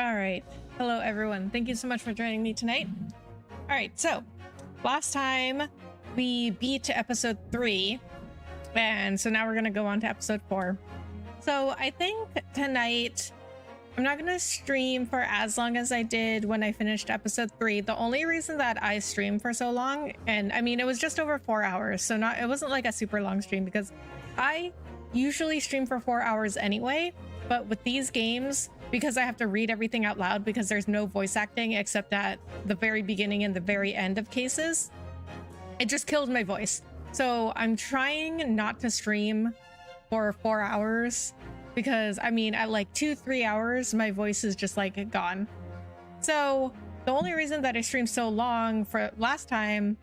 All right. Hello, everyone. Thank you so much for joining me tonight. All right. So last time we beat episode 3, and so now we're going to go on to episode 4. So I think tonight I'm not going to stream for as long as I did when I finished episode 3. The only reason that I streamed for so long, and I mean, it was just over 4 hours. So it wasn't like a super long stream because I usually stream for 4 hours anyway. But with these games, because I have to read everything out loud because there's no voice acting except at the very beginning and the very end of cases, it just killed my voice. So I'm trying not to stream for 4 hours because I mean, at like 2-3 hours, my voice is just like gone. So the only reason that I streamed so long for last time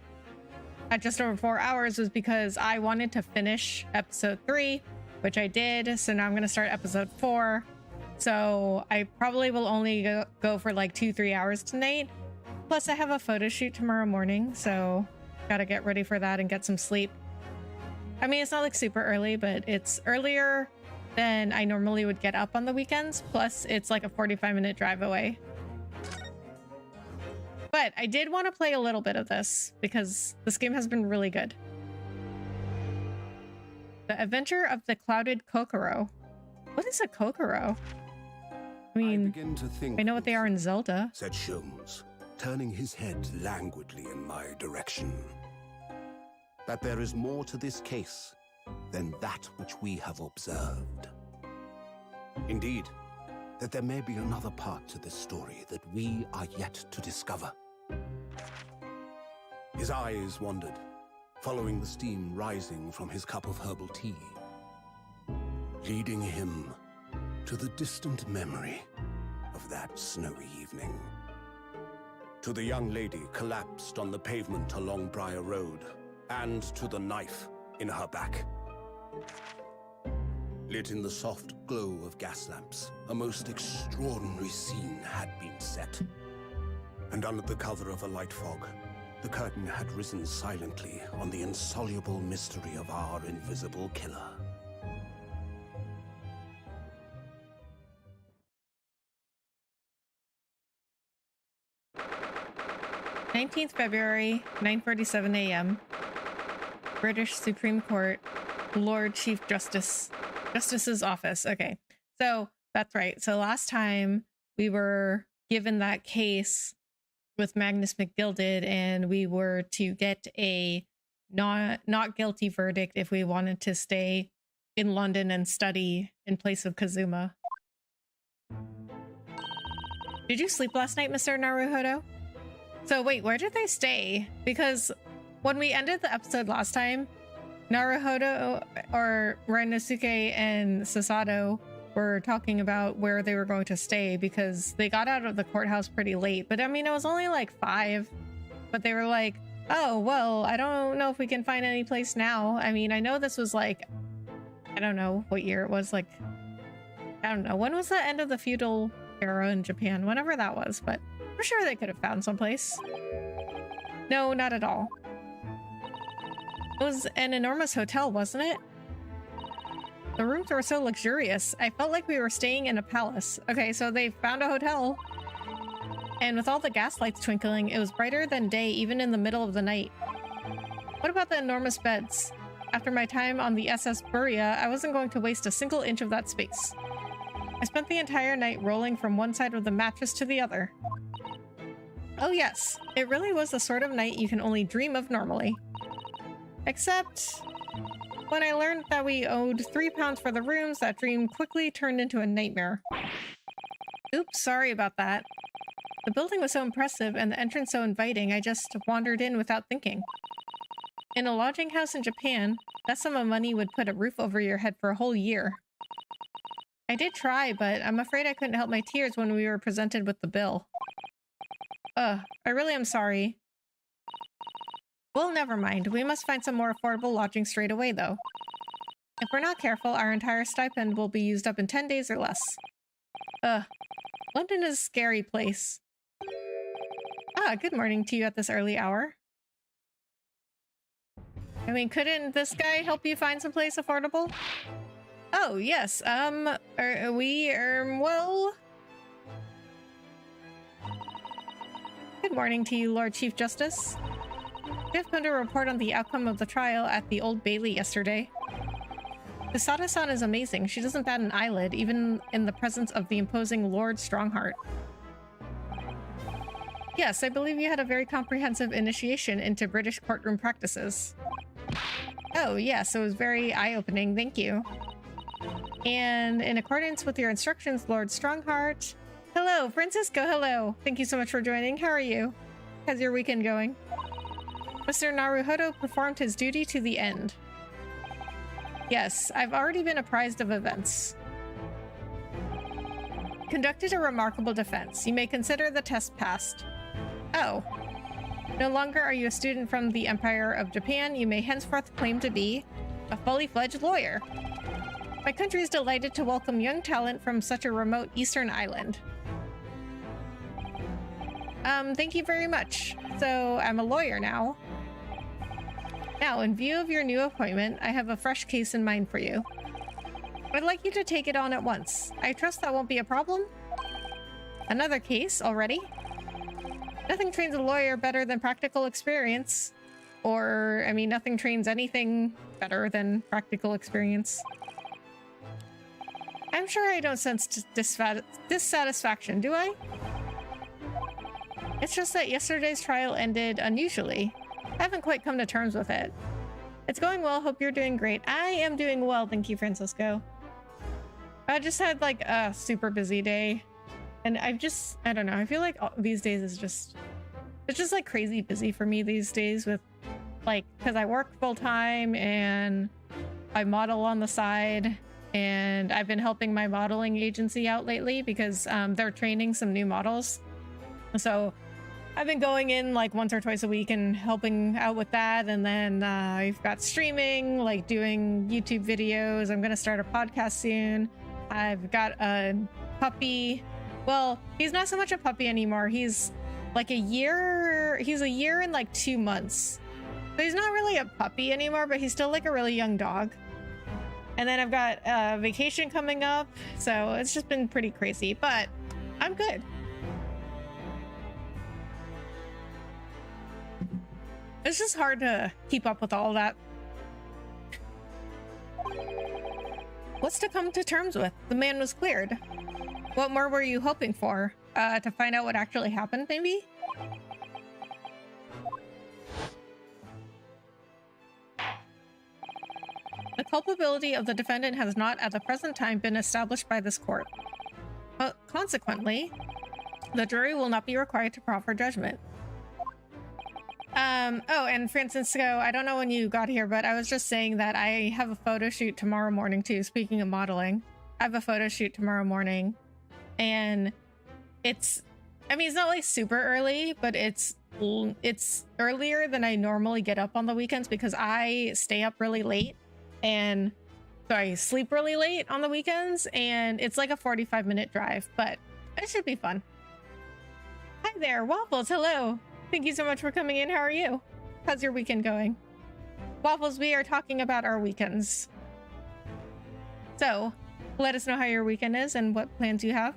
at just over 4 hours was because I wanted to finish episode 3, which I did. So now I'm going to start episode 4. So I probably will only go for like 2-3 hours tonight. Plus I have a photo shoot tomorrow morning. So gotta get ready for that and get some sleep. I mean, it's not like super early, but it's earlier than I normally would get up on the weekends. Plus it's like a 45-minute drive away. But I did want to play a little bit of this because this game has been really good. The Adventure of the Clouded Kokoro. What is a Kokoro? I mean, I know what they are in Zelda, said Sholmes, turning his head languidly in my direction. That there is more to this case than that which we have observed. Indeed, that there may be another part to this story that we are yet to discover. His eyes wandered, following the steam rising from his cup of herbal tea, leading him to the distant memory of that snowy evening. To the young lady collapsed on the pavement along Briar Road, and to the knife in her back. Lit in the soft glow of gas lamps, a most extraordinary scene had been set. And under the cover of a light fog, the curtain had risen silently on the insoluble mystery of our invisible killer. February 9:47 a.m. British Supreme Court, Lord Chief Justice's office. Okay, so that's right. So last time we were given that case with Magnus McGilded, and we were to get a not guilty verdict if we wanted to stay in London and study in place of Kazuma. Did you sleep last night, Mr. Naruhodo? So wait, where did they stay? Because when we ended the episode last time, Naruhodo or Renosuke and Sasato were talking about where they were going to stay because they got out of the courthouse pretty late. But I mean, it was only like 5, but they were like, oh, well, I don't know if we can find any place now. I mean, I know this was like, I don't know what year it was, like, I don't know. When was the end of the feudal era in Japan? Whenever that was, but I'm sure they could have found someplace. No, not at all. It was an enormous hotel, wasn't it? The rooms were so luxurious. I felt like we were staying in a palace. Okay, so they found a hotel. And with all the gas lights twinkling, it was brighter than day even in the middle of the night. What about the enormous beds? After my time on the SS Buria, I wasn't going to waste a single inch of that space. I spent the entire night rolling from one side of the mattress to the other. Oh yes, it really was the sort of night you can only dream of normally. Except when I learned that we owed £3 for the rooms, that dream quickly turned into a nightmare. Oops, sorry about that. The building was so impressive and the entrance so inviting, I just wandered in without thinking. In a lodging house in Japan, that sum of money would put a roof over your head for a whole year. I did try, but I'm afraid I couldn't help my tears when we were presented with the bill. I really am sorry. Well, never mind. We must find some more affordable lodging straight away, though. If we're not careful, our entire stipend will be used up in 10 days or less. London is a scary place. Good morning to you at this early hour. I mean, couldn't this guy help you find some place affordable? Oh, yes. Well... Good morning to you, Lord Chief Justice. We have come to report on the outcome of the trial at the Old Bailey yesterday. Kusada-san is amazing. She doesn't bat an eyelid, even in the presence of the imposing Lord Strongheart. Yes, I believe you had a very comprehensive initiation into British courtroom practices. Oh, yes, it was very eye-opening. Thank you. And in accordance with your instructions, Lord Strongheart... Hello, Francisco, hello. Thank you so much for joining. How are you? How's your weekend going? Mr. Naruhodo performed his duty to the end. Yes, I've already been apprised of events. Conducted a remarkable defense. You may consider the test passed. Oh. No longer are you a student from the Empire of Japan. You may henceforth claim to be a fully fledged lawyer. My country is delighted to welcome young talent from such a remote eastern island. Thank you very much. So, I'm a lawyer now. Now, in view of your new appointment, I have a fresh case in mind for you. I'd like you to take it on at once. I trust that won't be a problem? Another case already? Nothing trains a lawyer better than practical experience. Or, I mean, nothing trains anything better than practical experience. I'm sure I don't sense dissatisfaction, do I? It's just that yesterday's trial ended unusually. I haven't quite come to terms with it. It's going well. Hope you're doing great. I am doing well. Thank you, Francisco. I just had like a super busy day. And I don't know. I feel like these days it's just like crazy busy for me these days with like, because I work full time and I model on the side. And I've been helping my modeling agency out lately because they're training some new models. So I've been going in like once or twice a week and helping out with that. And then I've got streaming, like doing YouTube videos. I'm going to start a podcast soon. I've got a puppy. Well, he's not so much a puppy anymore. He's like a year and like 2 months. So he's not really a puppy anymore, but he's still like a really young dog. And then I've got a vacation coming up. So it's just been pretty crazy, but I'm good. It's just hard to keep up with all that. What's to come to terms with? The man was cleared. What more were you hoping for? To find out what actually happened, maybe? The culpability of the defendant has not at the present time been established by this court. Consequently, the jury will not be required to proffer judgment. Oh, and Francisco, I don't know when you got here, but I was just saying that I have a photo shoot tomorrow morning too. Speaking of modeling, I have a photo shoot tomorrow morning, and it's not like super early, but it's earlier than I normally get up on the weekends because I stay up really late and I sleep really late on the weekends, and it's like a 45-minute drive, but it should be fun. Hi there, Waffles, hello. Thank you so much for coming in. How are you? How's your weekend going? Waffles, we are talking about our weekends. So, let us know how your weekend is and what plans you have.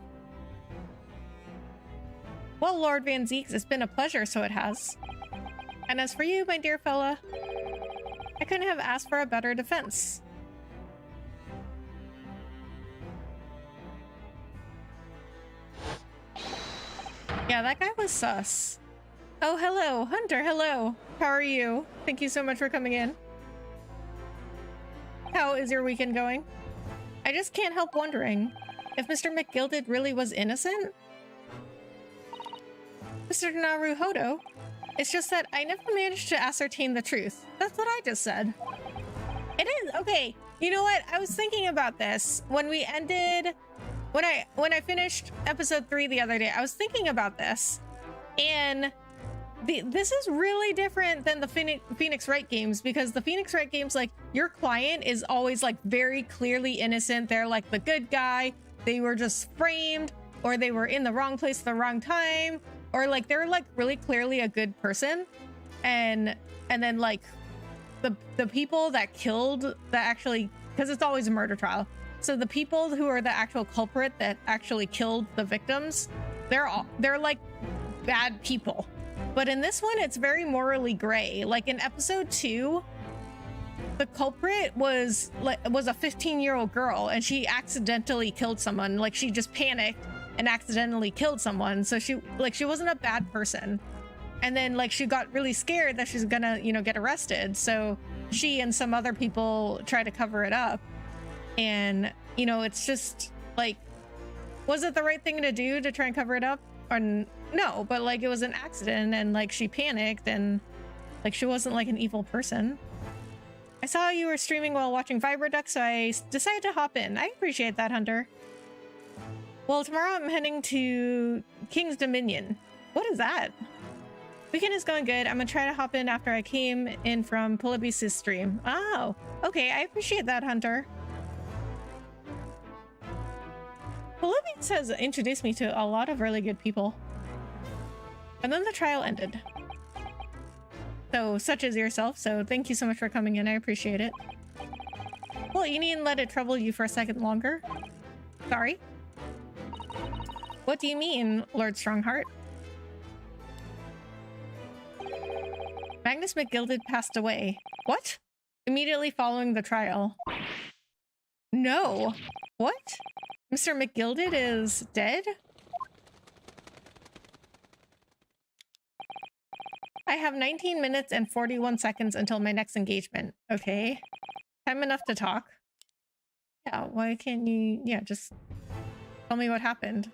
Well, Lord Van Zeeks, it's been a pleasure, so it has. And as for you, my dear fella, I couldn't have asked for a better defense. Yeah, that guy was sus. Oh, hello, Hunter, hello. How are you? Thank you so much for coming in. How is your weekend going? I just can't help wondering if Mr. McGilded really was innocent? Mr. Naruhodo, it's just that I never managed to ascertain the truth. That's what I just said. It is, okay. You know what? I was thinking about this when we ended, when I finished episode 3 the other day, I was thinking about this, and this is really different than the Phoenix Wright games, because the Phoenix Wright games, like, your client is always like very clearly innocent. They're like the good guy. They were just framed, or they were in the wrong place at the wrong time, or like they're like really clearly a good person. And then like the people that killed that actually, because it's always a murder trial. So the people who are the actual culprit that actually killed the victims, they're like bad people. But in this one, it's very morally gray. Like in episode 2, the culprit was a 15-year-old girl, and she accidentally killed someone. Like, she just panicked and accidentally killed someone. So she wasn't a bad person. And then like she got really scared that she's gonna, you know, get arrested. So she and some other people try to cover it up. And, you know, it's just like, was it the right thing to do to try and cover it up? Or no, but like it was an accident, and like she panicked, and like she wasn't like an evil person. I saw you were streaming while watching Vibraduck, so I decided to hop in. I appreciate that, Hunter. Well, tomorrow I'm heading to King's Dominion. What is that? Weekend is going good. I'm gonna try to hop in after I came in from Polybius' stream. Oh, okay. I appreciate that, Hunter. Polybius has introduced me to a lot of really good people. And then the trial ended. So, such as yourself, so thank you so much for coming in. I appreciate it. Well, you needn't let it trouble you for a second longer. Sorry? What do you mean, Lord Strongheart? Magnus McGilded passed away. What? Immediately following the trial. No. What? Mr. McGilded is dead? I have 19 minutes and 41 seconds until my next engagement. Okay. Time enough to talk. Yeah, why can't you... Yeah, just tell me what happened.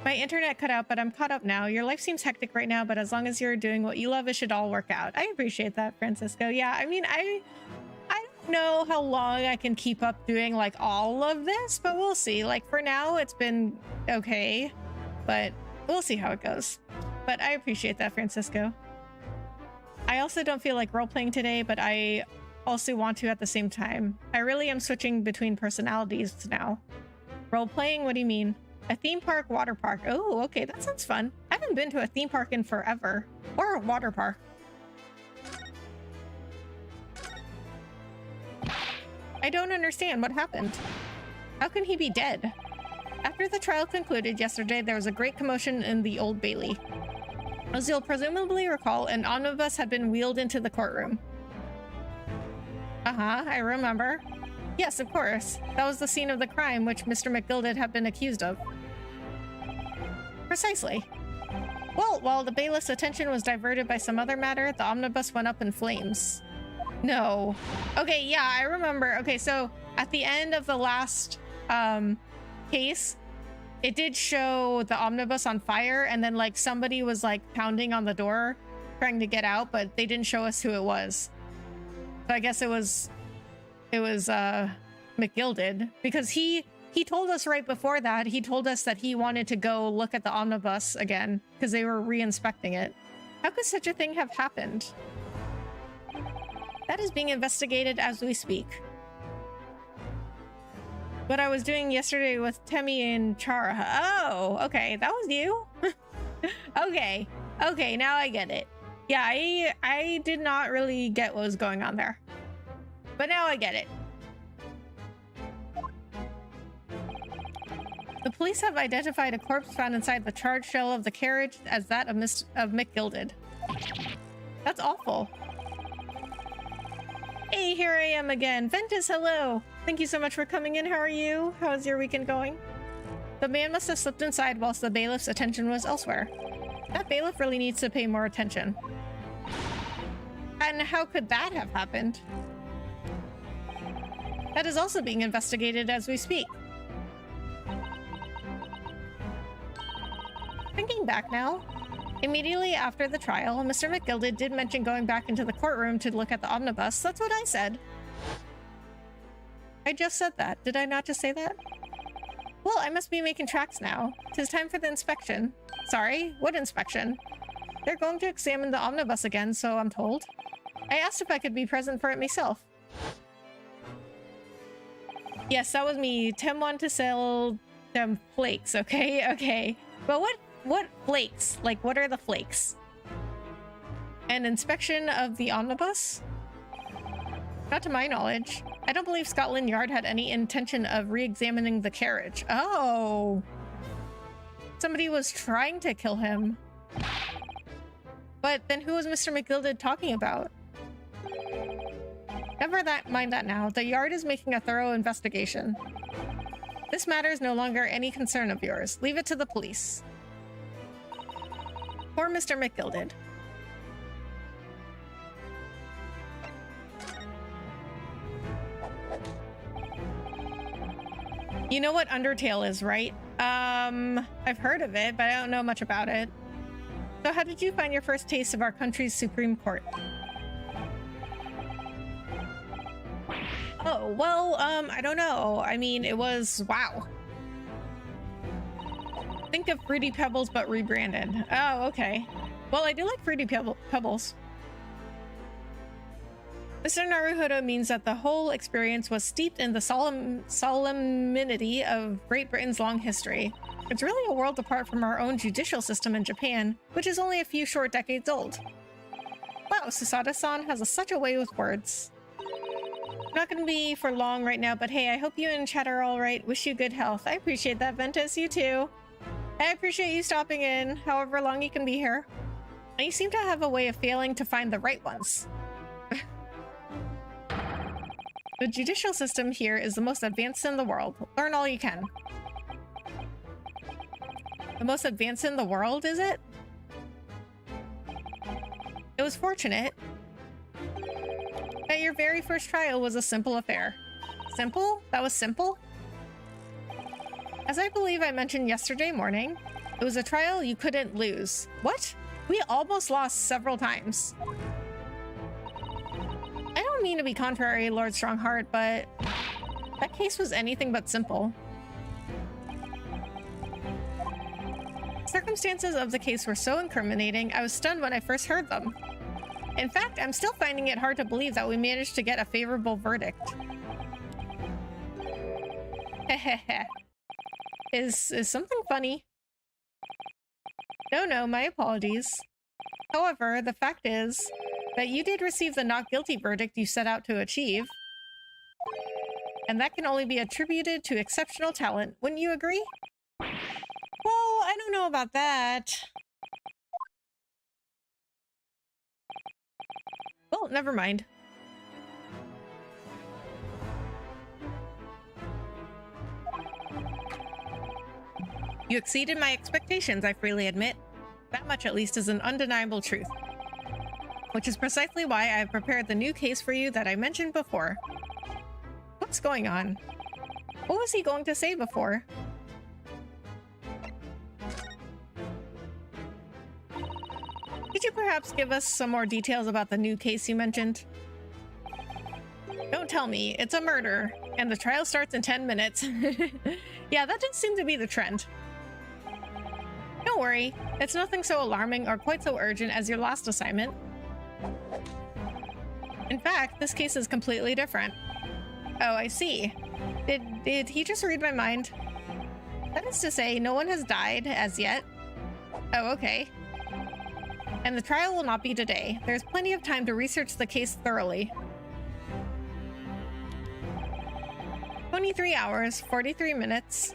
My internet cut out, but I'm caught up now. Your life seems hectic right now, but as long as you're doing what you love, it should all work out. I appreciate that, Francisco. Yeah, I mean, I don't know how long I can keep up doing like all of this, but we'll see. Like for now, it's been okay, but we'll see how it goes. But I appreciate that, Francisco. I also don't feel like role-playing today, but I also want to at the same time. I really am switching between personalities now. Role-playing? What do you mean? A theme park, water park. Oh, okay, that sounds fun. I haven't been to a theme park in forever. Or a water park. I don't understand what happened. How can he be dead? After the trial concluded yesterday, there was a great commotion in the Old Bailey. As you'll presumably recall, an omnibus had been wheeled into the courtroom. I remember. Yes, of course. That was the scene of the crime which Mr. McGilded had been accused of. Precisely. Well, while the bailiff's attention was diverted by some other matter, the omnibus went up in flames. No. Okay, yeah, I remember. Okay, so at the end of the last case, it did show the omnibus on fire, and then like somebody was like pounding on the door trying to get out, but they didn't show us who it was. So I guess it was McGilded, because he told us right before that, he told us that he wanted to go look at the omnibus again because they were re-inspecting it. How could such a thing have happened? That is being investigated as we speak. What I was doing yesterday with Temmie and Chara. Oh, okay, that was you? Okay, now I get it. Yeah, I did not really get what was going on there. But now I get it. The police have identified a corpse found inside the charred shell of the carriage as that of McGilded. That's awful. Hey, here I am again. Ventus, hello. Thank you so much for coming in. How are you? How's your weekend going? The man must have slipped inside whilst the bailiff's attention was elsewhere. That bailiff really needs to pay more attention. And how could that have happened? That is also being investigated as we speak. Thinking back now, immediately after the trial, Mr. McGilded did mention going back into the courtroom to look at the omnibus. That's what I said. I just said that. Did I not just say that? Well, I must be making tracks now. 'Tis time for the inspection. Sorry, what inspection? They're going to examine the omnibus again, so I'm told. I asked if I could be present for it myself. Yes, that was me. Tim wanted to sell them flakes, okay? Okay. But what flakes? Like, what are the flakes? An inspection of the omnibus? Not to my knowledge. I don't believe Scotland Yard had any intention of re-examining the carriage. Oh. Somebody was trying to kill him. But then who was Mr. McGilded talking about? Mind that now. The Yard is making a thorough investigation. This matter is no longer any concern of yours. Leave it to the police. Poor Mr. McGilded. You know what Undertale is, right? I've heard of it, but I don't know much about it. So how did you find your first taste of our country's Supreme Court? Oh, well, I don't know. I mean, it was, wow. Think of Fruity Pebbles, but rebranded. Oh, okay. Well, I do like Fruity Pebbles. Mr. Naruhodo means that the whole experience was steeped in the solemnity of Great Britain's long history. It's really a world apart from our own judicial system in Japan, which is only a few short decades old. Wow, Susada-san has such a way with words. Not gonna be for long right now, but hey, I hope you and chat are all right. Wish you good health. I appreciate that, Ventus. You too. I appreciate you stopping in, however long you can be here. And you seem to have a way of failing to find the right ones. The judicial system here is the most advanced in the world. Learn all you can. The most advanced in the world, is it? It was fortunate that your very first trial was a simple affair. Simple? That was simple? As I believe I mentioned yesterday morning, it was a trial you couldn't lose. What? We almost lost several times. I don't mean to be contrary, Lord Strongheart, but that case was anything but simple. Circumstances of the case were so incriminating, I was stunned when I first heard them. In fact, I'm still finding it hard to believe that we managed to get a favorable verdict. Hehehe. Is something funny? No, my apologies. However, the fact is that you did receive the not guilty verdict you set out to achieve. And that can only be attributed to exceptional talent. Wouldn't you agree? Well, I don't know about that. Well, never mind. You exceeded my expectations, I freely admit. That much at least is an undeniable truth. Which is precisely why I have prepared the new case for you that I mentioned before. What's going on? What was he going to say before? Could you perhaps give us some more details about the new case you mentioned? Don't tell me, it's a murder, and the trial starts in 10 minutes. Yeah, that did seem to be the trend. Don't worry, it's nothing so alarming or quite so urgent as your last assignment. In fact, this case is completely different. Oh, I see. Did he just read my mind? That is to say, no one has died as yet. Oh, okay. And the trial will not be today. There's plenty of time to research the case thoroughly. 23 hours, 43 minutes,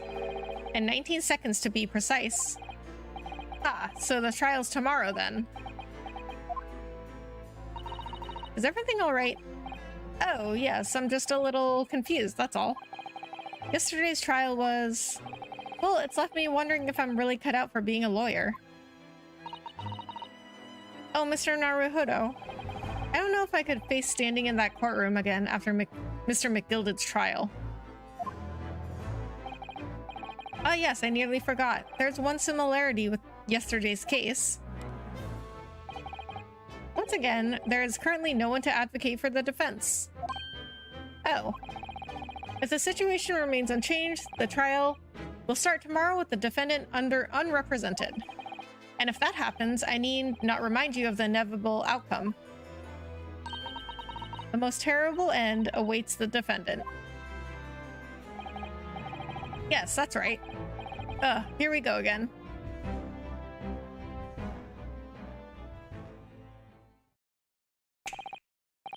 and 19 seconds to be precise. Ah, so the trial's tomorrow then. Is everything all right? Oh, yes, I'm just a little confused, that's all. Yesterday's trial was... well, it's left me wondering if I'm really cut out for being a lawyer. Oh, Mr. Naruhodo. I don't know if I could face standing in that courtroom again after Mr. McGilded's trial. Oh yes, I nearly forgot. There's one similarity with yesterday's case. Once again, there is currently no one to advocate for the defense. Oh. If the situation remains unchanged, the trial will start tomorrow with the defendant unrepresented. And if that happens, I need not remind you of the inevitable outcome. The most terrible end awaits the defendant. Yes, that's right. Here we go again.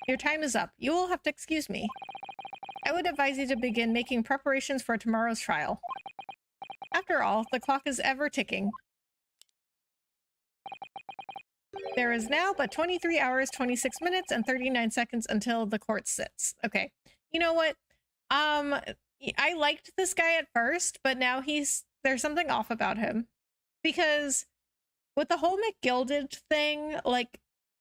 Your time is up. You will have to excuse me. I would advise you to begin making preparations for tomorrow's trial. After all, the clock is ever ticking. There is now but 23 hours, 26 minutes, and 39 seconds until the court sits. Okay. You know what? I liked this guy at first, but now there's something off about him. Because with the whole McGilded thing, like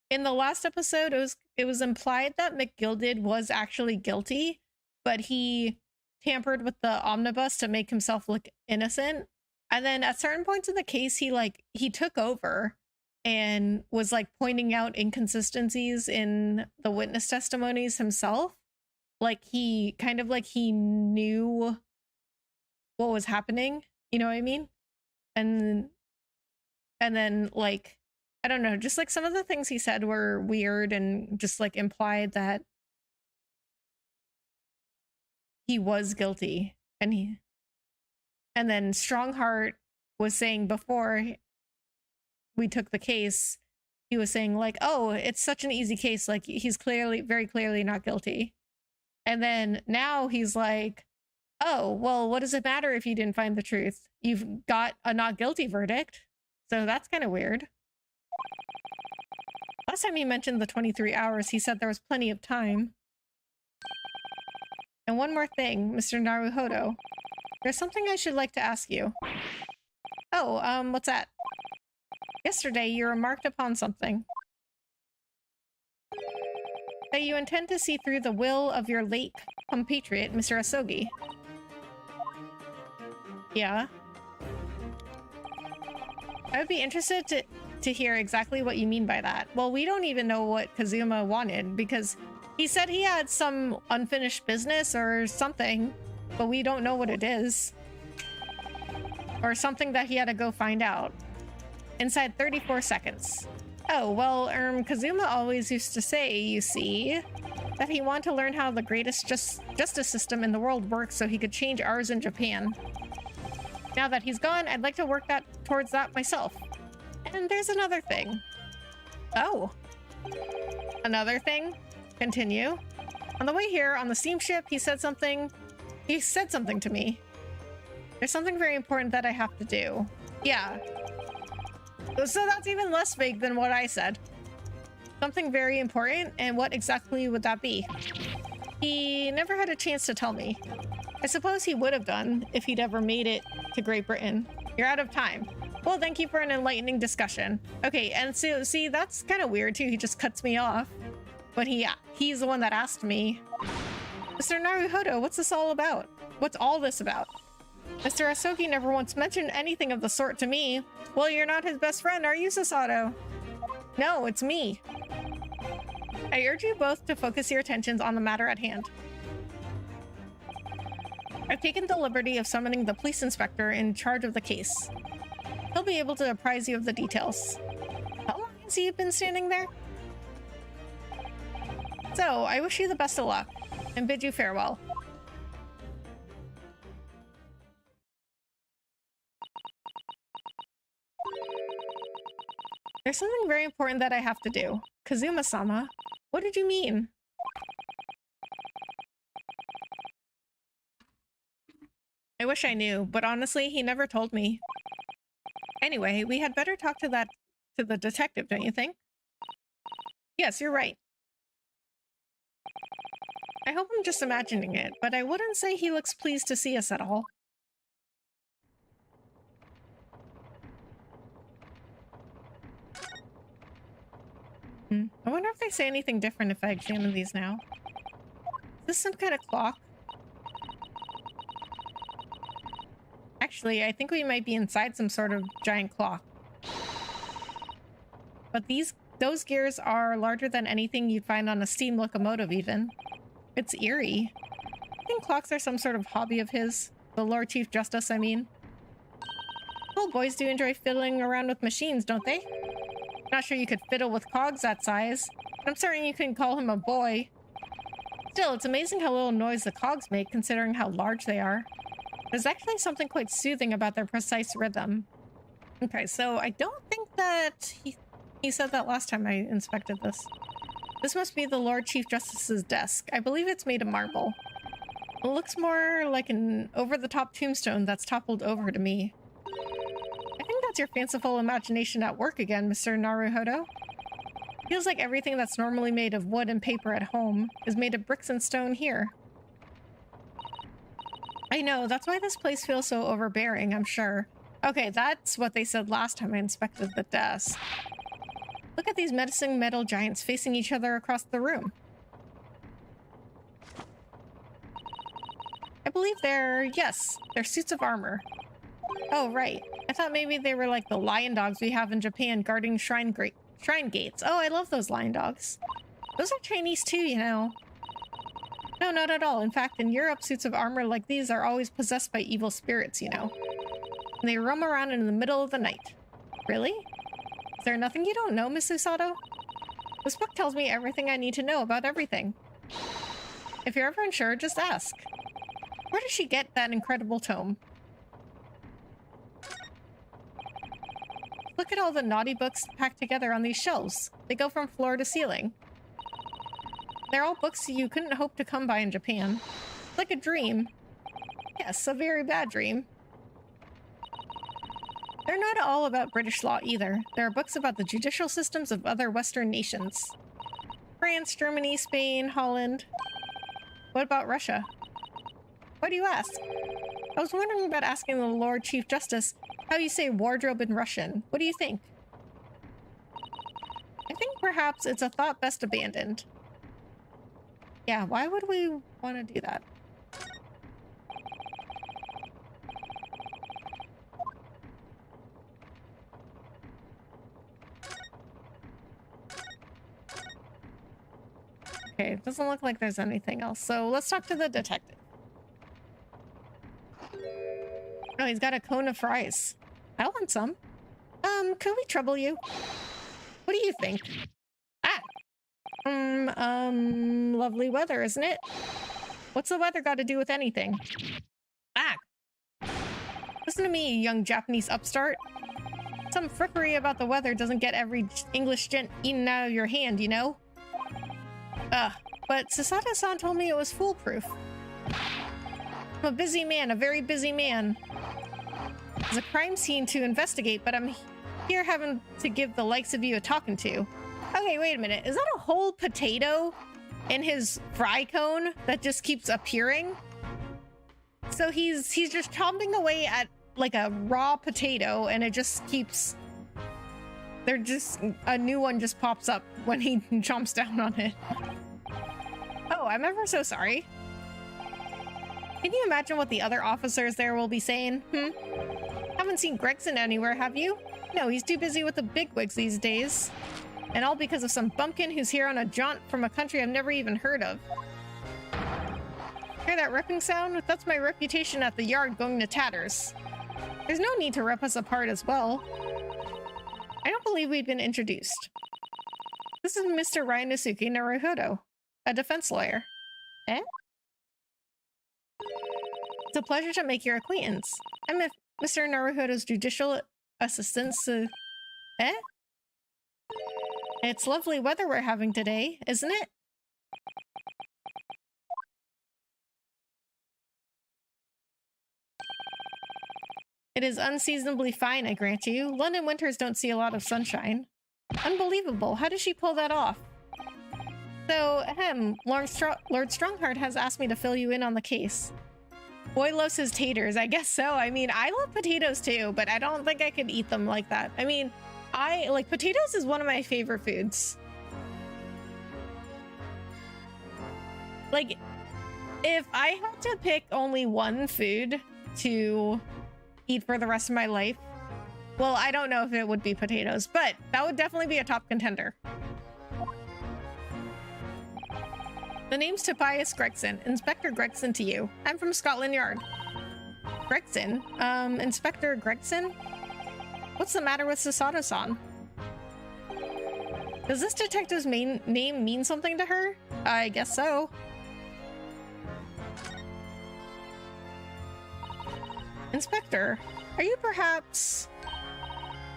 in the last episode, it was implied that McGilded was actually guilty, but he tampered with the omnibus to make himself look innocent. And then at certain points in the case, he took over and was like pointing out inconsistencies in the witness testimonies himself. Like he knew what was happening, you know what I mean? And then like, I don't know, just like some of the things he said were weird and just like implied that he was guilty. And then Strongheart was saying before we took the case, he was saying like, oh, it's such an easy case. Like he's very clearly not guilty. And then now he's like, oh, well, what does it matter if you didn't find the truth? You've got a not guilty verdict. So that's kind of weird. Last time he mentioned the 23 hours, he said there was plenty of time. And one more thing, Mr. Naruhodo. There's something I should like to ask you. Oh, what's that? Yesterday, you remarked upon something. That you intend to see through the will of your late compatriot, Mr. Asogi. Yeah. I would be interested to hear exactly what you mean by that. Well, we don't even know what Kazuma wanted, because he said he had some unfinished business or something, but we don't know what it is. Or something that he had to go find out. Inside 34 seconds. Oh, well, Kazuma always used to say, you see, that he wanted to learn how the greatest justice system in the world works so he could change ours in Japan. Now that he's gone, I'd like to work towards that myself. And there's another thing. Oh. Another thing? Continue. On the way here, on the steamship, he said something to me. There's something very important that I have to do. Yeah. So that's even less vague than what I said. Something very important, and what exactly would that be? He never had a chance to tell me. I suppose he would have done if he'd ever made it to Great Britain. You're out of time. Well, thank you for an enlightening discussion. Okay, and so, see, that's kind of weird too. He just cuts me off. But he's the one that asked me. Mr. Naruhodo, what's this all about? What's all this about? Mr. Asogi never once mentioned anything of the sort to me. Well, you're not his best friend, are you, Sasato? No, it's me. I urge you both to focus your attentions on the matter at hand. I've taken the liberty of summoning the police inspector in charge of the case. He'll be able to apprise you of the details. How long has he been standing there? So, I wish you the best of luck, and bid you farewell. There's something very important that I have to do. Kazuma-sama, what did you mean? I wish I knew, but honestly, he never told me. Anyway, we had better talk to the detective, don't you think? Yes, you're right. I hope I'm just imagining it, but I wouldn't say he looks pleased to see us at all. I wonder if they say anything different if I examine these now. Is this some kind of clock? Actually, I think we might be inside some sort of giant clock. But those gears are larger than anything you'd find on a steam locomotive even. It's eerie. I think clocks are some sort of hobby of his. The Lord Chief Justice, I mean. Well, boys do enjoy fiddling around with machines, don't they? Not sure you could fiddle with cogs that size, but I'm certain you couldn't call him a boy. Still, it's amazing how little noise the cogs make considering how large they are. There's actually something quite soothing about their precise rhythm. Okay, so I don't think that he said that last time I inspected this. This must be the Lord Chief Justice's desk. I believe it's made of marble. It looks more like an over-the-top tombstone that's toppled over to me. I think that's your fanciful imagination at work again, Mr. Naruhodo. Feels like everything that's normally made of wood and paper at home is made of bricks and stone here. I know, that's why this place feels so overbearing, I'm sure. Okay, that's what they said last time I inspected the desk. Look at these menacing metal giants facing each other across the room. I believe they're suits of armor. Oh, right. I thought maybe they were like the lion dogs we have in Japan guarding shrine gates. Oh, I love those lion dogs. Those are Chinese too, you know. No, not at all. In fact, in Europe, suits of armor like these are always possessed by evil spirits, you know. And they roam around in the middle of the night. Really? Is there nothing you don't know, Miss Usato? This book tells me everything I need to know about everything. If you're ever unsure, just ask. Where did she get that incredible tome? Look at all the naughty books packed together on these shelves. They go from floor to ceiling. They're all books you couldn't hope to come by in Japan. Like a dream. Yes, a very bad dream. They're not all about British law either. There are books about the judicial systems of other Western nations. France, Germany, Spain, Holland. What about Russia? Why do you ask? I was wondering about asking the Lord Chief Justice how you say wardrobe in Russian. What do you think? I think perhaps it's a thought best abandoned. Yeah, why would we want to do that? Okay, it doesn't look like there's anything else. So let's talk to the detective. Oh, he's got a cone of fries. I want some. Could we trouble you? What do you think? Ah! Lovely weather, isn't it? What's the weather got to do with anything? Ah! Listen to me, you young Japanese upstart. Some frippery about the weather doesn't get every English gent eaten out of your hand, you know? But Susato-san told me it was foolproof. I'm a busy man, a very busy man. There's a crime scene to investigate, but I'm here having to give the likes of you a talking to. Okay, wait a minute. Is that a whole potato in his fry cone that just keeps appearing? So he's just chomping away at like a raw potato and it just keeps... a new one just pops up when he chomps down on it. Oh, I'm ever so sorry. Can you imagine what the other officers there will be saying? Haven't seen Gregson anywhere, have you? No, he's too busy with the bigwigs these days. And all because of some bumpkin who's here on a jaunt from a country I've never even heard of. Hear that ripping sound? That's my reputation at the yard going to tatters. There's no need to rip us apart as well. I don't believe we've been introduced. This is Mr. Ryanosuke Naruhodo, a defense lawyer. Eh? It's a pleasure to make your acquaintance. I'm Mr. Naruhodo's judicial assistant. Eh? It's lovely weather we're having today, isn't it? It is unseasonably fine, I grant you. London winters don't see a lot of sunshine. Unbelievable. How does she pull that off? So, Lord Strongheart has asked me to fill you in on the case. Boy loves his taters. I guess so. I mean, I love potatoes too, but I don't think I could eat them like that. I mean, potatoes is one of my favorite foods. Like, if I had to pick only one food to eat for the rest of my life, well, I don't know if it would be potatoes, but that would definitely be a top contender. The name's Tobias Gregson. Inspector Gregson to you. I'm from Scotland Yard. Gregson? Inspector Gregson? What's the matter with Susato-san? Does this detective's name mean something to her? I guess so. Inspector, are you perhaps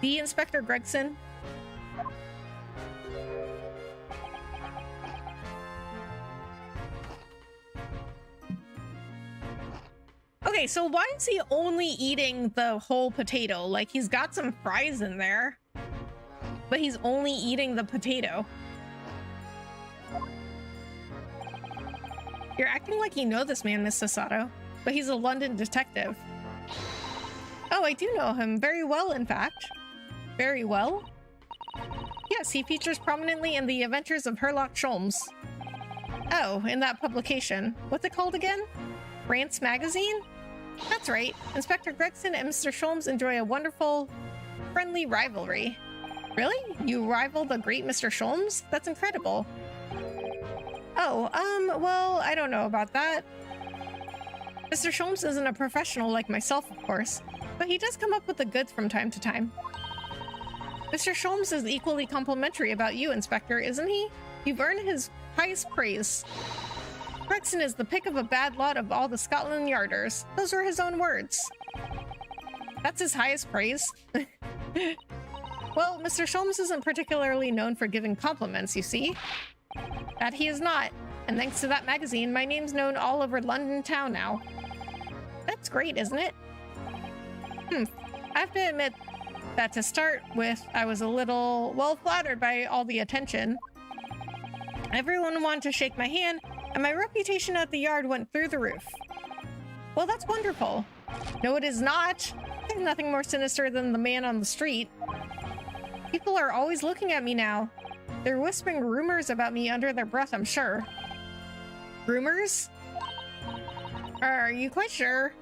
the Inspector Gregson? Okay, so why is he only eating the whole potato? Like, he's got some fries in there. but he's only eating the potato. You're acting like you know this man, Miss Sasato, but he's a London detective. Oh, I do know him very well, in fact. Very well? Yes, he features prominently in the Adventures of Sherlock Sholmes. Oh, in that publication. What's it called again? Rance Magazine? That's right. Inspector Gregson and Mr. Sholmes enjoy a wonderful, friendly rivalry. Really? You rival the great Mr. Sholmes? That's incredible. Oh, well, I don't know about that. Mr. Sholmes isn't a professional like myself, of course, but he does come up with the goods from time to time. Mr. Sholmes is equally complimentary about you, Inspector, isn't he? You've earned his highest praise. Gregson is the pick of a bad lot of all the Scotland Yarders. Those were his own words. That's his highest praise? Well, Mr. Sholmes isn't particularly known for giving compliments, you see. That he is not. And thanks to that magazine, my name's known all over London town now. That's great, isn't it? I have to admit that to start with, I was a little, well, flattered by all the attention. Everyone wanted to shake my hand, and my reputation at the yard went through the roof. Well, that's wonderful. No, it is not. There's nothing more sinister than the man on the street. People are always looking at me now. They're whispering rumors about me under their breath, I'm sure. Rumors? Are you quite sure?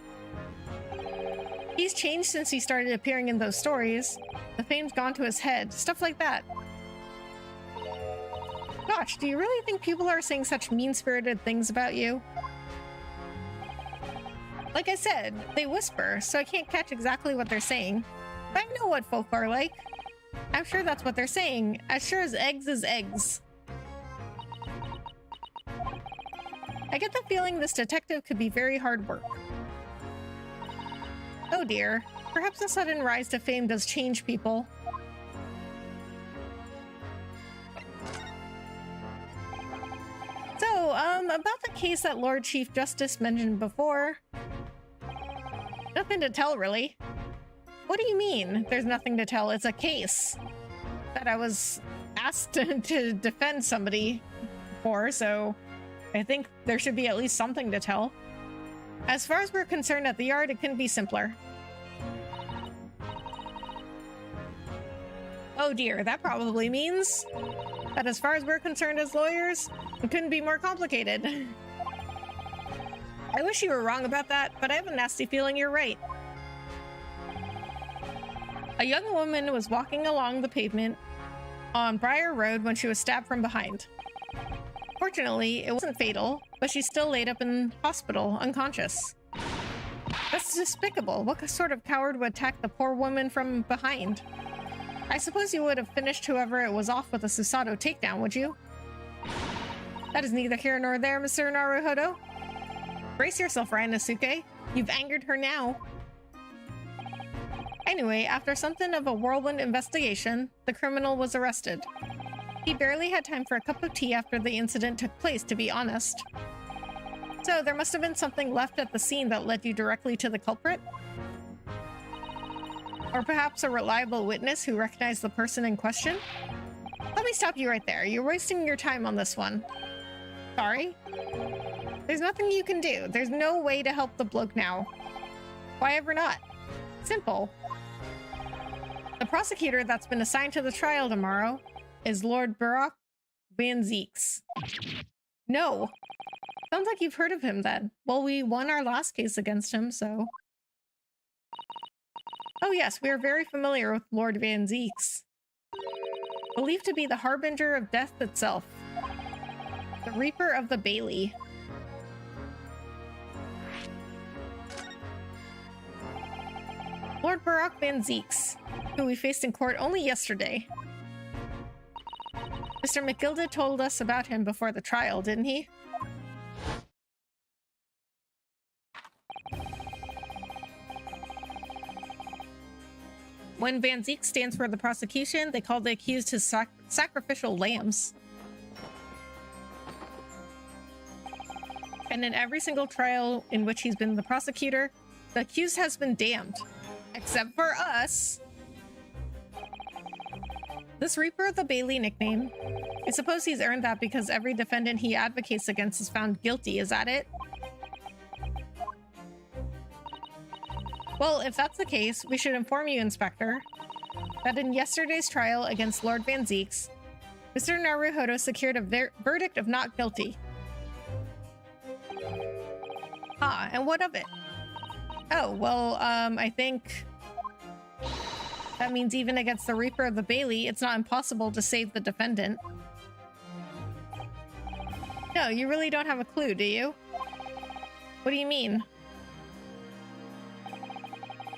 He's changed since he started appearing in those stories. The fame's gone to his head. Stuff like that. Gosh, do you really think people are saying such mean-spirited things about you? Like I said, they whisper, so I can't catch exactly what they're saying. But I know what folk are like. I'm sure that's what they're saying. As sure as eggs is eggs. I get the feeling this detective could be very hard work. Oh dear. Perhaps the sudden rise to fame does change people. So, about the case that Lord Chief Justice mentioned before. Nothing to tell, really. What do you mean, there's nothing to tell? It's a case that I was asked to defend somebody for, so I think there should be at least something to tell. As far as we're concerned at the yard, it couldn't be simpler. Oh dear, that probably means that as far as we're concerned as lawyers, it couldn't be more complicated. I wish you were wrong about that, but I have a nasty feeling you're right. A young woman was walking along the pavement on Briar Road when she was stabbed from behind. Fortunately, it wasn't fatal, but she's still laid up in hospital, unconscious. That's despicable. What sort of coward would attack the poor woman from behind? I suppose you would have finished whoever it was off with a Susato takedown, would you? That is neither here nor there, Mr. Naruhodo. Brace yourself, Ranosuke. You've angered her now. Anyway, after something of a whirlwind investigation, the criminal was arrested. He barely had time for a cup of tea after the incident took place, to be honest. So there must have been something left at the scene that led you directly to the culprit? Or perhaps a reliable witness who recognized the person in question? Let me stop you right there. You're wasting your time on this one. Sorry? There's nothing you can do. There's no way to help the bloke now. Why ever not? Simple. The prosecutor that's been assigned to the trial tomorrow is Lord Barak Van Zeeks. No. Sounds like you've heard of him then. Well, we won our last case against him, so... Oh yes, we are very familiar with Lord Van Zeeks. Believed to be the harbinger of death itself. The Reaper of the Bailey. Lord Barak Van Zeeks, who we faced in court only yesterday. Mr. McGilda told us about him before the trial, didn't he? When Van Zeek stands for the prosecution, they call the accused his sacrificial lambs. And in every single trial in which he's been the prosecutor, the accused has been damned. Except for us. This Reaper of the Bailey nickname, I suppose he's earned that because every defendant he advocates against is found guilty, is that it? Well, if that's the case, we should inform you, Inspector, that in yesterday's trial against Lord Van Zeeks, Mr. Naruhodo secured a verdict of not guilty. Ah, and what of it? Oh, well, I think that means even against the Reaper of the Bailey, it's not impossible to save the defendant. No, you really don't have a clue, do you? What do you mean?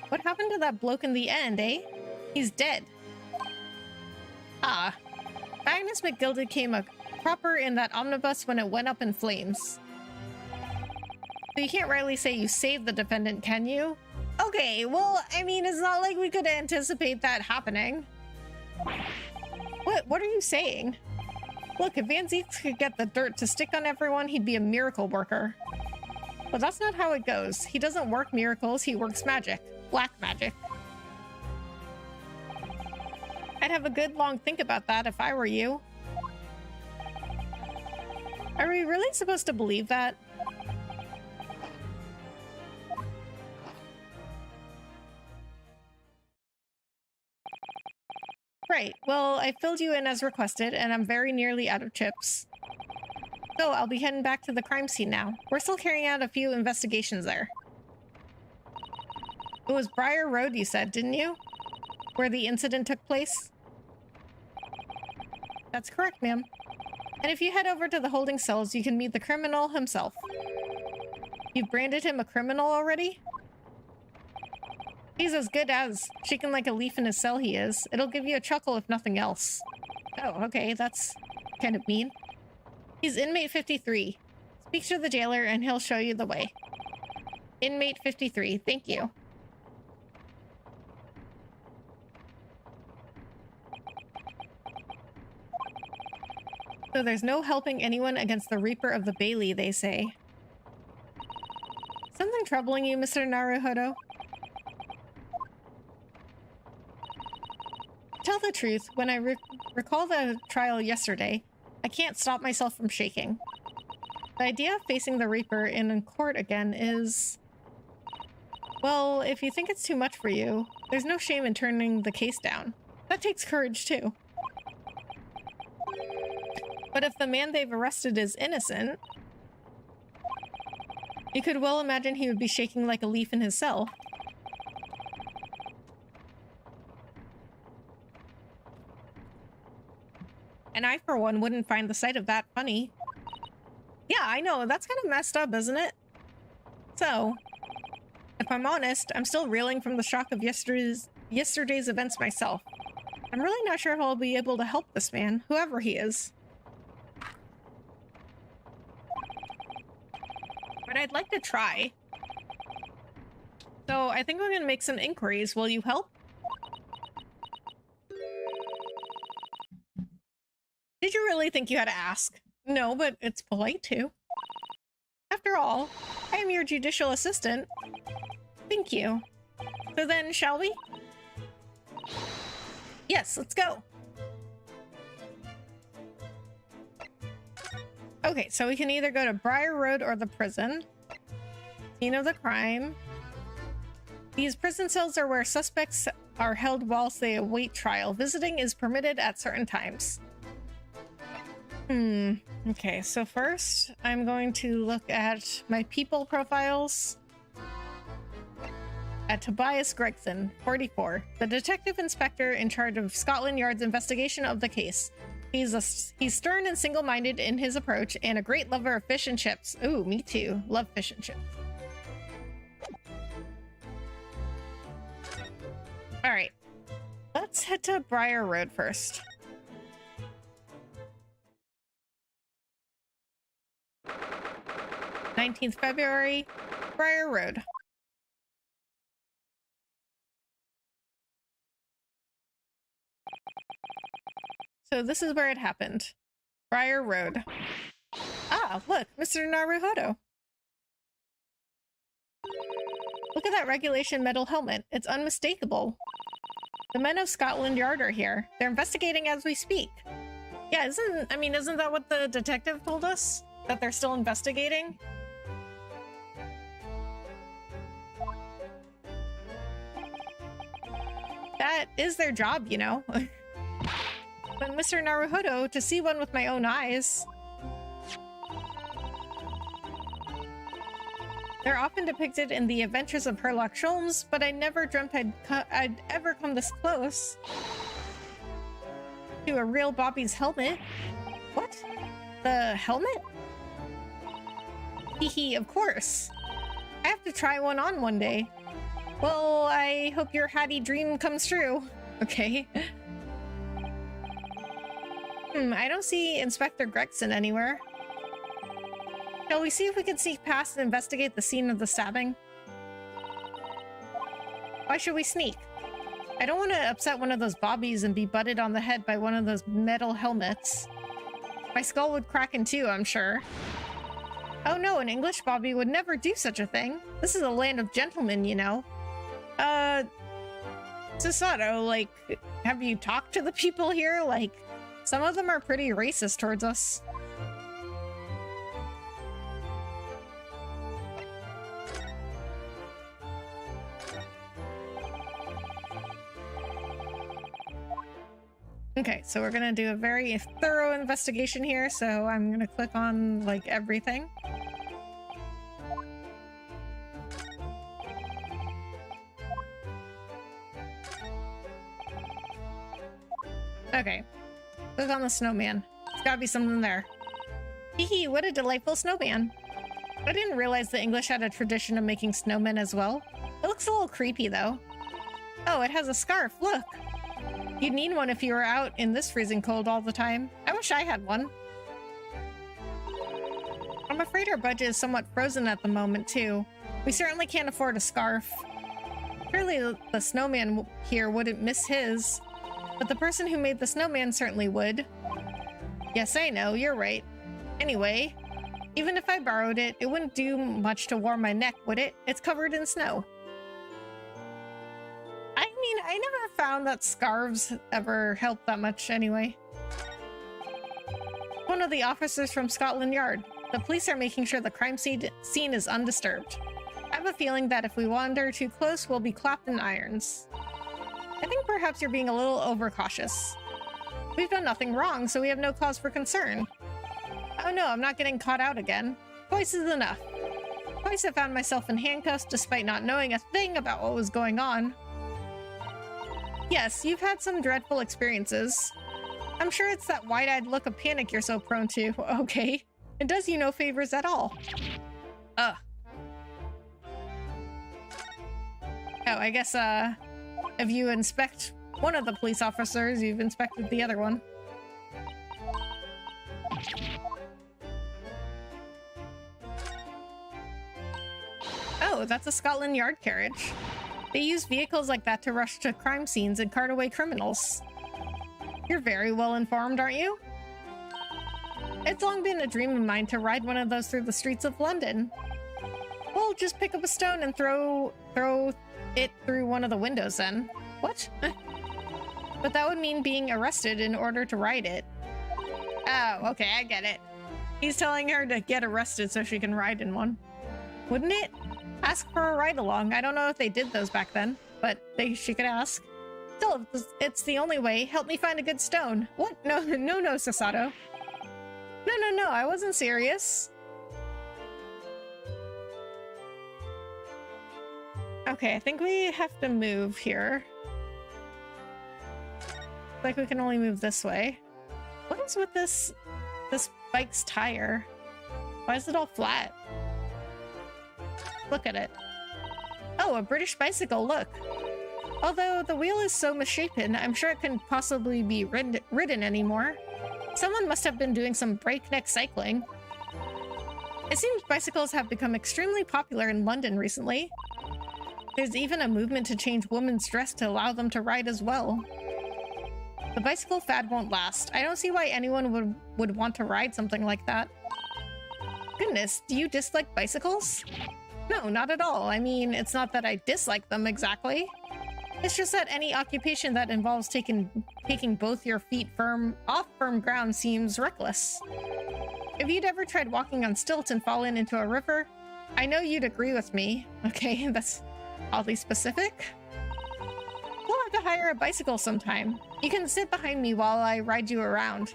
What happened to that bloke in the end, eh? He's dead. Ah. Magnus McGilded came a cropper in that omnibus when it went up in flames. So you can't rightly say you saved the defendant, can you? Okay, well, I mean, it's not like we could anticipate that happening. What are you saying? Look, if Van Zeeks could get the dirt to stick on everyone, he'd be a miracle worker. But that's not how it goes. He doesn't work miracles, he works magic. Black magic. I'd have a good long think about that if I were you. Are we really supposed to believe that? Right, well, I filled you in as requested, and I'm very nearly out of chips. So I'll be heading back to the crime scene now. We're still carrying out a few investigations there. It was Briar Road, you said, didn't you? Where the incident took place? That's correct, ma'am. And if you head over to the holding cells, you can meet the criminal himself. You've branded him a criminal already? He's as good as. Shaking like a leaf in his cell he is. It'll give you a chuckle if nothing else. Oh, okay, that's kind of mean. He's inmate 53. Speak to the jailer and he'll show you the way. Inmate 53, thank you. So there's no helping anyone against the Reaper of the Bailey, they say. Something troubling you, Mr. Naruhodo? To tell the truth, when I recall the trial yesterday, I can't stop myself from shaking. The idea of facing the Reaper in court again is... Well, if you think it's too much for you, there's no shame in turning the case down. That takes courage, too. But if the man they've arrested is innocent, you could well imagine he would be shaking like a leaf in his cell. And I, for one, wouldn't find the sight of that funny. Yeah, I know, that's kind of messed up, isn't it? So, if I'm honest, I'm still reeling from the shock of yesterday's events myself. I'm really not sure if I'll be able to help this man, whoever he is. But I'd like to try. So I think I'm going to make some inquiries. Will you help? Did you really think you had to ask? No, but it's polite to. After all, I am your judicial assistant. Thank you. So then, shall we? Yes, let's go. Okay, so we can either go to Briar Road or the prison. Scene of the crime. These prison cells are where suspects are held whilst they await trial. Visiting is permitted at certain times. Okay, so first I'm going to look at my people profiles. At Tobias Gregson, 44, the detective inspector in charge of Scotland Yard's investigation of the case. He's stern and single-minded in his approach and a great lover of fish and chips. Ooh, me too. Love fish and chips. All right, let's head to Briar Road first. February 19th, Briar Road. So this is where it happened. Briar Road. Ah, look, Mr. Naruhodo. Look at that regulation metal helmet. It's unmistakable. The men of Scotland Yard are here. They're investigating as we speak. Yeah, isn't that what the detective told us? That they're still investigating? That is their job, you know. But Mr. Naruhodo, to see one with my own eyes. They're often depicted in the Adventures of Sherlock Holmes, but I never dreamt I'd ever come this close to a real Bobby's helmet. What? The helmet? Hehe, of course. I have to try one on one day. Well, I hope your Hattie dream comes true. Okay. I don't see Inspector Gregson anywhere. Shall we see if we can sneak past and investigate the scene of the stabbing? Why should we sneak? I don't want to upset one of those bobbies and be butted on the head by one of those metal helmets. My skull would crack in two, I'm sure. Oh no, an English bobby would never do such a thing. This is a land of gentlemen, you know. Susato, like, have you talked to the people here? Like, some of them are pretty racist towards us. Okay, so we're gonna do a very thorough investigation here, so I'm gonna click on, like, everything. Okay, click on the snowman. There's gotta be something there. Hee, what a delightful snowman. I didn't realize the English had a tradition of making snowmen as well. It looks a little creepy, though. Oh, it has a scarf, look! You'd need one if you were out in this freezing cold all the time. I wish I had one. I'm afraid our budget is somewhat frozen at the moment, too. We certainly can't afford a scarf. Surely the snowman here wouldn't miss his, but the person who made the snowman certainly would. Yes, I know, you're right. Anyway, even if I borrowed it, it wouldn't do much to warm my neck, would it? It's covered in snow. I mean, I never found that scarves ever helped that much anyway. One of the officers from Scotland Yard. The police are making sure the crime scene is undisturbed. I have a feeling that if we wander too close, we'll be clapped in irons. I think perhaps you're being a little overcautious. We've done nothing wrong, so we have no cause for concern. Oh no, I'm not getting caught out again. Twice is enough. Twice I found myself in handcuffs despite not knowing a thing about what was going on. Yes, you've had some dreadful experiences. I'm sure it's that wide-eyed look of panic you're so prone to. Okay. It does you no favors at all. Oh, I guess, if you inspect one of the police officers, you've inspected the other one. Oh, that's a Scotland Yard carriage. They use vehicles like that to rush to crime scenes and cart away criminals. You're very well informed, aren't you? It's long been a dream of mine to ride one of those through the streets of London. Well, just pick up a stone and throw it through one of the windows then. What? But that would mean being arrested in order to ride it. Oh, okay, I get it. He's telling her to get arrested so she can ride in one. Wouldn't it? Ask for a ride-along. I don't know if they did those back then, but she could ask. Still, it's the only way. Help me find a good stone. What? No, Sasato. No, I wasn't serious. Okay, I think we have to move here. Like we can only move this way. What is with this bike's tire? Why is it all flat? Look at it. Oh, a British bicycle, look. Although the wheel is so misshapen, I'm sure it couldn't possibly be ridden anymore. Someone must have been doing some breakneck cycling. It seems bicycles have become extremely popular in London recently. There's even a movement to change women's dress to allow them to ride as well. The bicycle fad won't last. I don't see why anyone would want to ride something like that. Goodness, do you dislike bicycles? No, not at all. I mean, it's not that I dislike them exactly. It's just that any occupation that involves taking both your feet off firm ground seems reckless. If you'd ever tried walking on stilts and fallen into a river, I know you'd agree with me. Okay, that's oddly specific. We'll have to hire a bicycle sometime. You can sit behind me while I ride you around.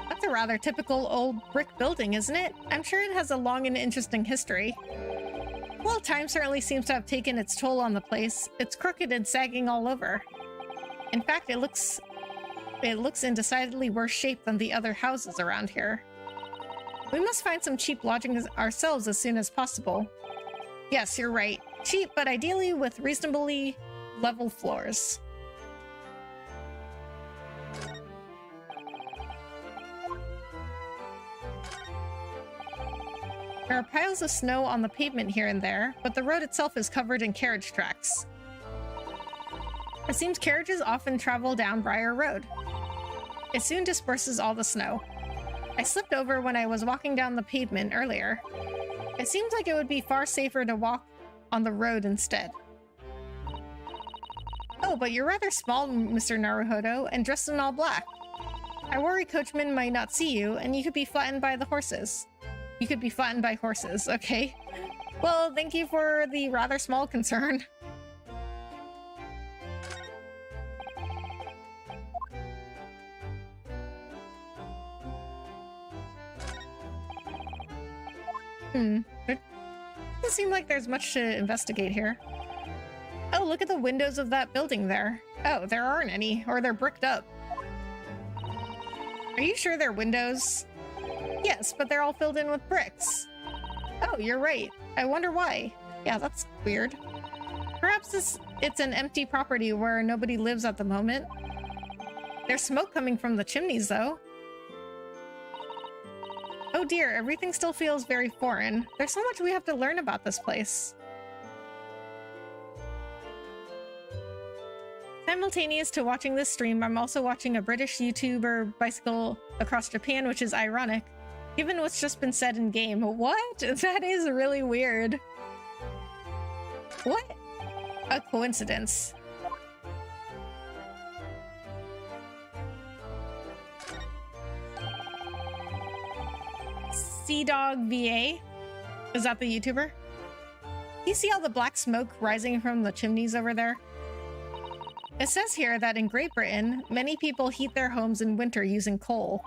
That's a rather typical old brick building, isn't it? I'm sure it has a long and interesting history. Well, time certainly seems to have taken its toll on the place. It's crooked and sagging all over. In fact, it looks in decidedly worse shape than the other houses around here. We must find some cheap lodgings ourselves as soon as possible. Yes, you're right. Cheap, but ideally with reasonably level floors. There are piles of snow on the pavement here and there, but the road itself is covered in carriage tracks. It seems carriages often travel down Briar Road. It soon disperses all the snow. I slipped over when I was walking down the pavement earlier. It seems like it would be far safer to walk on the road instead. Oh, but you're rather small, Mr. Naruhodo, and dressed in all black. I worry coachmen might not see you, and you could be flattened by the horses. You could be flattened by horses, okay. Well, thank you for the rather small concern. It doesn't seem like there's much to investigate here. Oh, look at the windows of that building there. Oh, there aren't any, or they're bricked up. Are you sure they're windows? Yes, but they're all filled in with bricks. Oh, you're right. I wonder why. Yeah, that's weird. Perhaps it's an empty property where nobody lives at the moment. There's smoke coming from the chimneys, though. Oh dear, everything still feels very foreign. There's so much we have to learn about this place. Simultaneous to watching this stream, I'm also watching a British YouTuber bicycle across Japan, which is ironic, given what's just been said in game. What? That is really weird. What a coincidence. Sea-Dog VA? Is that the YouTuber? You see all the black smoke rising from the chimneys over there? It says here that in Great Britain, many people heat their homes in winter using coal.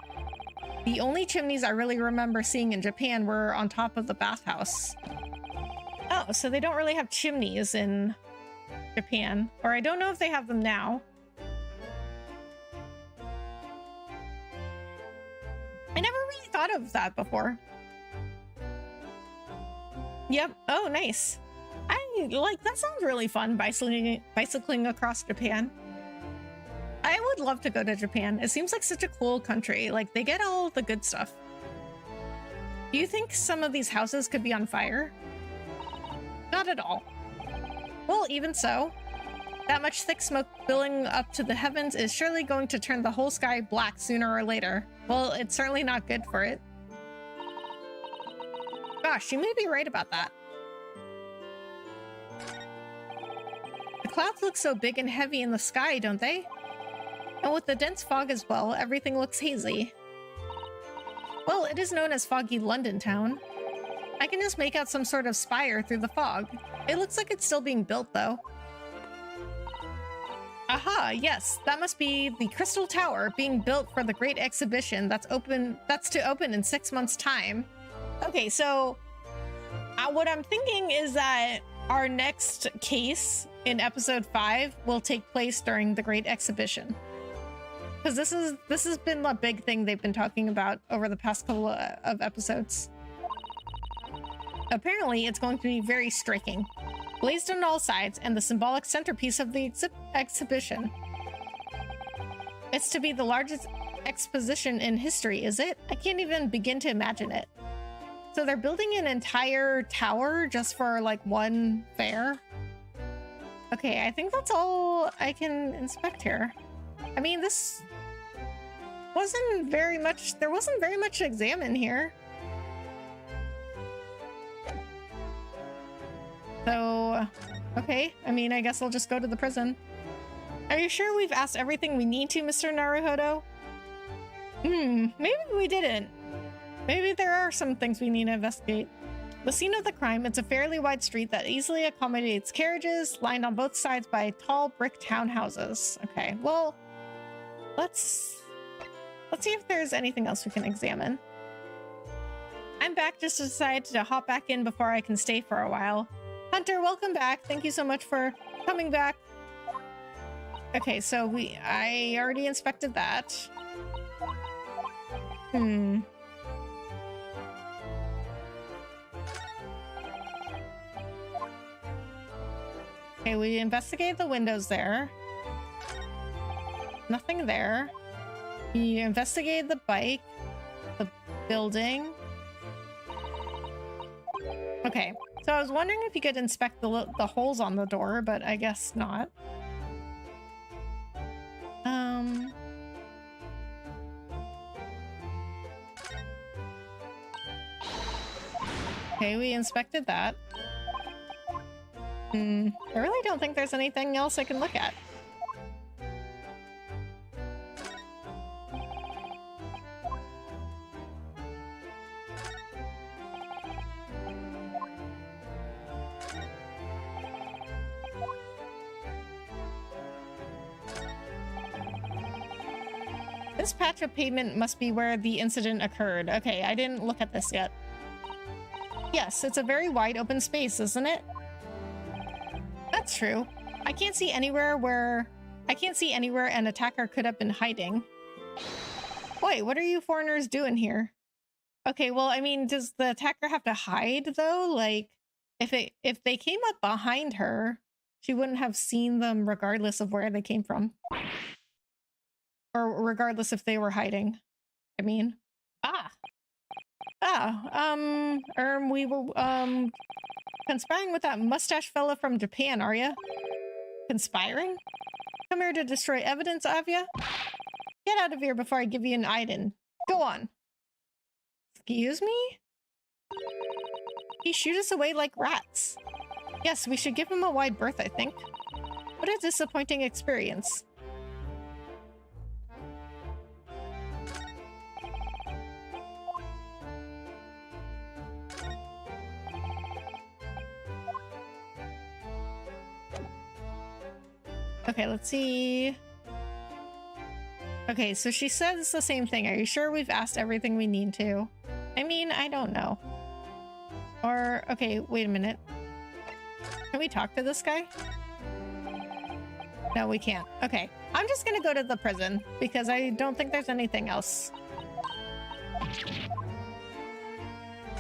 The only chimneys I really remember seeing in Japan were on top of the bathhouse. Oh, so they don't really have chimneys in Japan. Or I don't know if they have them now. I never really thought of that before. Yep. Oh, nice. That sounds really fun, bicycling across Japan. I would love to go to Japan. It seems like such a cool country. Like, they get all the good stuff. Do you think some of these houses could be on fire? Not at all. Well, even so, that much thick smoke billowing up to the heavens is surely going to turn the whole sky black sooner or later. Well, it's certainly not good for it. Gosh, you may be right about that. The clouds look so big and heavy in the sky, don't they? And with the dense fog as well, everything looks hazy. Well, it is known as Foggy London Town. I can just make out some sort of spire through the fog. It looks like it's still being built, though. Aha, yes, that must be the Crystal Tower being built for the Great Exhibition that's to open in 6 months' time. Okay, so what I'm thinking is that our next case in episode 5 will take place during the Great Exhibition. Because this has been a big thing they've been talking about over the past couple of episodes. Apparently, it's going to be very striking, blazed on all sides, and the symbolic centerpiece of the exhibition. It's to be the largest exposition in history, is it? I can't even begin to imagine it. So they're building an entire tower just for like one fair? Okay, I think that's all I can inspect here. I mean, this wasn't very much, there wasn't very much to examine here. So, okay. I mean, I guess I'll just go to the prison. Are you sure we've asked everything we need to, Mr. Naruhodo? Maybe we didn't. Maybe there are some things we need to investigate. The scene of the crime, it's a fairly wide street that easily accommodates carriages, lined on both sides by tall brick townhouses. Okay, well, let's see if there's anything else we can examine. I'm back just to decide to hop back in before I can stay for a while. Hunter, welcome back. Thank you so much for coming back. Okay, so I already inspected that. Okay, we investigated the windows there. Nothing there. We investigated the bike, the building. Okay, so I was wondering if you could inspect the holes on the door, but I guess not. Okay, we inspected that. I really don't think there's anything else I can look at. This patch of pavement must be where the incident occurred. Okay, I didn't look at this yet. Yes, it's a very wide open space, isn't it? That's true. I can't see anywhere an attacker could have been hiding. Wait, what are you foreigners doing here? Okay, well, I mean, does the attacker have to hide though? Like, if they came up behind her, she wouldn't have seen them regardless of where they came from. Or regardless if they were hiding. I mean, we were, conspiring with that mustache fella from Japan, are ya? Conspiring? Come here to destroy evidence, Avia? Get out of here before I give you an Aiden. Go on. Excuse me? He shoot us away like rats. Yes, we should give him a wide berth, I think. What a disappointing experience. Okay, let's see. Okay, so she says the same thing. Are you sure we've asked everything we need to? I mean, I don't know. Or, okay, wait a minute. Can we talk to this guy? No, we can't. Okay, I'm just gonna go to the prison because I don't think there's anything else.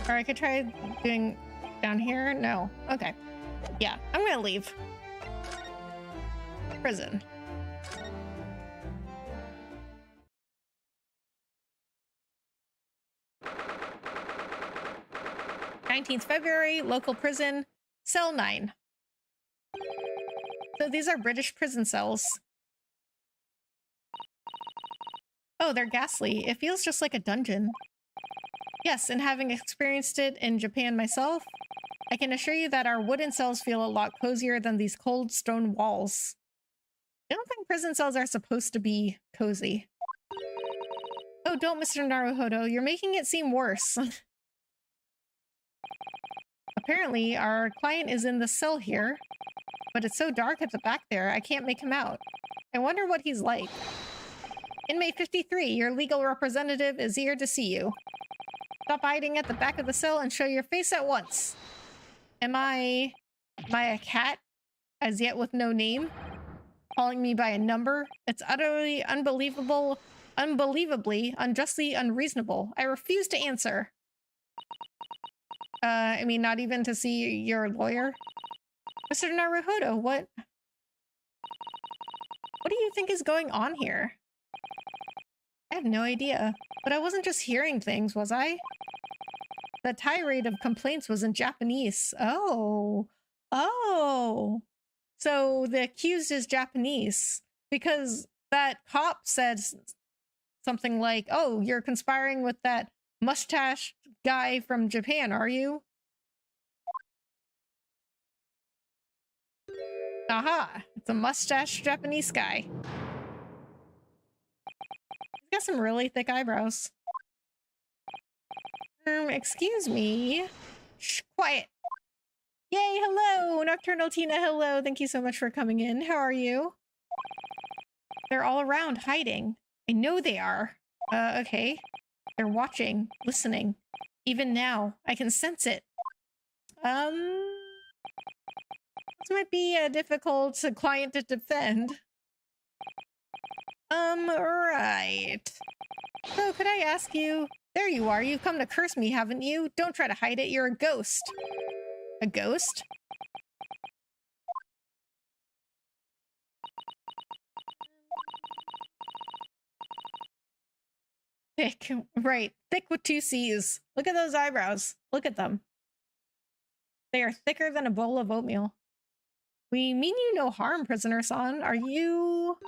Or I could try doing down here. No. Okay. Yeah, I'm gonna leave. Prison. 19th February, local prison, cell 9. So these are British prison cells. Oh, they're ghastly. It feels just like a dungeon. Yes, and having experienced it in Japan myself, I can assure you that our wooden cells feel a lot cozier than these cold stone walls. I don't think prison cells are supposed to be cozy. Oh, don't, Mr. Naruhodo. You're making it seem worse. Apparently, our client is in the cell here, but it's so dark at the back there, I can't make him out. I wonder what he's like. Inmate 53, your legal representative is here to see you. Stop hiding at the back of the cell and show your face at once. Am I a cat, as yet with no name? Calling me by a number? It's utterly unbelievably, unjustly unreasonable. I refuse to answer. I mean, not even to see your lawyer? Mr. Naruhodo, what do you think is going on here? I have no idea, but I wasn't just hearing things, was I? The tirade of complaints was in Japanese. Oh. So the accused is Japanese because that cop said something like, oh, you're conspiring with that mustache guy from Japan, are you? Aha! It's a mustache Japanese guy. He's got some really thick eyebrows. Excuse me. Shh, quiet. Yay, hello! Nocturnal Tina, hello. Thank you so much for coming in. How are you? They're all around, hiding. I know they are. Okay. They're watching, listening. Even now, I can sense it. This might be a difficult client to defend. Right. So, could I ask you? There you are. You've come to curse me, haven't you? Don't try to hide it. You're a ghost. A ghost? Thick. Right. Thick with 2 C's. Look at those eyebrows. Look at them. They are thicker than a bowl of oatmeal. We mean you no harm, Prisoner-san. Are you...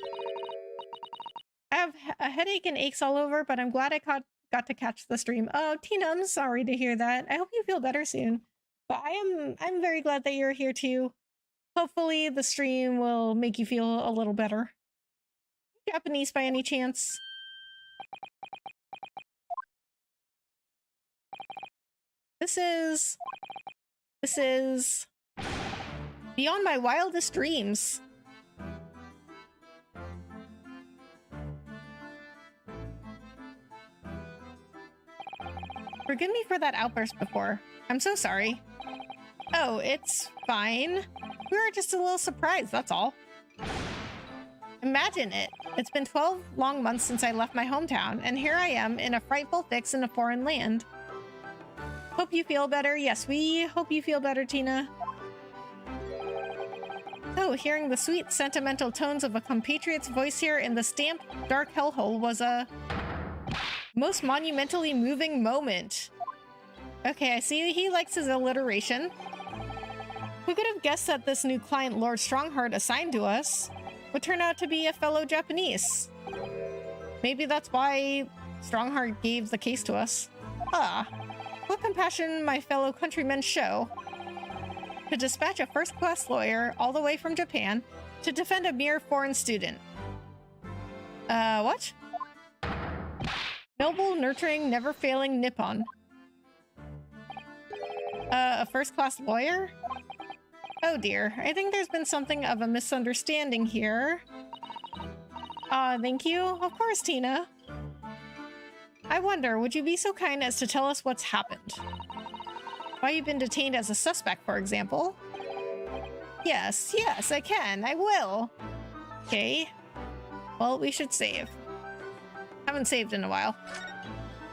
I have a headache and aches all over, but I'm glad I got to catch the stream. Oh, Tina, I'm sorry to hear that. I hope you feel better soon. But I'm very glad that you're here too. Hopefully the stream will make you feel a little better. Japanese by any chance? This is beyond my wildest dreams. Forgive me for that outburst before. I'm so sorry. Oh, it's fine. We were just a little surprised, that's all. Imagine it. It's been 12 long months since I left my hometown, and here I am in a frightful fix in a foreign land. Hope you feel better. Yes, we hope you feel better, Tina. Oh, hearing the sweet, sentimental tones of a compatriot's voice here in the stamped, dark hellhole was a most monumentally moving moment. Okay, I see he likes his alliteration. Who could have guessed that this new client Lord Strongheart assigned to us would turn out to be a fellow Japanese? Maybe that's why Strongheart gave the case to us. Ah, what compassion my fellow countrymen show. To dispatch a first-class lawyer all the way from Japan to defend a mere foreign student. What? Noble, nurturing, never-failing Nippon. A first-class lawyer? Oh dear, I think there's been something of a misunderstanding here. Thank you. Of course, Tina. I wonder, would you be so kind as to tell us what's happened? Why you've been detained as a suspect, for example? Yes, I can. I will. Okay. Well, we should save. Haven't saved in a while.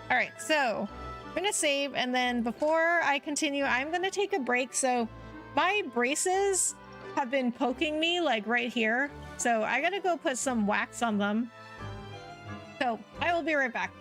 Alright, so I'm gonna save, and then before I continue, I'm gonna take a break. So my braces have been poking me, like, right here. So I gotta go put some wax on them. So I will be right back.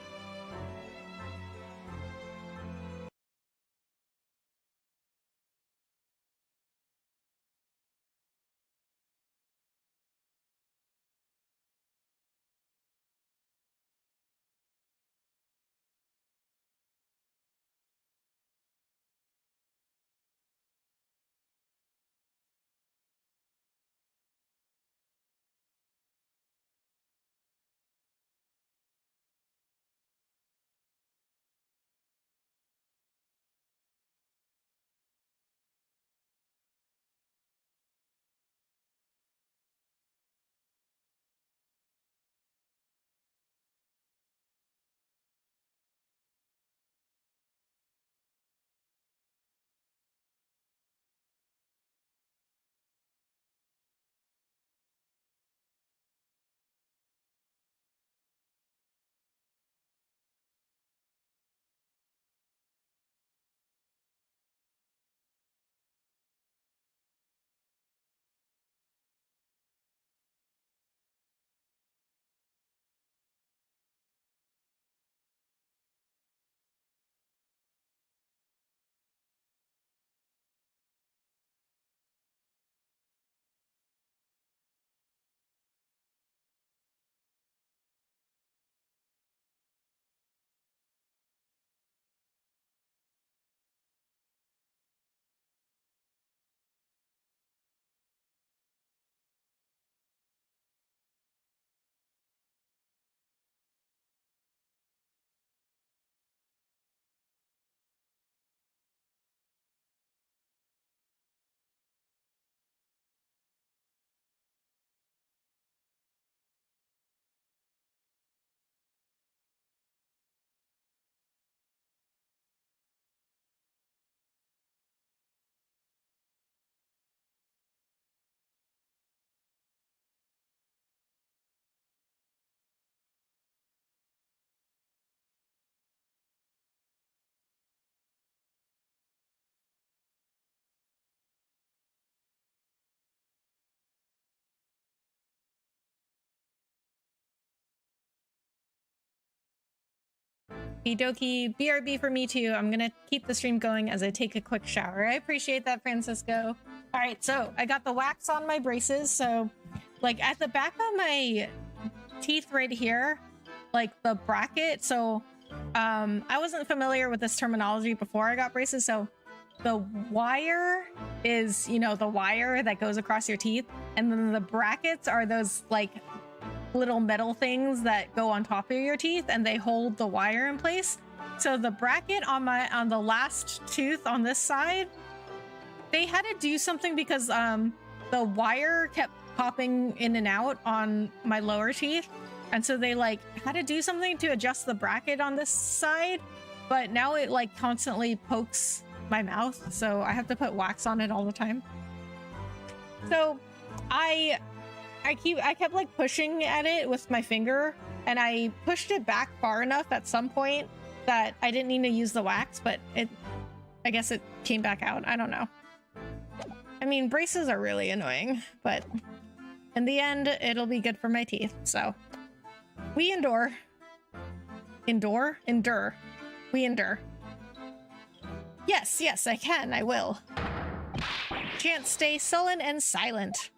Dokie, BRB for me too. I'm gonna keep the stream going as I take a quick shower. I appreciate that, Francisco. All right, so I got the wax on my braces. So like at the back of my teeth right here, like the bracket. So I wasn't familiar with this terminology before I got braces. So the wire is, you know, the wire that goes across your teeth. And then the brackets are those like little metal things that go on top of your teeth and they hold the wire in place. So the bracket on the last tooth on this side, they had to do something because the wire kept popping in and out on my lower teeth. And so they like had to do something to adjust the bracket on this side, but now it like constantly pokes my mouth, so I have to put wax on it all the time. So I kept like pushing at it with my finger, and I pushed it back far enough at some point that I didn't need to use the wax, but I guess it came back out. I don't know. I mean, braces are really annoying, but in the end, it'll be good for my teeth. So we endure. Endure? We endure. Yes, I can. I will. Can't stay sullen and silent.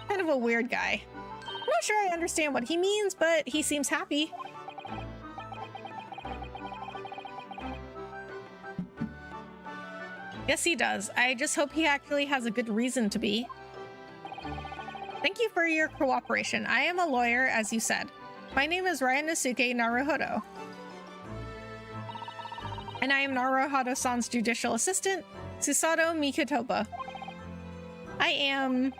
Kind of a weird guy. I'm not sure I understand what he means, but he seems happy. Yes, he does. I just hope he actually has a good reason to be. Thank you for your cooperation. I am a lawyer, as you said. My name is Ryanosuke Naruhodo. And I am Naruhodo-san's judicial assistant, Susato Mikutoba. I am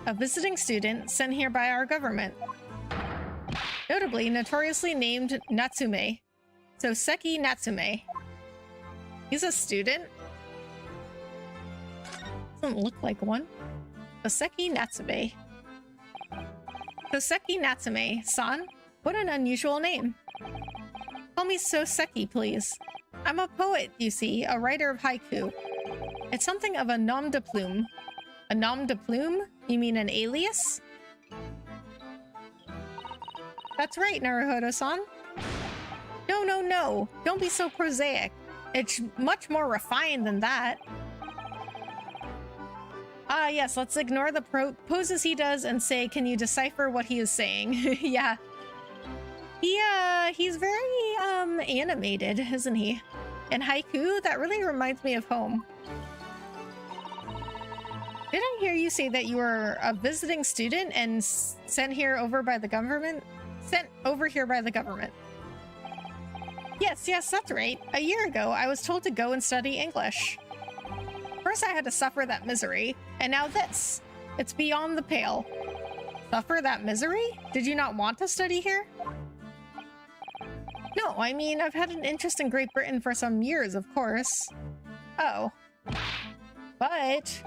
a visiting student sent here by our government. Notably, notoriously named Natsume. So Seki Natsume. He's a student? Doesn't look like one. Soseki Natsume. Soseki Natsume-san? What an unusual name. Call me Soseki, please. I'm a poet, you see, a writer of haiku. It's something of a nom de plume. A nom de plume? You mean an alias? That's right, Naruhodo-san. No. Don't be so prosaic. It's much more refined than that. Ah, yes, let's ignore the poses he does and say, can you decipher what he is saying? Yeah. He's very, animated, isn't he? And haiku, that really reminds me of home. Did I hear you say that you were a visiting student and sent here over by the government? Sent over here by the government. Yes, that's right. A year ago, I was told to go and study English. First, I had to suffer that misery, and now this. It's beyond the pale. Suffer that misery? Did you not want to study here? No, I mean, I've had an interest in Great Britain for some years, of course. Oh. But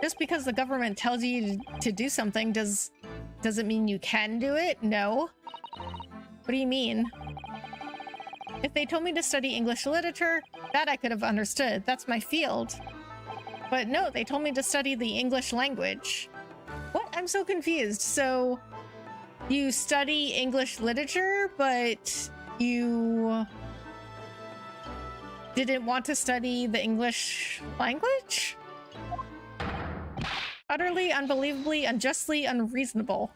just because the government tells you to do something, does it mean you can do it? No. What do you mean? If they told me to study English literature, that I could have understood. That's my field. But no, they told me to study the English language. What? I'm so confused. So you study English literature, but you didn't want to study the English language? Utterly, unbelievably, unjustly unreasonable.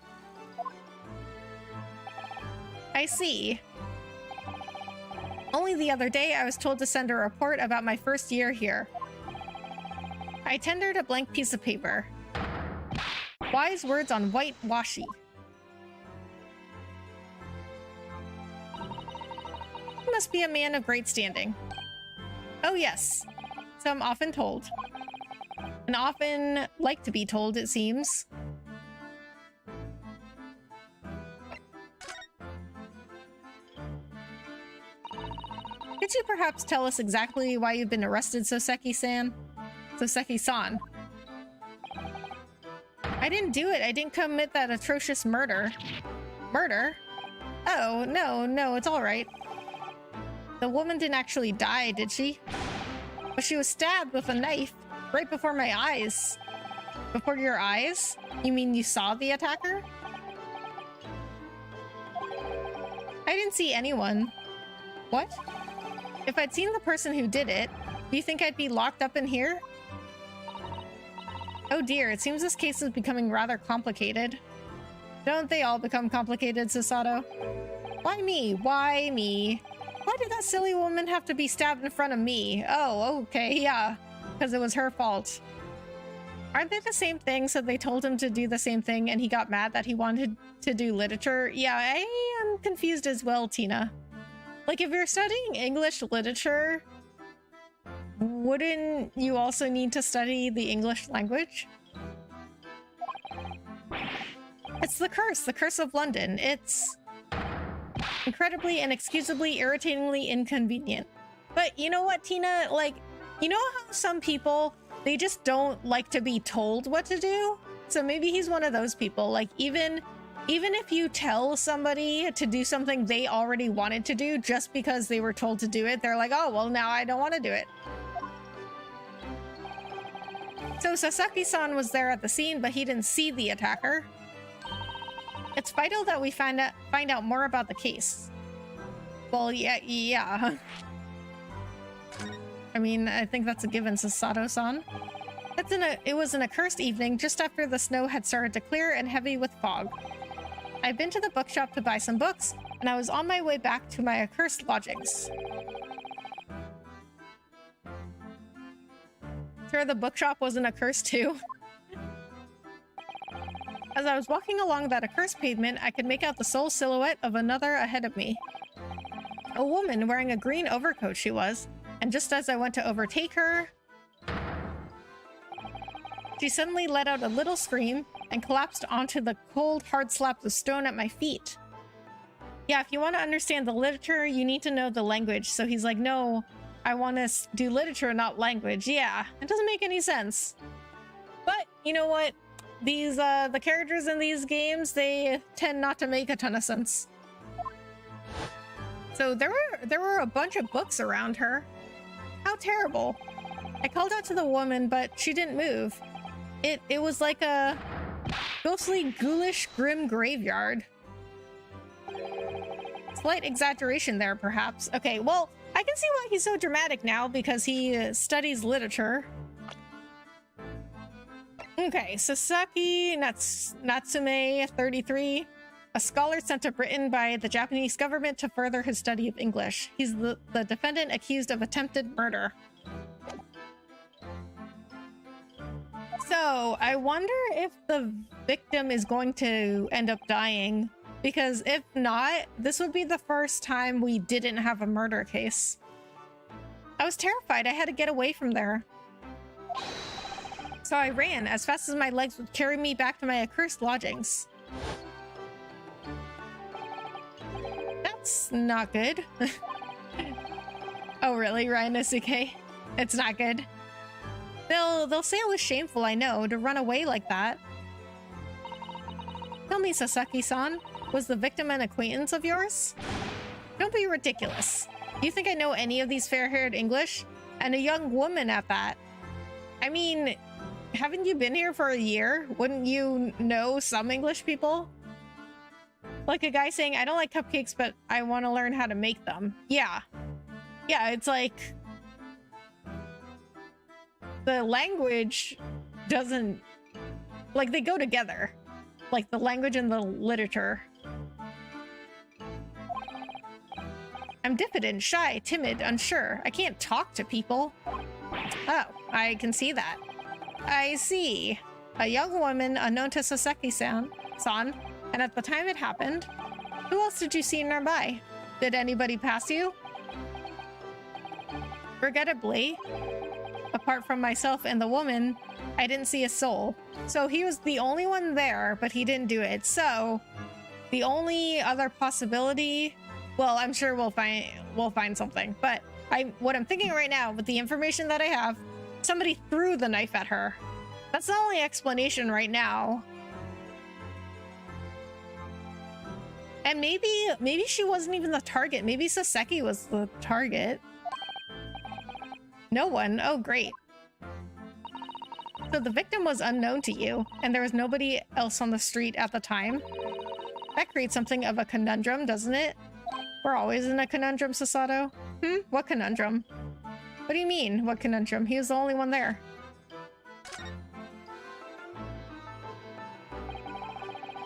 I see. Only the other day, I was told to send a report about my first year here. I tendered a blank piece of paper. Wise words on white washi. You must be a man of great standing. Oh yes, so I'm often told. And often like to be told, it seems. Could you perhaps tell us exactly why you've been arrested, Soseki-san? Soseki-san. I didn't do it. I didn't commit that atrocious murder. Murder? Oh, no, it's all right. The woman didn't actually die, did she? But she was stabbed with a knife right before my eyes. Before your eyes? You mean you saw the attacker? I didn't see anyone. What? If I'd seen the person who did it, do you think I'd be locked up in here? Oh dear, it seems this case is becoming rather complicated. Don't they all become complicated, Susato? Why me? Why me? Why did that silly woman have to be stabbed in front of me? Oh, okay, yeah. Because it was her fault. Aren't they the same thing? So they told him to do the same thing and he got mad that he wanted to do literature? Yeah, I am confused as well, Tina. Like, if you're studying English literature, wouldn't you also need to study the English language? It's the curse of London. It's incredibly, inexcusably, irritatingly inconvenient. But you know what, Tina? Like, you know how some people, they just don't like to be told what to do? So maybe he's one of those people. Like, even if you tell somebody to do something they already wanted to do just because they were told to do it, they're like, oh, well, now I don't want to do it. So Sasaki-san was there at the scene, but he didn't see the attacker. It's vital that we find out more about the case. Well, yeah. I mean, I think that's a given, Sasato-san. It was an accursed evening just after the snow had started to clear and heavy with fog. I'd been to the bookshop to buy some books, and I was on my way back to my accursed lodgings. Sure, the bookshop wasn't accursed too. As I was walking along that accursed pavement, I could make out the sole silhouette of another ahead of me. A woman wearing a green overcoat she was, and just as I went to overtake her, she suddenly let out a little scream and collapsed onto the cold, hard slabs of stone at my feet. Yeah, if you want to understand the literature, you need to know the language. So he's like, no, I want to do literature, not language. Yeah, it doesn't make any sense. But you know what? These, the characters in these games, they tend not to make a ton of sense. So there were a bunch of books around her. How terrible. I called out to the woman, but she didn't move. It was like a ghostly, ghoulish, grim graveyard. Slight exaggeration there, perhaps. Okay, well, I can see why he's so dramatic now, because he studies literature. Okay, Sasaki Natsume, 33. A scholar sent to Britain by the Japanese government to further his study of English. He's the defendant accused of attempted murder. So, I wonder if the victim is going to end up dying, because if not, this would be the first time we didn't have a murder case. I was terrified. I had to get away from there. So I ran as fast as my legs would carry me back to my accursed lodgings. That's not good. Oh really, Ryan-no-suke? It's not good. They'll say it was shameful, I know, to run away like that. Tell me, Sasaki-san, was the victim an acquaintance of yours? Don't be ridiculous. Do you think I know any of these fair-haired English? And a young woman at that. I mean, haven't you been here for a year? Wouldn't you know some English people? Like a guy saying, I don't like cupcakes, but I want to learn how to make them. Yeah. Yeah, it's like... the language doesn't... like, they go together. Like, the language and the literature. I'm diffident, shy, timid, unsure. I can't talk to people. Oh, I can see that. I see. A young woman unknown to Sasaki-san, and at the time it happened, who else did you see nearby? Did anybody pass you? Regrettably, apart from myself and the woman, I didn't see a soul. So he was the only one there, but he didn't do it. So the only other possibility, well, I'm sure we'll find something. But what I'm thinking right now, with the information that I have, somebody threw the knife at her. That's the only explanation right now. And maybe she wasn't even the target. Maybe Saseki was the target. No one. Oh, great. So the victim was unknown to you, and there was nobody else on the street at the time. That creates something of a conundrum, doesn't it? We're always in a conundrum, Sasato. What conundrum? What do you mean, what conundrum? He was the only one there.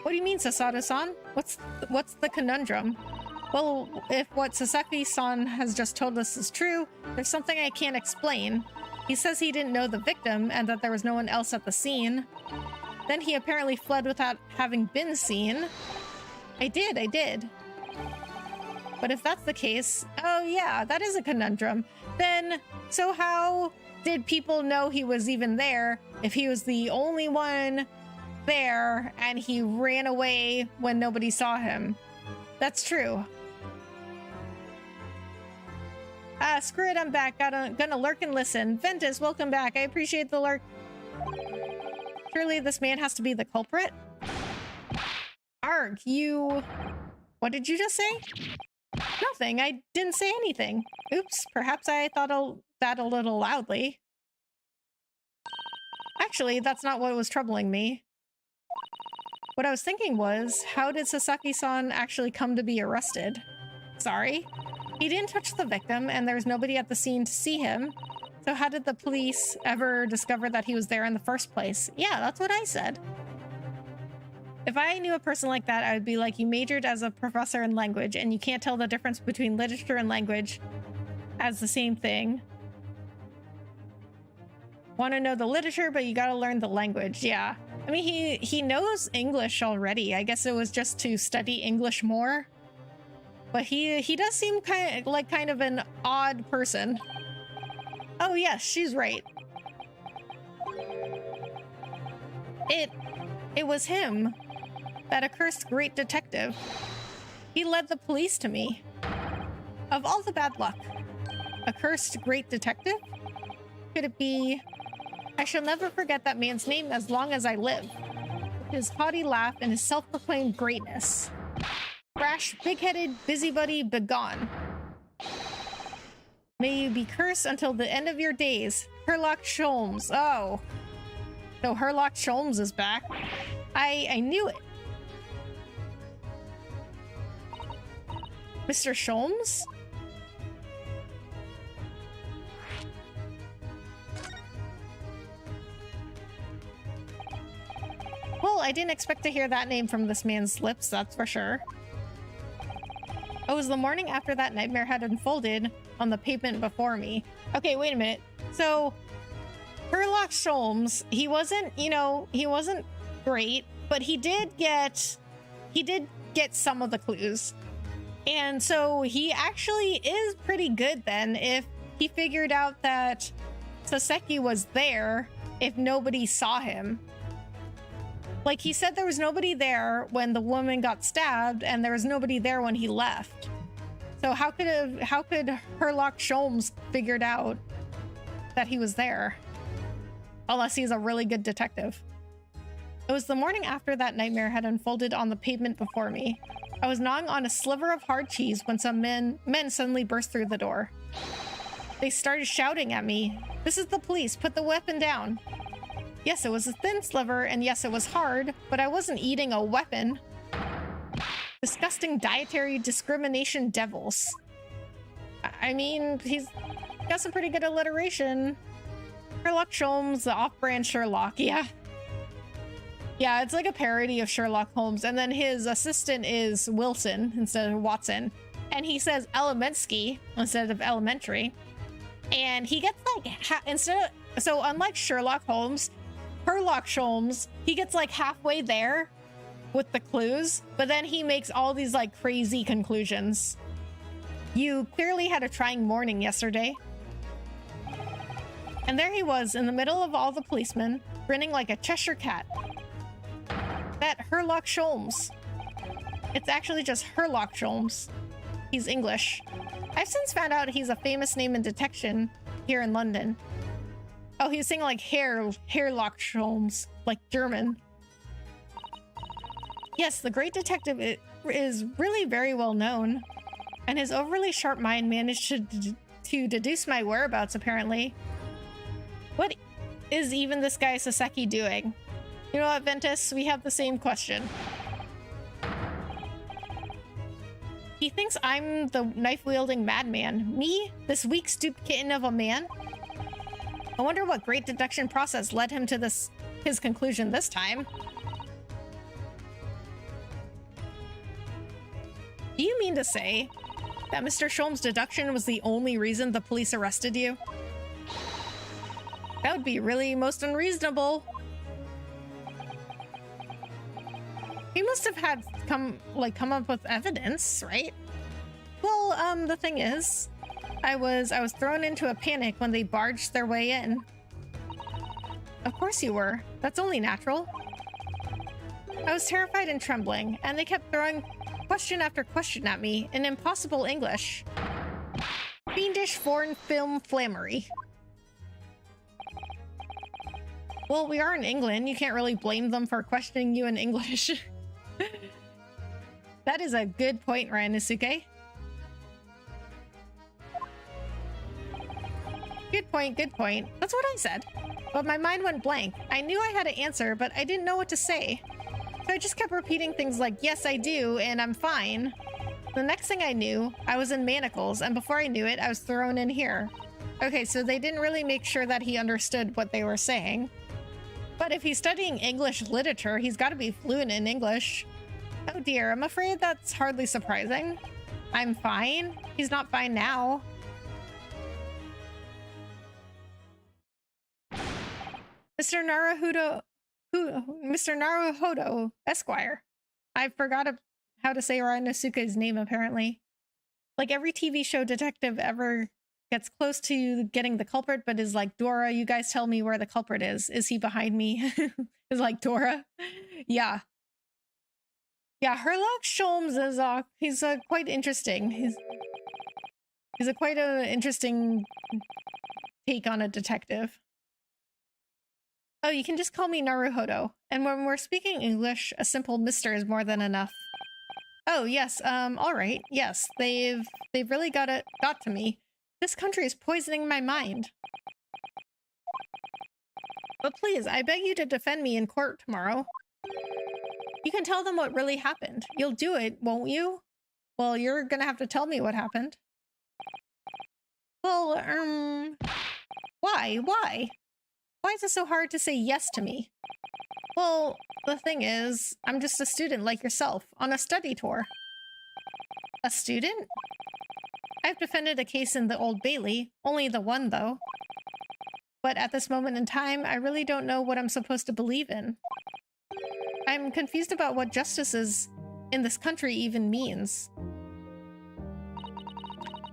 What do you mean, Sasato-san? What's the conundrum? Well, if what Sasaki-san has just told us is true, there's something I can't explain. He says he didn't know the victim and that there was no one else at the scene. Then he apparently fled without having been seen. I did. But if that's the case, oh yeah, that is a conundrum. Then, so how did people know he was even there if he was the only one there and he ran away when nobody saw him? That's true. Screw it, I'm back. Gonna lurk and listen. Ventus, welcome back. I appreciate the lurk. Surely this man has to be the culprit? Arg, you... What did you just say? Nothing, I didn't say anything. Oops, perhaps I thought that a little loudly. Actually, that's not what was troubling me. What I was thinking was, how did Sasaki-san actually come to be arrested? Sorry? He didn't touch the victim, and there was nobody at the scene to see him. So how did the police ever discover that he was there in the first place? Yeah, that's what I said. If I knew a person like that, I would be like, you majored as a professor in language, and you can't tell the difference between literature and language as the same thing. Want to know the literature, but you gotta learn the language. Yeah. I mean, he knows English already. I guess it was just to study English more. But he does seem kind of an odd person. Oh yes, she's right. It was him, that accursed great detective. He led the police to me. Of all the bad luck. Accursed great detective? Could it be... I shall never forget that man's name as long as I live. His haughty laugh and his self-proclaimed greatness. Brash, big-headed, busybody, begone. May you be cursed until the end of your days. Herlock Sholmes. Oh. So Herlock Sholmes is back. I knew it. Mr. Sholmes? Well, I didn't expect to hear that name from this man's lips, that's for sure. It was the morning after that nightmare had unfolded on the pavement before me. Okay, wait a minute. So, Herlock Sholmes, he wasn't, he wasn't great, but he did get some of the clues. And so he actually is pretty good then if he figured out that Saseki was there if nobody saw him. Like, he said there was nobody there when the woman got stabbed, and there was nobody there when he left. So how could Herlock Sholmes figured out that he was there? Unless he's a really good detective. It was the morning after that nightmare had unfolded on the pavement before me. I was gnawing on a sliver of hard cheese when some men suddenly burst through the door. They started shouting at me, "This is the police, put the weapon down." Yes, it was a thin sliver, and yes, it was hard, but I wasn't eating a weapon. Disgusting dietary discrimination devils. I mean, he's got some pretty good alliteration. Sherlock Sholmes, the off-brand Sherlock, yeah. Yeah, it's like a parody of Sherlock Holmes, and then his assistant is Wilson instead of Watson. And he says Elemensky instead of elementary. And he gets like, so unlike Sherlock Holmes, Herlock Sholmes, he gets like halfway there with the clues, but then he makes all these like crazy conclusions. You clearly had a trying morning yesterday. And there he was in the middle of all the policemen, grinning like a Cheshire cat. That Herlock Sholmes. It's actually just Herlock Sholmes. He's English. I've since found out he's a famous name in detection here in London. Oh, he was saying like Herlock Sholmes, like German. Yes, the great detective is really very well known, and his overly sharp mind managed to deduce my whereabouts, apparently. What is even this guy Saseki doing? You know what, Ventus? We have the same question. He thinks I'm the knife-wielding madman. Me? This weak, stooped kitten of a man? I wonder what great deduction process led him to his conclusion this time. Do you mean to say that Mr. Sholm's deduction was the only reason the police arrested you? That would be really most unreasonable. He must have had come up with evidence, right? Well, the thing is, I was thrown into a panic when they barged their way in. Of course you were. That's only natural. I was terrified and trembling, and they kept throwing question after question at me in impossible English. Fiendish foreign film flammery. Well, we are in England. You can't really blame them for questioning you in English. That is a good point, Ryanosuke. Good point, good point. That's what I said. But my mind went blank. I knew I had to answer, but I didn't know what to say. So I just kept repeating things like, yes, I do, and I'm fine. The next thing I knew, I was in manacles, and before I knew it, I was thrown in here. Okay, so they didn't really make sure that he understood what they were saying. But if he's studying English literature, he's got to be fluent in English. Oh dear, I'm afraid that's hardly surprising. I'm fine? He's not fine now. Mr. Naruhodo, Esquire. I forgot how to say Ryanosuke's name, apparently. Like every TV show detective ever gets close to getting the culprit, but is like, Dora, you guys tell me where the culprit is. Is he behind me? Is like, Dora? Yeah. Yeah, Herlock Sholmes is, he's quite interesting. He's a quite an interesting take on a detective. Oh, you can just call me Naruhodo. And when we're speaking English, a simple Mr. is more than enough. Oh, yes, all right. Yes, they've really got to me. This country is poisoning my mind. But please, I beg you to defend me in court tomorrow. You can tell them what really happened. You'll do it, won't you? Well, you're gonna have to tell me what happened. Well, why? Why? Why is it so hard to say yes to me? Well, the thing is, I'm just a student like yourself, on a study tour. A student? I've defended a case in the Old Bailey, only the one though. But at this moment in time, I really don't know what I'm supposed to believe in. I'm confused about what justice is in this country even means.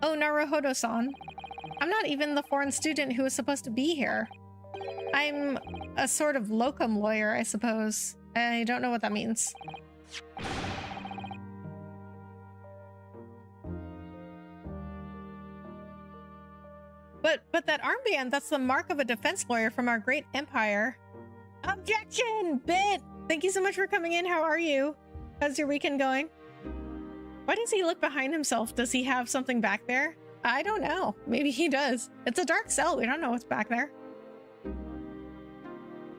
Oh, Naruhodo-san. I'm not even the foreign student who was supposed to be here. I'm a sort of locum lawyer, I suppose. I don't know what that means. But that armband, that's the mark of a defense lawyer from our great empire. Objection! Bit! Thank you so much for coming in. How are you? How's your weekend going? Why does he look behind himself? Does he have something back there? I don't know. Maybe he does. It's a dark cell. We don't know what's back there.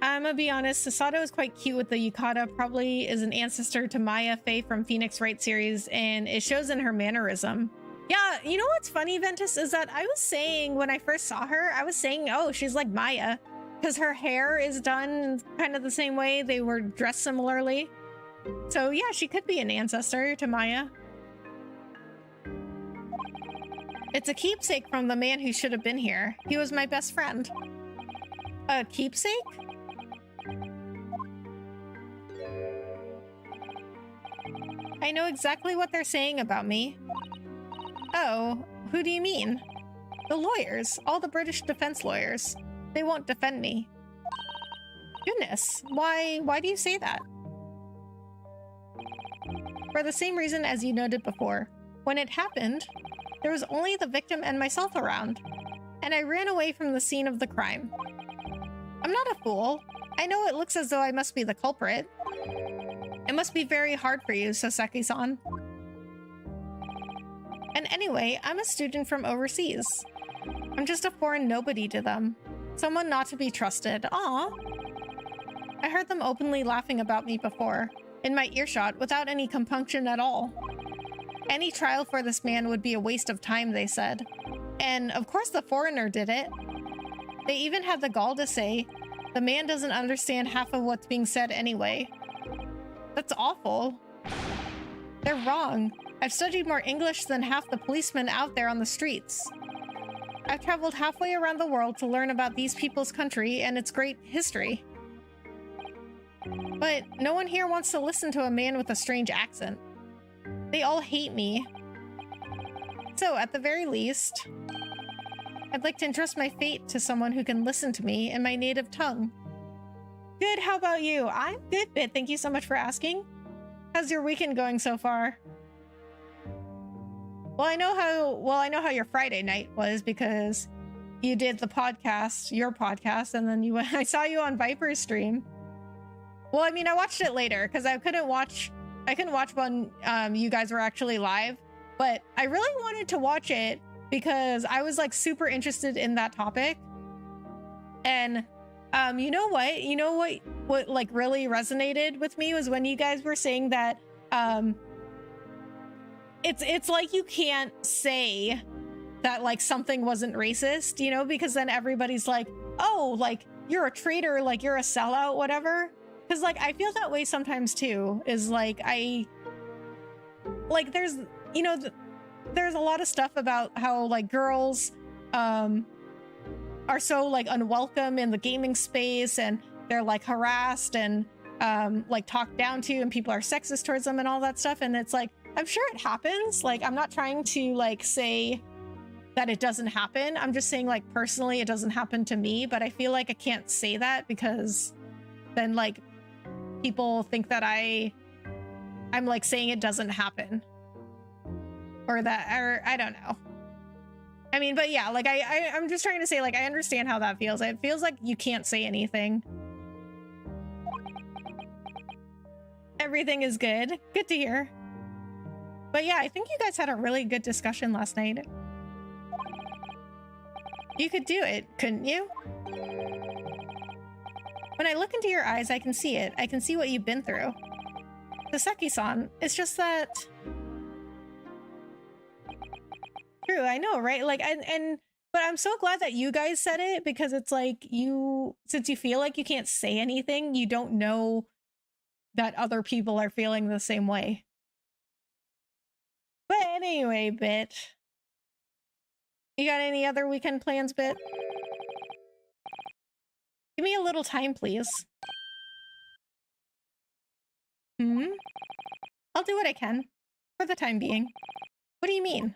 I'm gonna be honest, Sasato is quite cute with the yukata, probably is an ancestor to Maya Faye from Phoenix Wright series, and it shows in her mannerism. Yeah, you know what's funny, Ventus, is that I was saying when I first saw her, I was saying, oh, she's like Maya, because her hair is done kind of the same way. They were dressed similarly. So yeah, she could be an ancestor to Maya. It's a keepsake from the man who should have been here. He was my best friend. A keepsake? I know exactly what they're saying about me. Oh, who do you mean? The lawyers, all the British defense lawyers. They won't defend me. Goodness, why do you say that? For the same reason as you noted before. When it happened, there was only the victim and myself around, and I ran away from the scene of the crime. I'm not a fool. I know it looks as though I must be the culprit. It must be very hard for you, Sasaki-san. And anyway, I'm a student from overseas. I'm just a foreign nobody to them. Someone not to be trusted. Aw. I heard them openly laughing about me before, in my earshot, without any compunction at all. Any trial for this man would be a waste of time, they said. And of course the foreigner did it. They even had the gall to say, the man doesn't understand half of what's being said anyway. That's awful. They're wrong. I've studied more English than half the policemen out there on the streets. I've traveled halfway around the world to learn about these people's country and its great history. But no one here wants to listen to a man with a strange accent. They all hate me. So, at the very least, I'd like to entrust my fate to someone who can listen to me in my native tongue. Good, how about you? I'm good, Bit. Thank you so much for asking. How's your weekend going so far? Well, I know how your Friday night was because you did the podcast, your podcast, and then I saw you on Viper's stream. Well, I mean, I watched it later because I couldn't watch when you guys were actually live, but I really wanted to watch it because I was like super interested in that topic. And you know what like really resonated with me was when you guys were saying that it's like you can't say that like something wasn't racist, you know, because then everybody's like, oh, like you're a traitor, like you're a sellout, whatever. Because like I feel that way sometimes too, is like there's, you know, there's a lot of stuff about how like girls are so like unwelcome in the gaming space, and they're like harassed and like talked down to, and people are sexist towards them and all that stuff. And it's like, I'm sure it happens. Like, I'm not trying to like say that it doesn't happen. I'm just saying like personally it doesn't happen to me, but I feel like I can't say that because then like people think that I'm like saying it doesn't happen, or I don't know. I mean, but yeah, like I'm just trying to say, like, I understand how that feels. It feels like you can't say anything. Everything is good. Good to hear. But yeah, I think you guys had a really good discussion last night. You could do it, couldn't you? When I look into your eyes, I can see it. I can see what you've been through. Saseki-san, it's just that... True, I know, right? Like, but I'm so glad that you guys said it, because it's like since you feel like you can't say anything, you don't know that other people are feeling the same way. But anyway, Bit. You got any other weekend plans, Bit? Give me a little time, please. I'll do what I can. For the time being. What do you mean?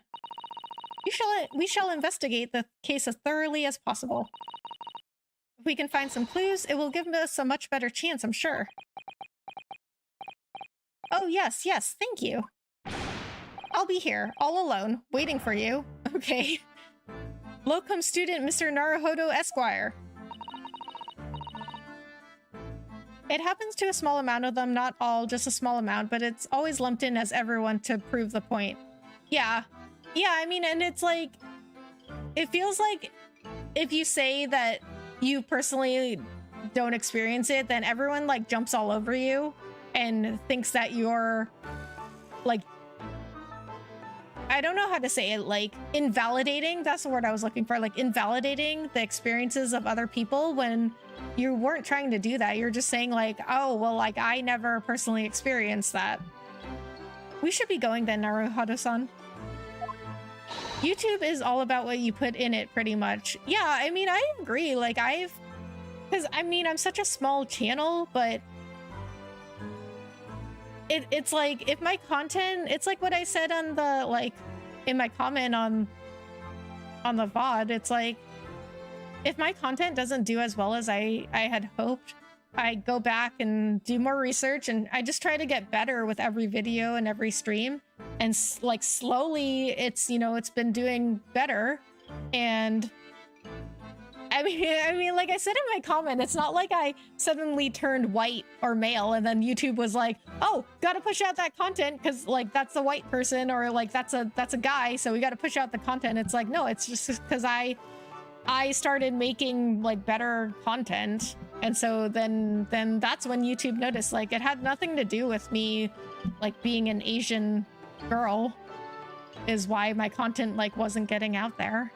We shall investigate the case as thoroughly as possible. If we can find some clues, it will give us a much better chance, I'm sure. Oh, yes, thank you. I'll be here, all alone, waiting for you. Okay. Locum student Mr. Naruhodo Esquire. It happens to a small amount of them, not all, just a small amount, but it's always lumped in as everyone to prove the point. Yeah, I mean, and it's like, it feels like if you say that you personally don't experience it, then everyone like jumps all over you and thinks that you're like, I don't know how to say it, like invalidating, that's the word I was looking for, like invalidating the experiences of other people when you weren't trying to do that. You're just saying like, oh, well, like I never personally experienced that. We should be going then, Naruhodo-san. YouTube is all about what you put in it, pretty much. Yeah, I mean, I agree. Like because I mean, I'm such a small channel, but it's like, if my content, it's like what I said on the, like, in my comment on the VOD, it's like, if my content doesn't do as well as I had hoped, I go back and do more research, and I just try to get better with every video and every stream. And like slowly it's, you know, it's been doing better. And I mean, like I said in my comment, it's not like I suddenly turned white or male and then YouTube was like, oh, gotta push out that content because like that's a white person, or like that's a guy, so we gotta push out the content. It's like, no, it's just because I started making like better content, and so then that's when YouTube noticed. Like, it had nothing to do with me like being an Asian girl. is why my content like wasn't getting out there.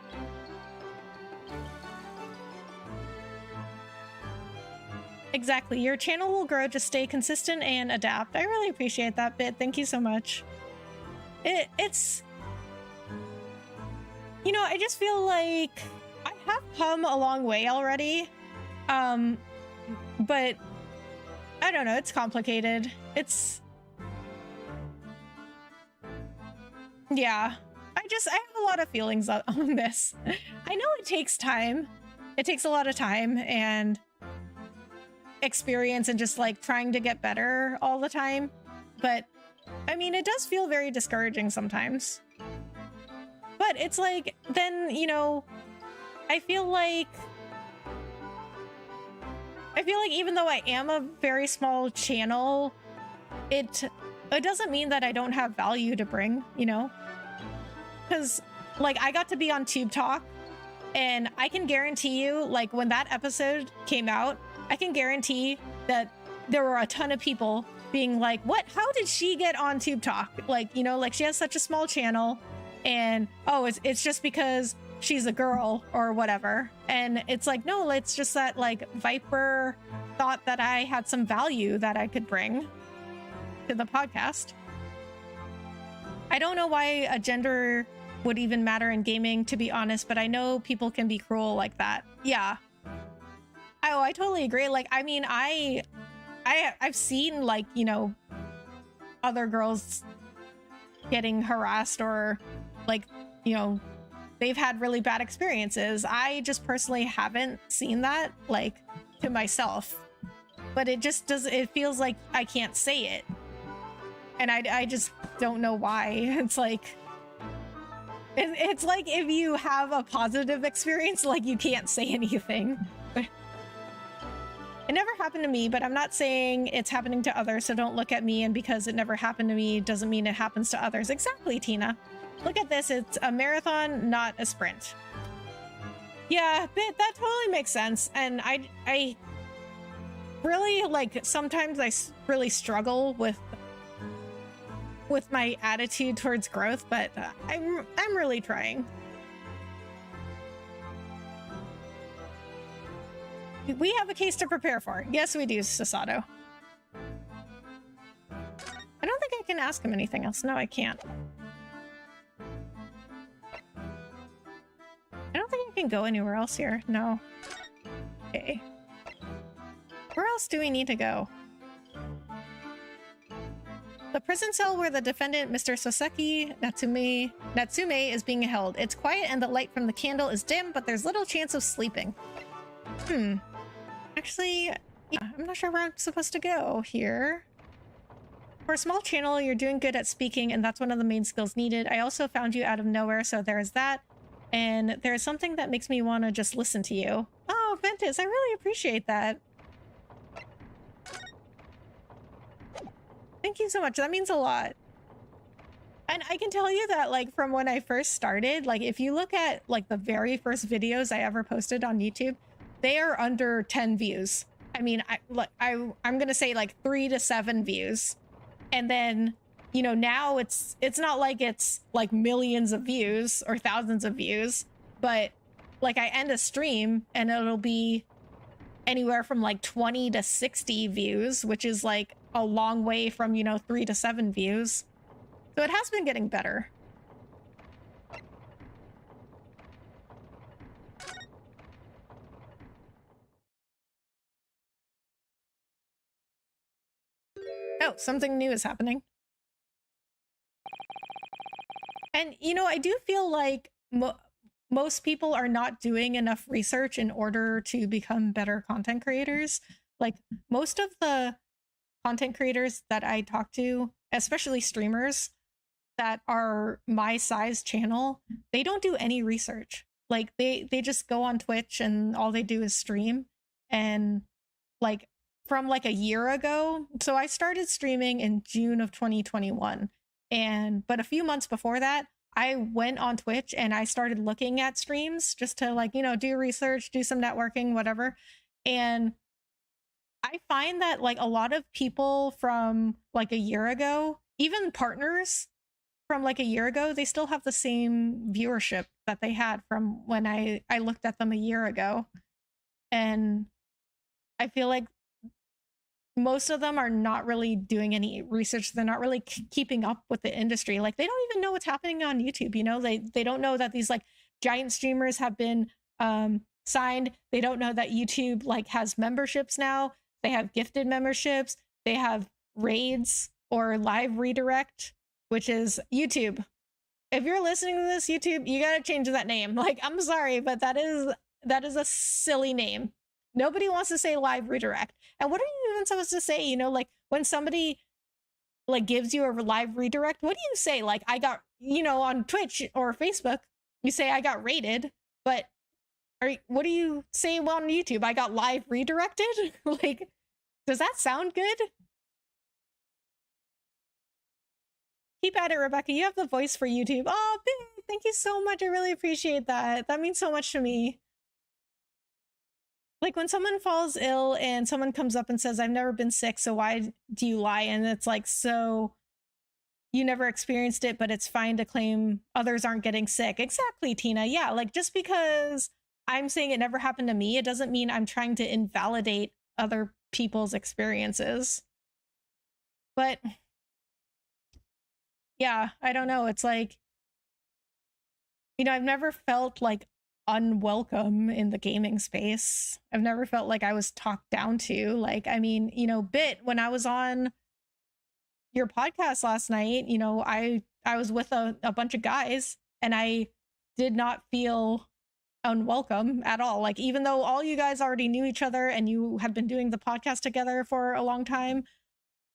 Exactly. Your channel will grow. Just stay consistent and adapt. I really appreciate that bit. Thank you so much. It's, you know, I just feel like I have come a long way already. But I don't know. It's complicated. Yeah. I have a lot of feelings on this. I know it takes time. It takes a lot of time and experience and just like trying to get better all the time. But I mean, it does feel very discouraging sometimes. But it's like, then, you know, I feel like even though I am a very small channel, it doesn't mean that I don't have value to bring, you know? Because like I got to be on Tube Talk, and I can guarantee you, like when that episode came out, I can guarantee that there were a ton of people being like, what? How did she get on Tube Talk? Like, you know, like she has such a small channel and, oh, it's just because she's a girl or whatever. And it's like, no, it's just that like Viper thought that I had some value that I could bring to the podcast. I don't know why a gender would even matter in gaming, to be honest, but I know people can be cruel like that. Yeah. Oh, I totally agree. Like, I mean, I've seen like, you know, other girls getting harassed or like, you know, they've had really bad experiences. I just personally haven't seen that like to myself, but it feels like I can't say it. And I just don't know why. It's like if you have a positive experience, like you can't say anything. It never happened to me, but I'm not saying it's happening to others, so don't look at me, and because it never happened to me doesn't mean it happens to others. Exactly, Tina. Look at this. It's a marathon, not a sprint. Yeah, that totally makes sense. And I really, like, sometimes I really struggle with my attitude towards growth, but I'm really trying. We have a case to prepare for. Yes, we do, Sasato. I don't think I can ask him anything else. No, I can't. I don't think I can go anywhere else here. No. Okay. Where else do we need to go? The prison cell where the defendant, Mr. Soseki Natsume, is being held. It's quiet and the light from the candle is dim, but there's little chance of sleeping. Actually, yeah, I'm not sure where I'm supposed to go here. For a small channel, you're doing good at speaking, and that's one of the main skills needed. I also found you out of nowhere, so there's that. And there's something that makes me want to just listen to you. Oh, Ventus, I really appreciate that. Thank you so much. That means a lot. And I can tell you that, like, from when I first started, like, if you look at, like, the very first videos I ever posted on YouTube, they are under 10 views. I mean, I'm gonna say, like, 3 to 7 views. And then, you know, now it's not like it's, like, millions of views or thousands of views, but, like, I end a stream and it'll be anywhere from, like, 20 to 60 views, which is, like, a long way from, you know, 3 to 7 views. So it has been getting better. Oh, something new is happening. And, you know, I do feel like most people are not doing enough research in order to become better content creators. Like, most of the content creators that I talk to, especially streamers that are my size channel, they don't do any research. Like, they just go on Twitch and all they do is stream. And, like, from like a year ago, so I started streaming in June of 2021, but a few months before that, I went on Twitch and I started looking at streams just to, like, you know, do research, do some networking, whatever. And I find that, like, a lot of people from like a year ago, even partners from like a year ago, they still have the same viewership that they had from when I looked at them a year ago. And I feel like most of them are not really doing any research. They're not really keeping up with the industry. Like, they don't even know what's happening on YouTube, you know? They don't know that these like giant streamers have been signed. They don't know that YouTube like has memberships now. They have gifted memberships. They have raids or live redirect, which is YouTube. If you're listening to this, YouTube, you gotta change that name. Like, I'm sorry, but that is a silly name. Nobody wants to say live redirect. And what are you even supposed to say? You know, like when somebody like gives you a live redirect, what do you say? Like, I got, you know, on Twitch or Facebook, you say I got raided, but what do you say on YouTube? I got live redirected? Like, does that sound good? Keep at it, Rebecca. You have the voice for YouTube. Oh, thank you so much. I really appreciate that. That means so much to me. Like when someone falls ill and someone comes up and says, I've never been sick, so why do you lie? And it's like, so you never experienced it, but it's fine to claim others aren't getting sick. Exactly, Tina. Yeah, like just because I'm saying it never happened to me, it doesn't mean I'm trying to invalidate other people's experiences. But yeah, I don't know. It's like, you know, I've never felt like unwelcome in the gaming space. I've never felt like I was talked down to. Like, I mean, you know, when I was on your podcast last night, you know, I was with a bunch of guys and I did not feel unwelcome at all. Like, even though all you guys already knew each other and you have been doing the podcast together for a long time,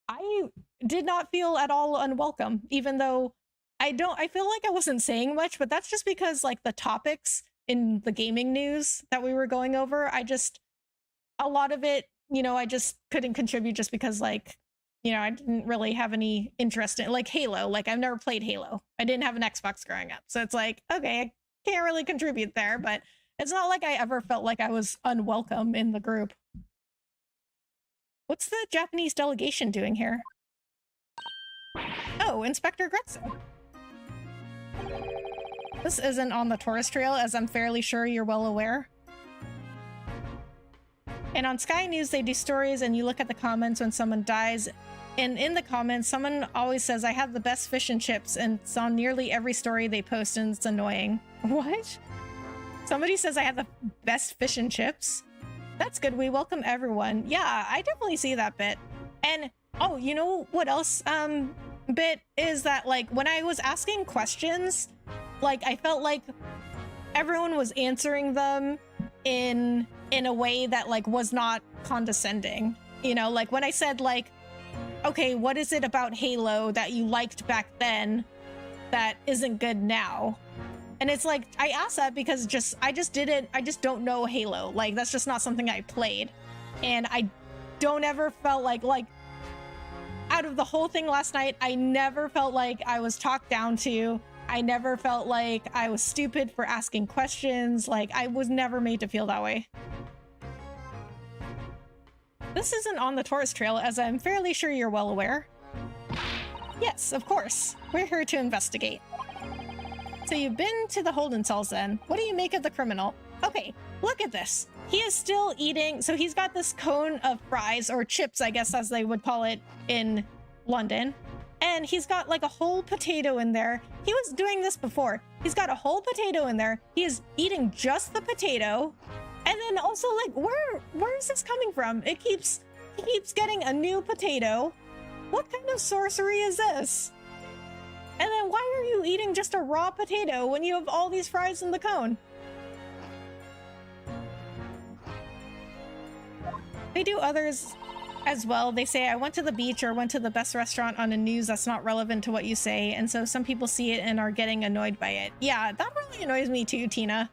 I did not feel at all unwelcome, even though I feel like I wasn't saying much, but that's just because like the topics in the gaming news that we were going over, a lot of it, you know, I just couldn't contribute just because like, you know, I didn't really have any interest in like Halo. Like, I've never played Halo. I didn't have an Xbox growing up. So it's like, okay, I can't really contribute there, but it's not like I ever felt like I was unwelcome in the group. What's the Japanese delegation doing here? Oh, Inspector Gretzo. This isn't on the tourist trail, as I'm fairly sure you're well aware. And on Sky News, they do stories and you look at the comments when someone dies. And in the comments, someone always says, I have the best fish and chips, and it's on nearly every story they post, and it's annoying. What? Somebody says I have the best fish and chips? That's good. We welcome everyone. Yeah, I definitely see that bit. And, oh, you know what else bit is that, like, when I was asking questions, like, I felt like everyone was answering them in a way that, like, was not condescending. You know, like, when I said, like, okay, what is it about Halo that you liked back then that isn't good now? And it's like, I asked that because I just don't know Halo. Like, that's just not something I played. And I don't ever felt like out of the whole thing last night, I never felt like I was talked down to. I never felt like I was stupid for asking questions. Like, I was never made to feel that way. This isn't on the tourist trail, as I'm fairly sure you're well aware. Yes, of course. We're here to investigate. So you've been to the Holden cells then. What do you make of the criminal? Okay, look at this. He is still eating, so he's got this cone of fries, or chips, I guess, as they would call it in London. And he's got like a whole potato in there. He was doing this before. He's got a whole potato in there. He is eating just the potato. And then also, like, where is this coming from? He keeps getting a new potato. What kind of sorcery is this? And then why are you eating just a raw potato when you have all these fries in the cone? They do others as well. They say, I went to the beach or went to the best restaurant on the news that's not relevant to what you say. And so some people see it and are getting annoyed by it. Yeah, that really annoys me too, Tina.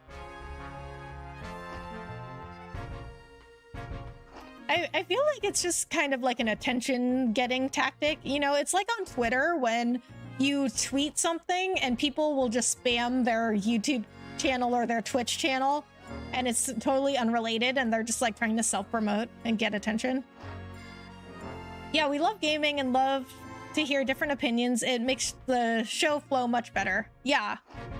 I feel like it's just kind of like an attention-getting tactic. You know, it's like on Twitter when you tweet something and people will just spam their YouTube channel or their Twitch channel, and it's totally unrelated, and they're just like trying to self-promote and get attention. Yeah, we love gaming and love to hear different opinions. It makes the show flow much better. Yeah,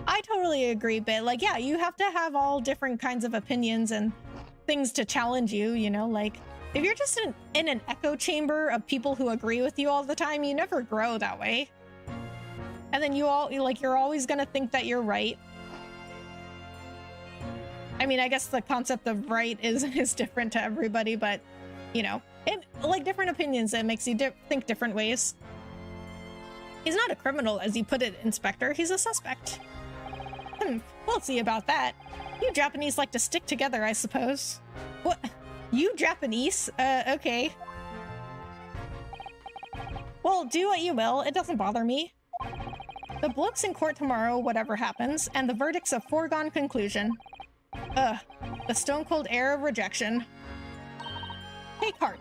I totally agree, but like, yeah, you have to have all different kinds of opinions and things to challenge you, you know, like if you're just in an echo chamber of people who agree with you all the time, you never grow that way. And then you're always gonna think that you're right. I mean, I guess the concept of right is different to everybody, but you know, like different opinions, it makes you think different ways. He's not a criminal, as you put it, Inspector. He's a suspect. We'll see about that. You Japanese like to stick together, I suppose. What? You Japanese? Okay. Well, do what you will. It doesn't bother me. The bloke's in court tomorrow, whatever happens, and the verdict's a foregone conclusion. Ugh. The stone-cold air of rejection. Take heart.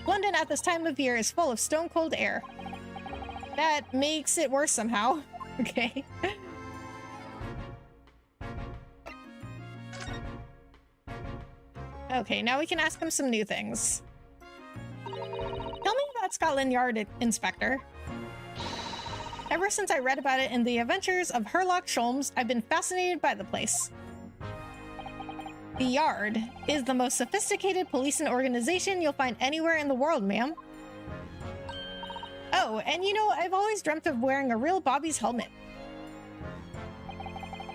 London at this time of year is full of stone-cold air. That makes it worse somehow. Okay. Okay, now we can ask him some new things. Tell me about Scotland Yard, Inspector. Ever since I read about it in The Adventures of Sherlock Holmes, I've been fascinated by the place. The Yard is the most sophisticated policing organization you'll find anywhere in the world, ma'am. Oh, and you know, I've always dreamt of wearing a real Bobby's helmet.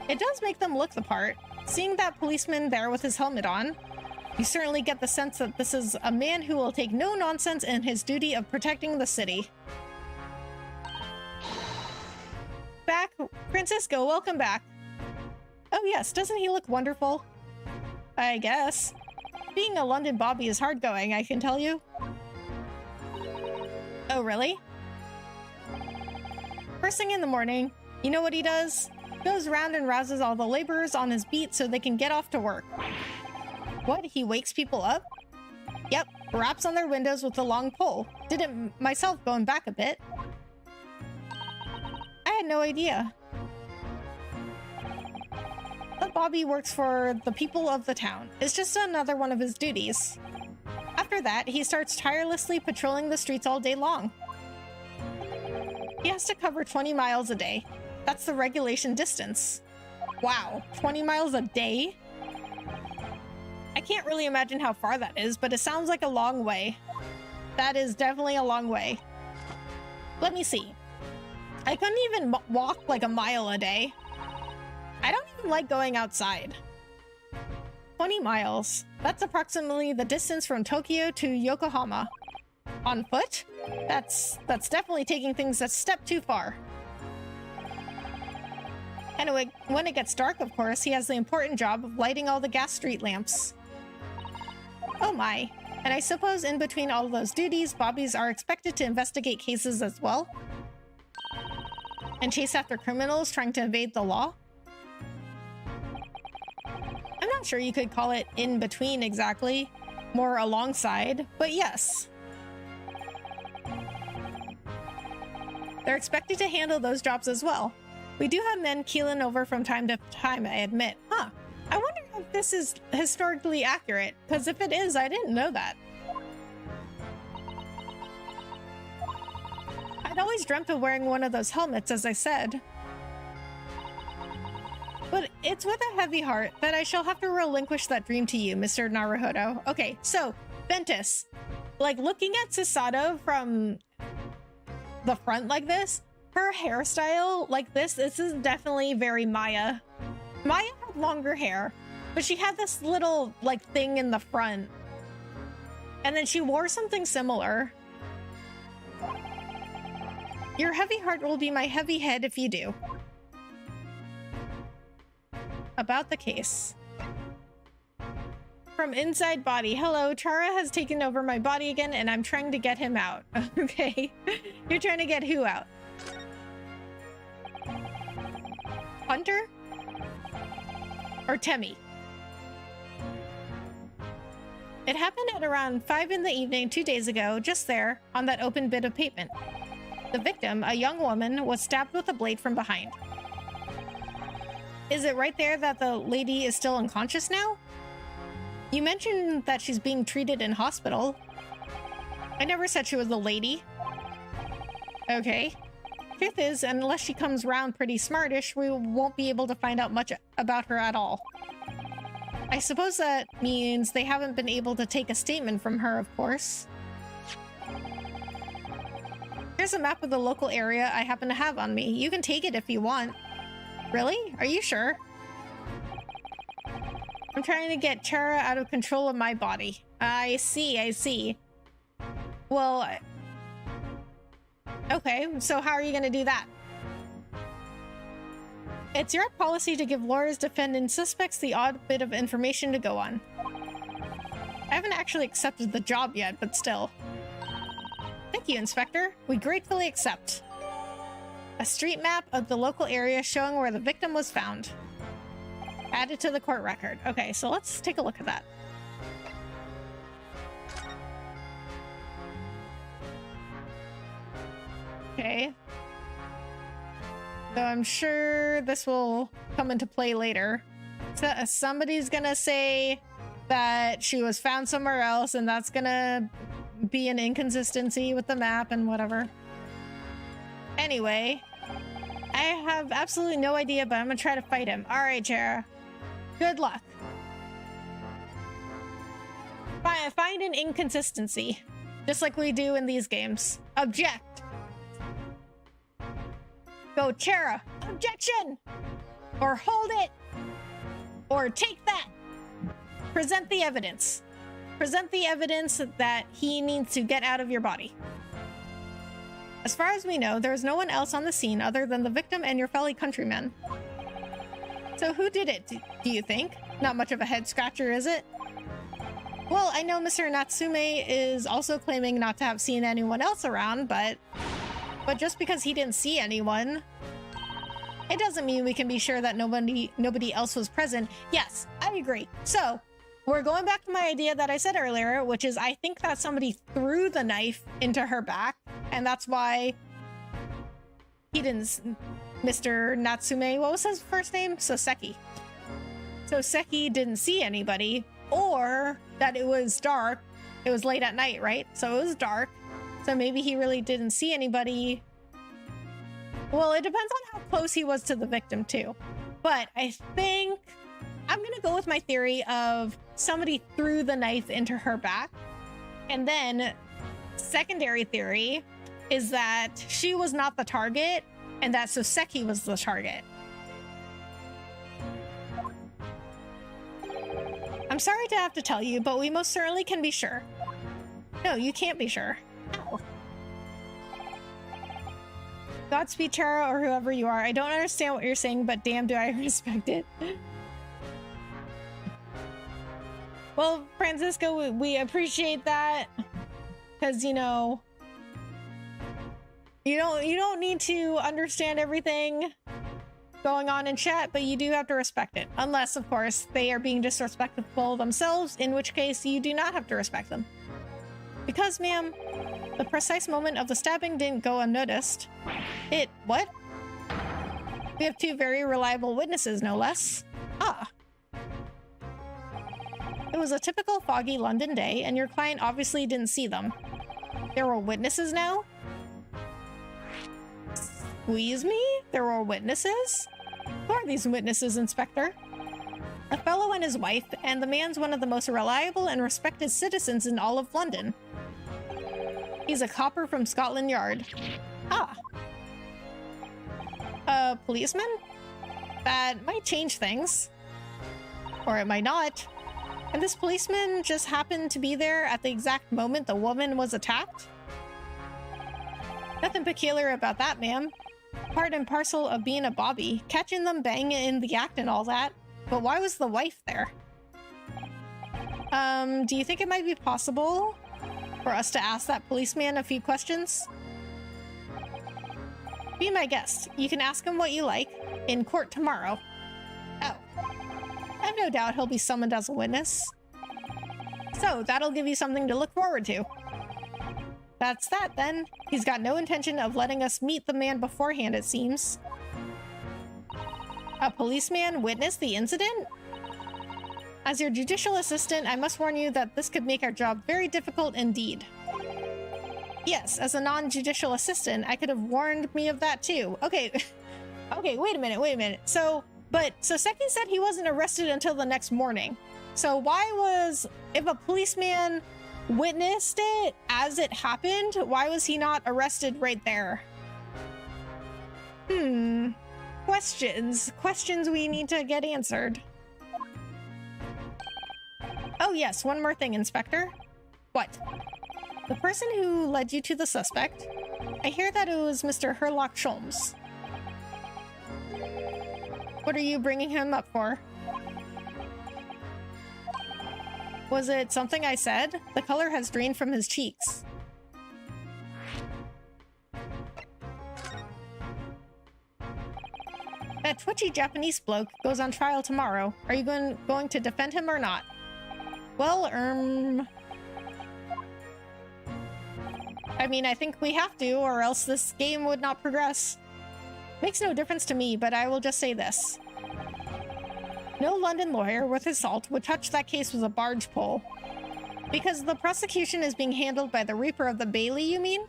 It does make them look the part. Seeing that policeman there with his helmet on, you certainly get the sense that this is a man who will take no nonsense in his duty of protecting the city. Back, Francisco, welcome back. Oh yes, doesn't he look wonderful? I guess. Being a London Bobby is hard going, I can tell you. Oh, really? First thing in the morning, you know what he does? Goes around and rouses all the laborers on his beat so they can get off to work. What? He wakes people up? Yep, raps on their windows with a long pole. Did it myself going back a bit. I had no idea. But Bobby works for the people of the town. It's just another one of his duties. After that, he starts tirelessly patrolling the streets all day long. He has to cover 20 miles a day. That's the regulation distance. Wow, 20 miles a day? I can't really imagine how far that is, but it sounds like a long way. That is definitely a long way. Let me see. I couldn't even walk like a mile a day. I don't even like going outside. 20 miles. That's approximately the distance from Tokyo to Yokohama. On foot? That's definitely taking things a step too far. Anyway, when it gets dark, of course, he has the important job of lighting all the gas street lamps. Oh my. And I suppose in between all of those duties, Bobbies are expected to investigate cases as well? And chase after criminals trying to evade the law? I'm not sure you could call it in between exactly, more alongside, but yes. They're expected to handle those jobs as well. We do have men keeling over from time to time, I admit. Huh. I wonder if this is historically accurate, because if it is, I didn't know that. I'd always dreamt of wearing one of those helmets, as I said. But it's with a heavy heart that I shall have to relinquish that dream to you, Mr. Naruhodo. Okay, so, Ventus. Like, looking at Susato from the front like this, her hairstyle like this is definitely very Maya. Maya had longer hair, but she had this little, like, thing in the front. And then she wore something similar. Your heavy heart will be my heavy head if you do. About the case. From inside body. Hello, Chara has taken over my body again and I'm trying to get him out. Okay. You're trying to get who out? Hunter? Or Temmie? It happened at around 5 in the evening 2 days ago, just there, on that open bit of pavement. The victim, a young woman, was stabbed with a blade from behind. Is it right there that the lady is still unconscious now? You mentioned that she's being treated in hospital. I never said she was a lady. Okay. Truth is, unless she comes round pretty smartish, we won't be able to find out much about her at all. I suppose that means they haven't been able to take a statement from her, of course. Here's a map of the local area I happen to have on me. You can take it if you want. Really? Are you sure? I'm trying to get Chara out of control of my body. I see. Well, okay, so how are you gonna do that? It's your policy to give lawyers, defendant, suspects the odd bit of information to go on. I haven't actually accepted the job yet, but still. Thank you, Inspector. We gratefully accept. A street map of the local area showing where the victim was found. Added to the court record. Okay, so let's take a look at that. Okay. So I'm sure this will come into play later. So somebody's gonna say that she was found somewhere else, and that's gonna be an inconsistency with the map and whatever. Anyway, I have absolutely no idea, but I'm gonna try to fight him. All right, Chara. Good luck. Find an inconsistency, just like we do in these games. Object. Go, Chara. Objection! Or hold it! Or take that! Present the evidence. Present the evidence that he needs to get out of your body. As far as we know, there is no one else on the scene other than the victim and your fellow countrymen. So who did it, do you think? Not much of a head scratcher, is it? Well, I know Mr. Natsume is also claiming not to have seen anyone else around, but just because he didn't see anyone, it doesn't mean we can be sure that nobody else was present. Yes, I agree. So, we're going back to my idea that I said earlier, which is I think that somebody threw the knife into her back, and that's why he didn't... Mr. Natsume, what was his first name? Soseki. Soseki didn't see anybody, or that it was dark. It was late at night, right? So it was dark. So maybe he really didn't see anybody. Well, it depends on how close he was to the victim too. But I think I'm gonna go with my theory of somebody threw the knife into her back. And then secondary theory is that she was not the target and that Soseki was the target. I'm sorry to have to tell you, but we most certainly can be sure. No, you can't be sure. Ow. Godspeed, Chara, or whoever you are. I don't understand what you're saying, but damn, do I respect it. Well, Francisco, we appreciate that. Because, you know, you don't need to understand everything going on in chat, but you do have to respect it. Unless, of course, they are being disrespectful themselves, in which case you do not have to respect them. Because, ma'am, the precise moment of the stabbing didn't go unnoticed. What? We have two very reliable witnesses, no less. Ah. It was a typical foggy London day, and your client obviously didn't see them. There were witnesses now? Squeeze me? There were witnesses? Who are these witnesses, Inspector? A fellow and his wife, and the man's one of the most reliable and respected citizens in all of London. He's a copper from Scotland Yard. Ah. A policeman? That might change things. Or it might not. And this policeman just happened to be there at the exact moment the woman was attacked? Nothing peculiar about that, ma'am. Part and parcel of being a bobby, catching them banging in the act and all that. But why was the wife there? Do you think it might be possible for us to ask that policeman a few questions? Be my guest. You can ask him what you like in court tomorrow. Oh. I have no doubt he'll be summoned as a witness. So, that'll give you something to look forward to. That's that, then. He's got no intention of letting us meet the man beforehand, it seems. A policeman witnessed the incident? As your judicial assistant, I must warn you that this could make our job very difficult indeed. Yes, as a non-judicial assistant, I could have warned me of that too. Okay, okay, wait a minute. So Seki said he wasn't arrested until the next morning. So if a policeman witnessed it as it happened, why was he not arrested right there? Questions we need to get answered. Oh yes, one more thing, Inspector. What? The person who led you to the suspect, I hear that it was Mr. Herlock Sholmes. What are you bringing him up for? Was it something I said? The color has drained from his cheeks. That twitchy Japanese bloke goes on trial tomorrow. Are you going to defend him or not? Well, I mean, I think we have to, or else this game would not progress. Makes no difference to me, but I will just say this. No London lawyer worth his salt would touch that case with a barge pole. Because the prosecution is being handled by the Reaper of the Bailey, you mean?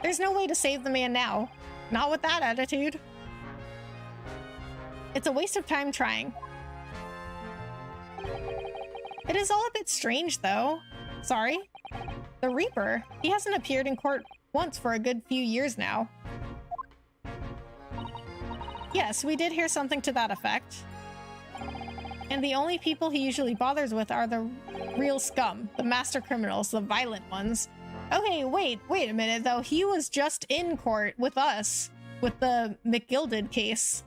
There's no way to save the man now. Not with that attitude. It's a waste of time trying. It is all a bit strange, though. Sorry. The Reaper? He hasn't appeared in court once for a good few years now. Yes, we did hear something to that effect. And the only people he usually bothers with are the real scum, the master criminals, the violent ones. Okay, wait a minute, though. He was just in court with us, with the McGilded case.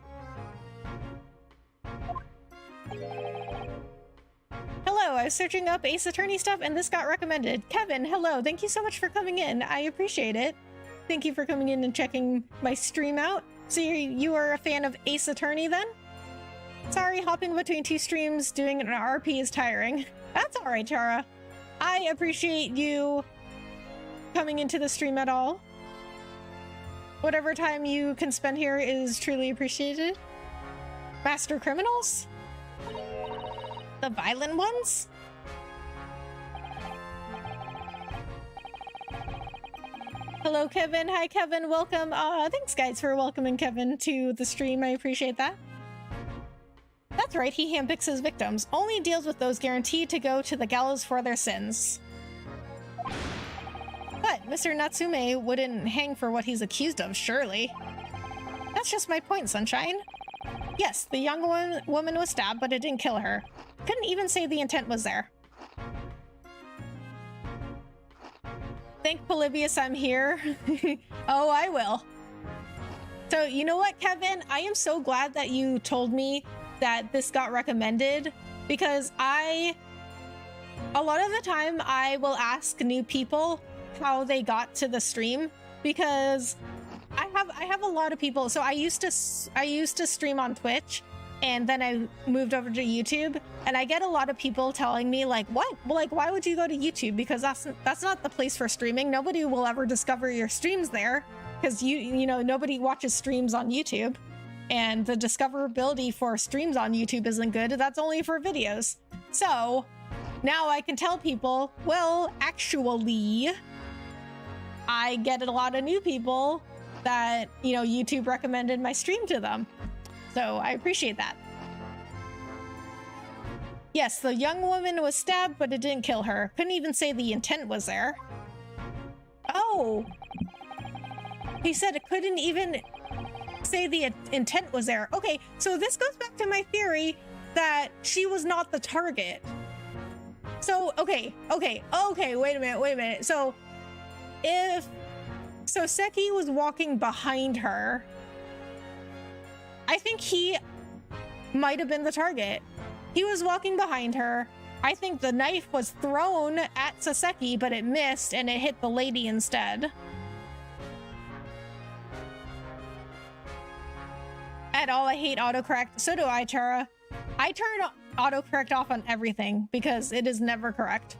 Hello, I was searching up Ace Attorney stuff and this got recommended. Kevin, hello, thank you so much for coming in. I appreciate it. Thank you for coming in and checking my stream out. So you are a fan of Ace Attorney then? Sorry, hopping between two streams doing an RP is tiring. That's alright, Chara. I appreciate you coming into the stream at all. Whatever time you can spend here is truly appreciated. Master criminals? The violent ones? Hello, Kevin. Hi, Kevin. Welcome. Thanks, guys, for welcoming Kevin to the stream. I appreciate that. That's right. He handpicks his victims. Only deals with those guaranteed to go to the gallows for their sins. But Mr. Natsume wouldn't hang for what he's accused of, surely. That's just my point, Sunshine. Yes, the young woman was stabbed, but it didn't kill her. Couldn't even say the intent was there. Thank Polybius I'm here. Oh, I will. So, you know what, Kevin? I am so glad that you told me that this got recommended, because a lot of the time I will ask new people how they got to the stream, because I have a lot of people. So I used to stream on Twitch, and then I moved over to YouTube, and I get a lot of people telling me like, what? Well, like, why would you go to YouTube? Because that's not the place for streaming. Nobody will ever discover your streams there, because you know, nobody watches streams on YouTube, and the discoverability for streams on YouTube isn't good. That's only for videos. So now I can tell people, well, actually, I get a lot of new people that, you know, YouTube recommended my stream to them. So I appreciate that. Yes, the young woman was stabbed, but it didn't kill her. Couldn't even say the intent was there. Oh. He said it couldn't even say the intent was there. Okay, so this goes back to my theory that she was not the target. So, okay, wait a minute. So Seki was walking behind her. I think he might have been the target. He was walking behind her. I think the knife was thrown at Saseki, but it missed and it hit the lady instead. At all, I hate autocorrect. So do I, Chara. I turn autocorrect off on everything because it is never correct.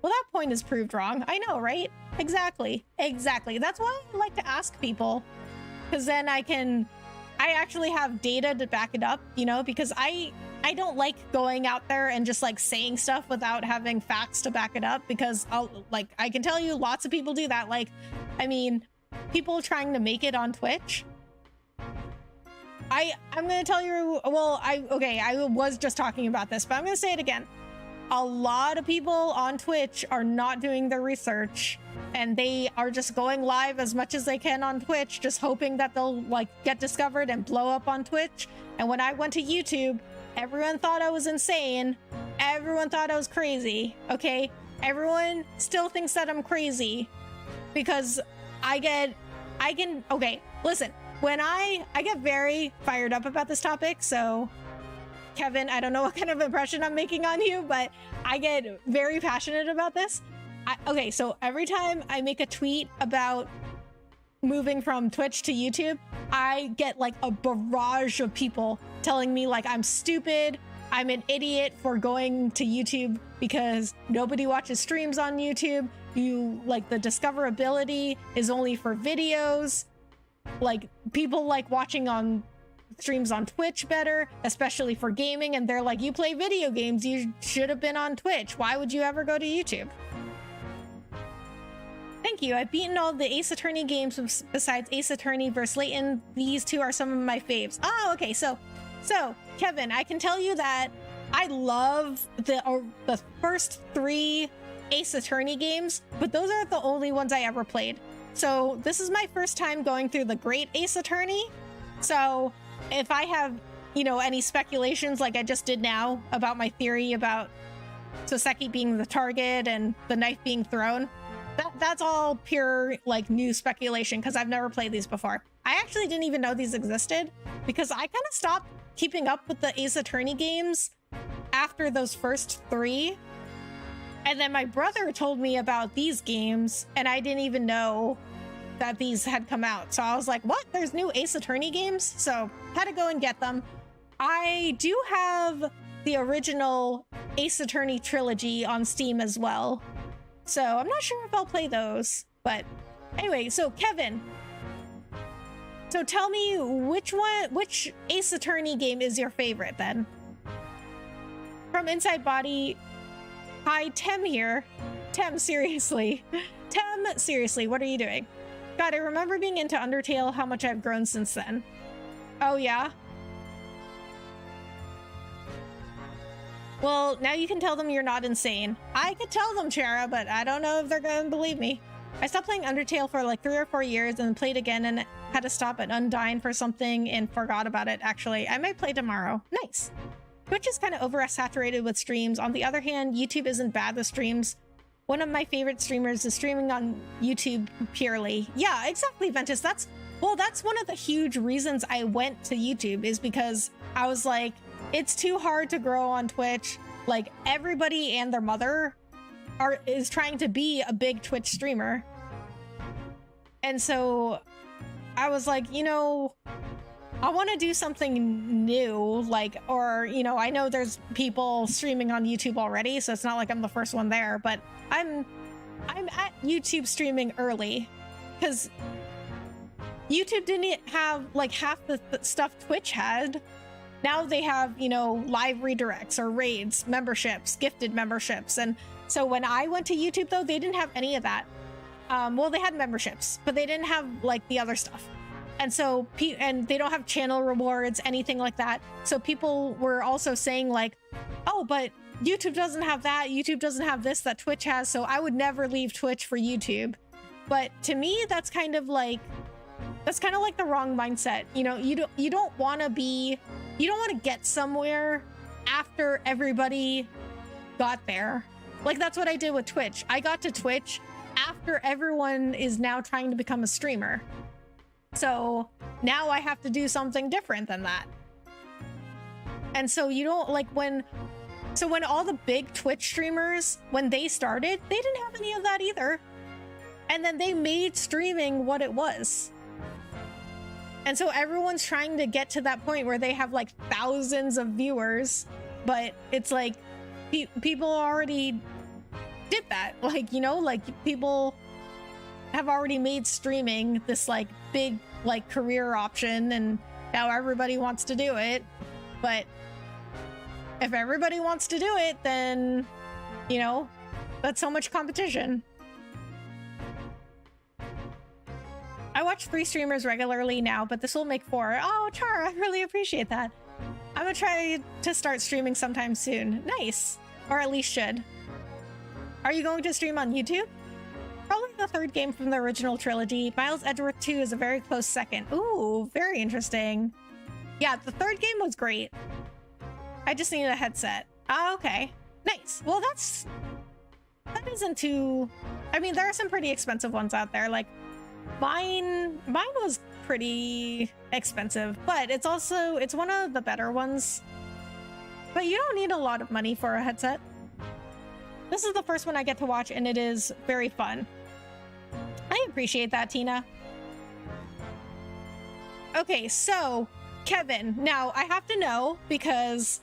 Well, that point is proved wrong. I know, right? Exactly. That's why I like to ask people, because then I actually have data to back it up, you know, because I I don't like going out there and just like saying stuff without having facts to back it up, because I can tell you lots of people do that. Like, I mean, people trying to make it on Twitch. I'm gonna tell you, well, I was just talking about this, but I'm gonna say it again. A lot of people on Twitch are not doing their research, and they are just going live as much as they can on Twitch, just hoping that they'll like get discovered and blow up on Twitch. And when I went to YouTube, everyone thought I was insane. Everyone thought I was crazy. Okay, everyone still thinks that I'm crazy because okay, listen, when I get very fired up about this topic. So Kevin, I don't know what kind of impression I'm making on you, but I get very passionate about this. Okay, so every time I make a tweet about moving from Twitch to YouTube, I get like a barrage of people telling me like I'm stupid, I'm an idiot for going to YouTube because nobody watches streams on YouTube. You like the discoverability is only for videos. Like people like watching on streams on Twitch better, especially for gaming, and they're like, you play video games, you should have been on Twitch. Why would you ever go to YouTube? Thank you. I've beaten all the Ace Attorney games besides Ace Attorney vs. Layton. These two are some of my faves. Oh, okay. So Kevin, I can tell you that I love the first 3 Ace Attorney games, but those are the only ones I ever played. So this is my first time going through the Great Ace Attorney. So if I have, any speculations like I just did now about my theory about Soseki being the target and the knife being thrown, that's all pure like new speculation because I've never played these before. I actually didn't even know these existed because I kind of stopped keeping up with the Ace Attorney games after those first 3. And then my brother told me about these games and I didn't even know that these had come out. So I was like, what? There's new Ace Attorney games? So had to go and get them. I do have the original Ace Attorney trilogy on Steam as well. So I'm not sure if I'll play those, but anyway, so Kevin, so tell me which Ace Attorney game is your favorite then? From Inside Body, hi, Tem here. Tem, seriously. Tem, seriously, what are you doing? God, I remember being into Undertale, how much I've grown since then. Oh yeah? Well, now you can tell them you're not insane. I could tell them, Chara, but I don't know if they're gonna believe me. I stopped playing Undertale for like 3 or 4 years and played again and had to stop at Undyne for something and forgot about it, actually. I might play tomorrow. Nice. Twitch is kind of oversaturated with streams. On the other hand, YouTube isn't bad with streams. One of my favorite streamers is streaming on YouTube purely. Yeah, exactly, Ventus. That's one of the huge reasons I went to YouTube is because I was like, it's too hard to grow on Twitch. Like everybody and their mother is trying to be a big Twitch streamer. And so I was like, I want to do something new, like, or, I know there's people streaming on YouTube already, so it's not like I'm the first one there, but I'm at YouTube streaming early because YouTube didn't have like half the stuff Twitch had. Now they have, live redirects or raids, memberships, gifted memberships. And so when I went to YouTube, though, they didn't have any of that. Well, they had memberships, but they didn't have like the other stuff. And so, and they don't have channel rewards, anything like that. So people were also saying like, oh, but YouTube doesn't have that. YouTube doesn't have this that Twitch has. So I would never leave Twitch for YouTube. But to me, that's kind of like the wrong mindset. You don't want to get somewhere after everybody got there. Like that's what I did with Twitch. I got to Twitch after everyone is now trying to become a streamer. So now I have to do something different than that. And so you don't like when all the big Twitch streamers, when they started, they didn't have any of that either. And then they made streaming what it was. And so everyone's trying to get to that point where they have like thousands of viewers, but it's like people already did that. Like, like people have already made streaming this like big like career option and now everybody wants to do it. But if everybody wants to do it, then, you know, that's so much competition. I watch 3 streamers regularly now, but this will make 4. Oh, Chara, I really appreciate that. I'm gonna try to start streaming sometime soon. Nice. Or at least should. Are you going to stream on YouTube? Probably the 3rd game from the original trilogy. Miles Edgeworth 2 is a very close second. Ooh, very interesting. Yeah, the 3rd game was great. I just need a headset. Oh, okay. Nice. Well, that isn't too... I mean, there are some pretty expensive ones out there. Like, mine was pretty expensive, but it's one of the better ones. But you don't need a lot of money for a headset. This is the first one I get to watch, and it is very fun. I appreciate that, Tina. Okay, so, Kevin. Now, I have to know, because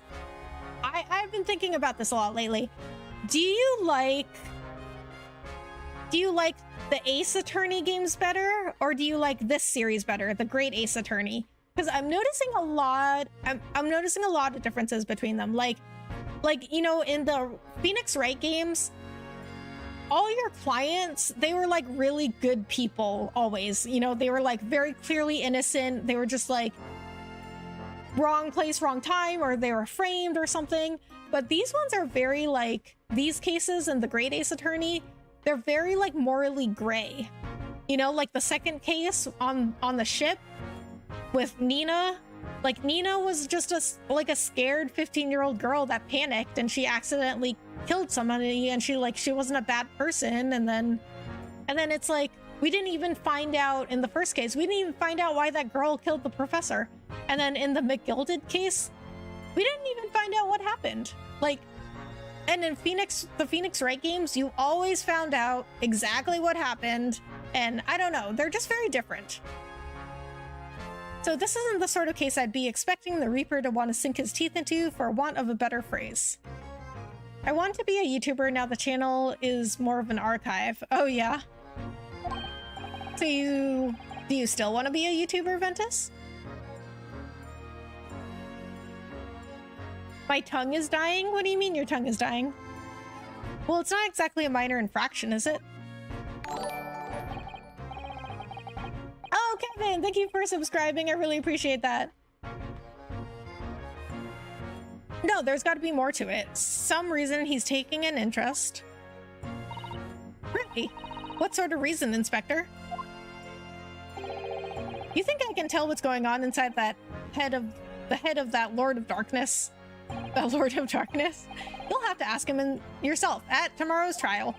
I've been thinking about this a lot lately. Do you like the Ace Attorney games better, or do you like this series better, the Great Ace Attorney? Because I'm noticing a lot. I'm noticing a lot of differences between them. Like, you know, in the Phoenix Wright games, all your clients, they were like really good people always. You know, they were like very clearly innocent. They were just like wrong place, wrong time, or they were framed or something. But these ones are very like, these cases in the Great Ace Attorney, they're very like morally gray. You know, like the second case on the ship with Nina. Like, Nina was just a scared 15-year-old girl that panicked, and she accidentally killed somebody, and she wasn't a bad person. And then it's like, we didn't even find out in the first case, we didn't even find out why that girl killed the professor. And then in the McGilded case, we didn't even find out what happened. Like, and in the Phoenix Wright games, you always found out exactly what happened. And I don't know, they're just very different. So this isn't the sort of case I'd be expecting the Reaper to want to sink his teeth into, for want of a better phrase. I want to be a YouTuber, now the channel is more of an archive. Oh yeah? So do you still want to be a YouTuber, Ventus? My tongue is dying? What do you mean your tongue is dying? Well, it's not exactly a minor infraction, is it? Oh, Kevin, thank you for subscribing. I really appreciate that. No, there's got to be more to it. Some reason he's taking an interest. Really? What sort of reason, Inspector? You think I can tell what's going on inside the head of that Lord of Darkness? The Lord of Darkness? You'll have to ask him yourself at tomorrow's trial.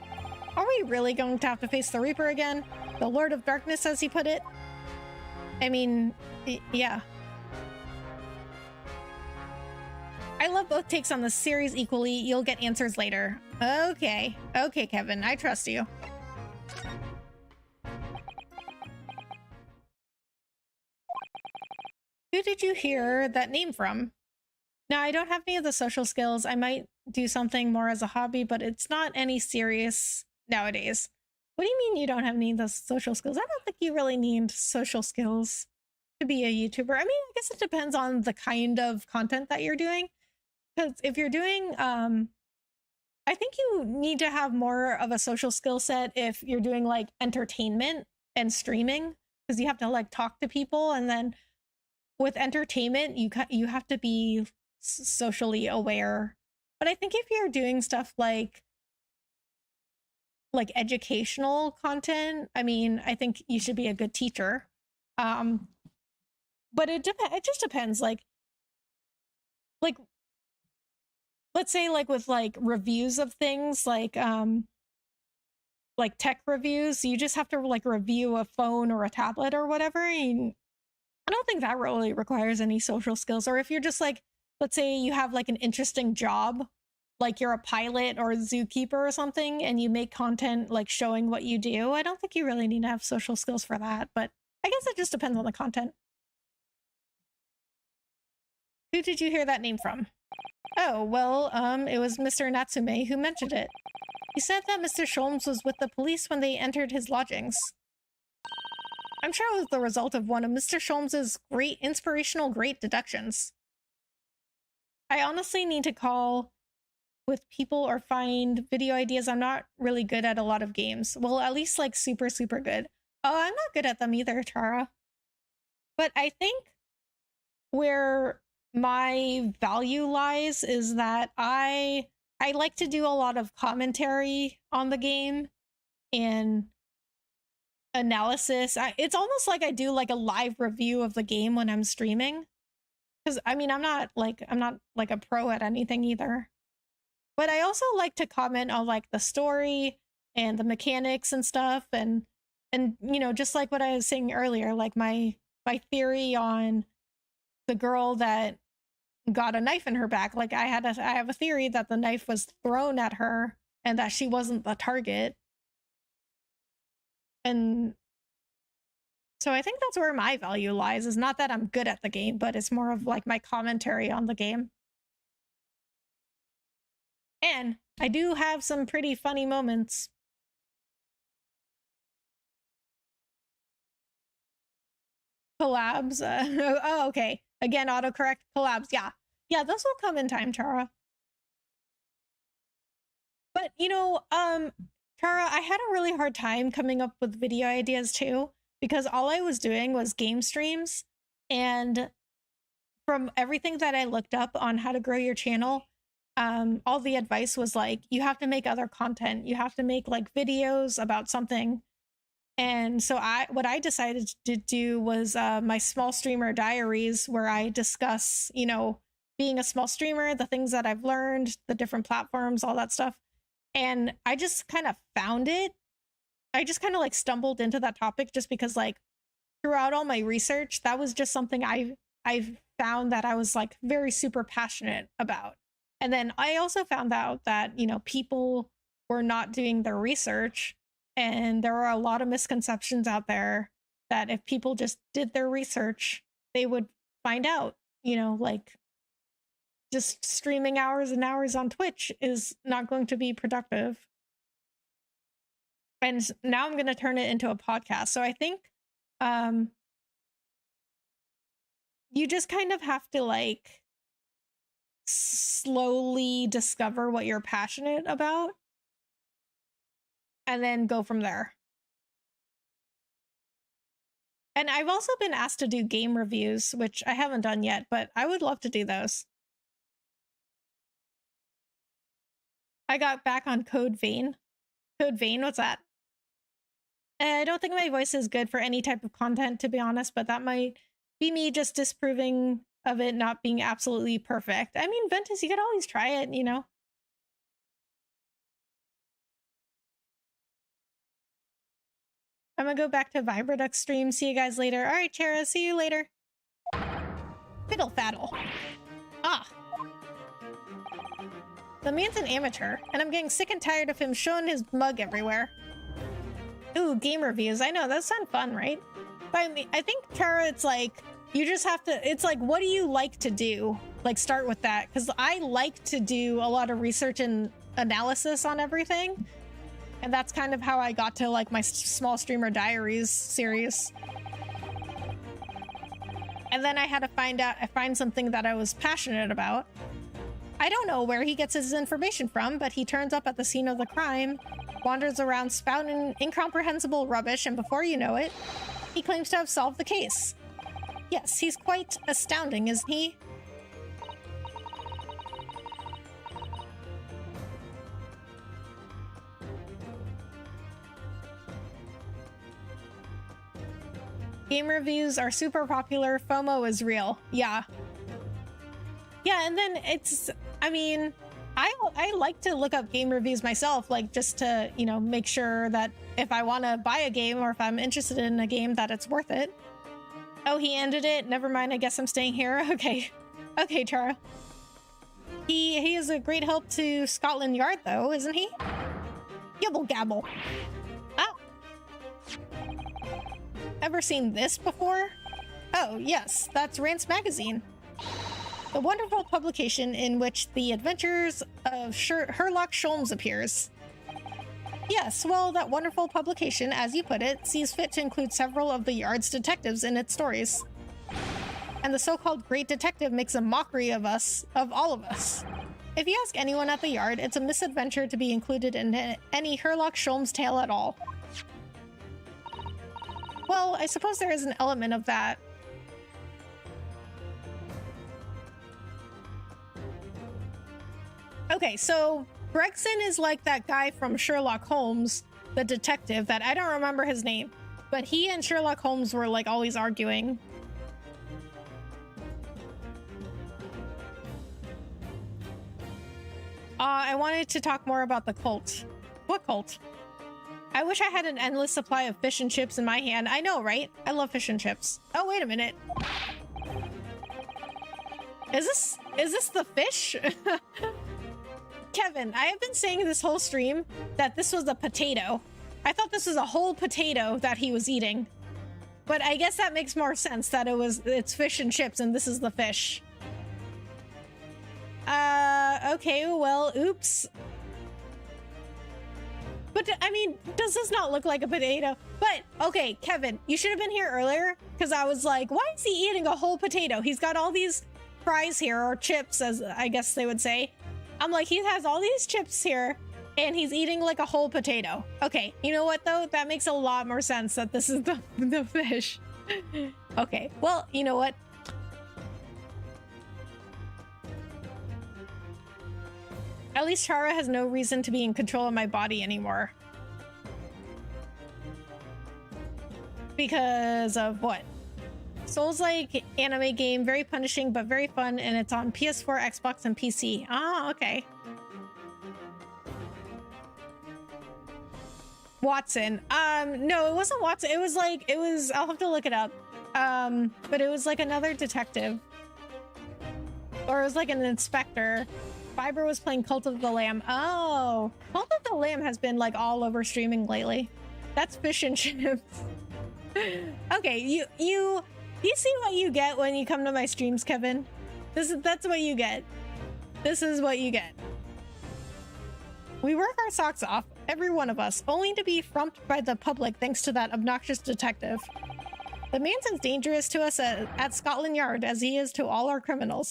Are we really going to have to face the Reaper again? The Lord of Darkness, as he put it? I mean, yeah. I love both takes on the series equally. You'll get answers later. Okay. Okay, Kevin. I trust you. Who did you hear that name from? Now, I don't have any of the social skills. I might do something more as a hobby, but it's not any serious nowadays. What do you mean you don't have any of those social skills? I don't think you really need social skills to be a YouTuber. I mean, I guess it depends on the kind of content that you're doing. Because if you're doing, I think you need to have more of a social skill set if you're doing like entertainment and streaming, because you have to like talk to people. And then with entertainment, you have to be socially aware. But I think if you're doing stuff like educational content, I mean, I think you should be a good teacher. But it just depends. Like let's say like with like reviews of things, like tech reviews, you just have to like review a phone or a tablet or whatever. And I don't think that really requires any social skills. Or if you're just like, let's say you have like an interesting job, like you're a pilot or a zookeeper or something, and you make content like showing what you do, I don't think you really need to have social skills for that. But I guess it just depends on the content. Who did you hear that name from? Oh, well, it was Mr. Natsume who mentioned it. He said that Mr. Sholmes was with the police when they entered his lodgings. I'm sure it was the result of one of Mr. Sholmes's great deductions. I honestly need to call with people or find video ideas. I'm not really good at a lot of games. Well, at least like super, super good. Oh, I'm not good at them either, Chara. But I think where my value lies is that I like to do a lot of commentary on the game and analysis. It's almost like I do like a live review of the game when I'm streaming. Because I mean, I'm not like a pro at anything either. But I also like to comment on like the story and the mechanics and stuff, and you know, just like what I was saying earlier, like my theory on the girl that got a knife in her back. Like I have a theory that the knife was thrown at her and that she wasn't the target. And so I think that's where my value lies, is not that I'm good at the game, but it's more of like my commentary on the game. And I do have some pretty funny moments. Collabs. Oh, okay. Again, autocorrect. Collabs. Yeah. Yeah, those will come in time, Chara. But, you know, Chara, I had a really hard time coming up with video ideas too, because all I was doing was game streams. And from everything that I looked up on how to grow your channel, all the advice was like, you have to make other content. You have to make like videos about something. And so what I decided to do was my small streamer diaries, where I discuss, you know, being a small streamer, the things that I've learned, the different platforms, all that stuff. And I just kind of found it. I just kind of like stumbled into that topic just because like throughout all my research, that was just something I've found that I was like very super passionate about. And then I also found out that, you know, people were not doing their research. And there are a lot of misconceptions out there that if people just did their research, they would find out, you know, like just streaming hours and hours on Twitch is not going to be productive. And now I'm going to turn it into a podcast. So I think you just kind of have to like slowly discover what you're passionate about and then go from there. And I've also been asked to do game reviews, which I haven't done yet, but I would love to do those. I got back on Code Vein. Code Vein, what's that? I don't think my voice is good for any type of content, to be honest, but that might be me just disproving of it not being absolutely perfect. I mean, Ventus, you could always try it, you know? I'm gonna go back to Vibraduck stream. See you guys later. All right, Chara, see you later. Fiddle faddle. Ah. The man's an amateur, and I'm getting sick and tired of him showing his mug everywhere. Ooh, game reviews. I know, those sound fun, right? But I think, Chara, it's like, you just have to, it's like, what do you like to do? Like, start with that. Because I like to do a lot of research and analysis on everything. And that's kind of how I got to like my small streamer diaries series. And then I had to find something that I was passionate about. I don't know where he gets his information from, but he turns up at the scene of the crime, wanders around spouting incomprehensible rubbish, and before you know it, he claims to have solved the case. Yes, he's quite astounding, isn't he? Game reviews are super popular. FOMO is real. Yeah. Yeah, and then it's, I mean, I like to look up game reviews myself, like just to, you know, make sure that if I want to buy a game or if I'm interested in a game that it's worth it. Oh, he ended it. Never mind. I guess I'm staying here. Okay. Okay, Chara. He is a great help to Scotland Yard, though, isn't he? Gibble gabble. Ah. Ever seen this before? Oh, yes. That's Rance Magazine. The wonderful publication in which the adventures of Sherlock Sholmes appears. Yes, well, that wonderful publication, as you put it, sees fit to include several of the Yard's detectives in its stories. and the so-called great detective makes a mockery of us, of all of us. If you ask anyone at the yard, it's a misadventure to be included in any Sherlock Sholmes tale at all. Well, I suppose there is an element of that. Okay, so Gregson is like that guy from Sherlock Holmes, the detective, that I don't remember his name, but he and Sherlock Holmes were like always arguing. I wanted to talk more about the cult. What cult? I wish I had an endless supply of fish and chips in my hand. I know, right? I love fish and chips. Oh, wait a minute. Is this the fish? Kevin, I have been saying this whole stream that this was a potato. I thought this was a whole potato that he was eating. But I guess that makes more sense that it's fish and chips and this is the fish. Okay, well, oops. But, I mean, does this not look like a potato? But, okay, Kevin, you should have been here earlier, because I was like, why is he eating a whole potato? He's got all these fries here, or chips, as I guess they would say. I'm like, he has all these chips here, and he's eating like a whole potato. Okay, you know what, though? That makes a lot more sense that this is the fish. Okay, well, you know what? At least Chara has no reason to be in control of my body anymore. Because of what? Souls-like anime game, very punishing but very fun, and it's on PS4, Xbox, and PC. Ah, okay. Watson. No, it wasn't Watson. It was, I'll have to look it up. But it was like another detective. Or it was like an inspector. Fiber was playing Cult of the Lamb. Oh, Cult of the Lamb has been like all over streaming lately. That's fish and chips. Okay, you see what you get when you come to my streams, Kevin? That's what you get. This is what you get. We work our socks off, every one of us, only to be frumped by the public thanks to that obnoxious detective. The man's as dangerous to us at Scotland Yard as he is to all our criminals.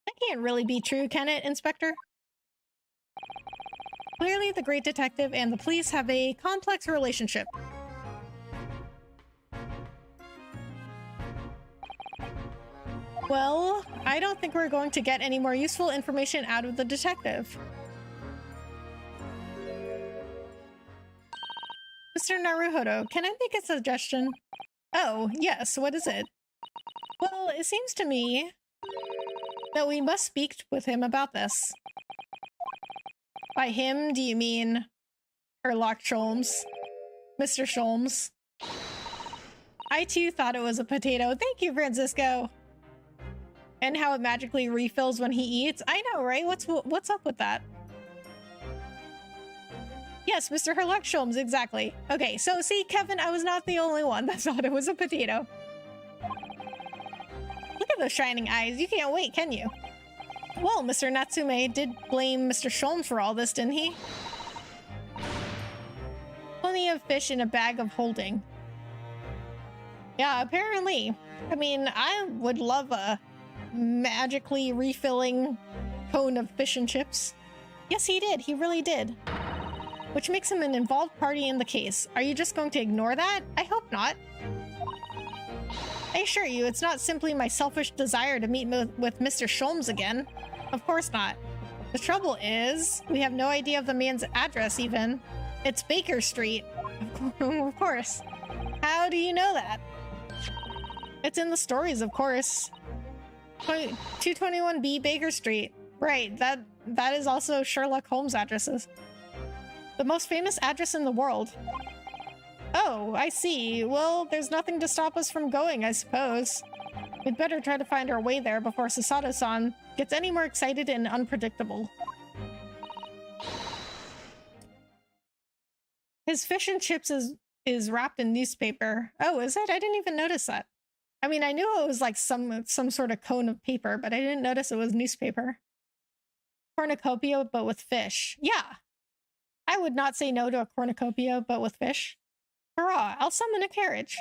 That can't really be true, can it, Inspector? Clearly, the great detective and the police have a complex relationship. Well, I don't think we're going to get any more useful information out of the detective. Mr. Naruhodo, can I make a suggestion? Oh, yes, what is it? Well, it seems to me that we must speak with him about this. By him, do you mean Sherlock Sholmes? Mr. Sholmes? I too thought it was a potato. Thank you, Francisco. And how it magically refills when he eats. I know, right? What's up with that? Yes, Mr. Sherlock Sholmes, exactly. Okay, so see, Kevin, I was not the only one that thought it was a potato. Look at those shining eyes. You can't wait, can you? Well, Mr. Natsume did blame Mr. Sholmes for all this, didn't he? Plenty of fish in a bag of holding. Yeah, apparently. I mean, I would love a magically refilling cone of fish and chips. Yes, he did. He really did. Which makes him an involved party in the case. Are you just going to ignore that? I hope not. I assure you, it's not simply my selfish desire to meet with Mr. Sholmes again. Of course not. The trouble is, we have no idea of the man's address even. It's Baker Street. Of course. How do you know that? It's in the stories, of course. 221B Baker Street. Right, that is also Sherlock Holmes' addresses. The most famous address in the world. Oh, I see. Well, there's nothing to stop us from going, I suppose. We'd better try to find our way there before Susato-san gets any more excited and unpredictable. His fish and chips is wrapped in newspaper. Oh, is it? I didn't even notice that. I mean, I knew it was like some sort of cone of paper, but I didn't notice it was newspaper. Cornucopia, but with fish. Yeah. I would not say no to a cornucopia, but with fish. Hurrah, I'll summon a carriage.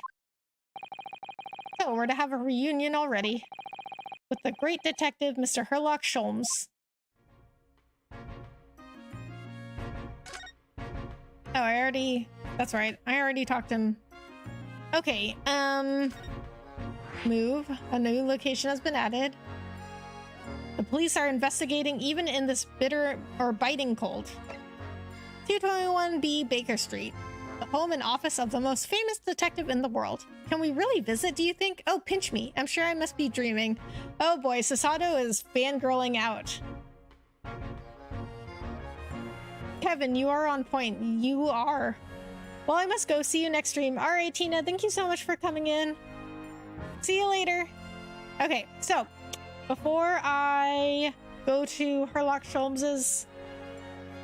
So we're to have a reunion already with the great detective, Mr. Herlock Sholmes. Oh, that's right. I already talked to him. Okay, move. A new location has been added. The police are investigating even in this bitter or biting cold. 221B Baker Street, the home and office of the most famous detective in the world. Can we really visit, do you think? Oh, pinch me. I'm sure I must be dreaming. Oh boy, Sasato is fangirling out. Kevin, you are on point. You are. Well, I must go. See you next stream. All right, Tina, thank you so much for coming in. See you later. Okay, so before I go to Herlock Sholmes's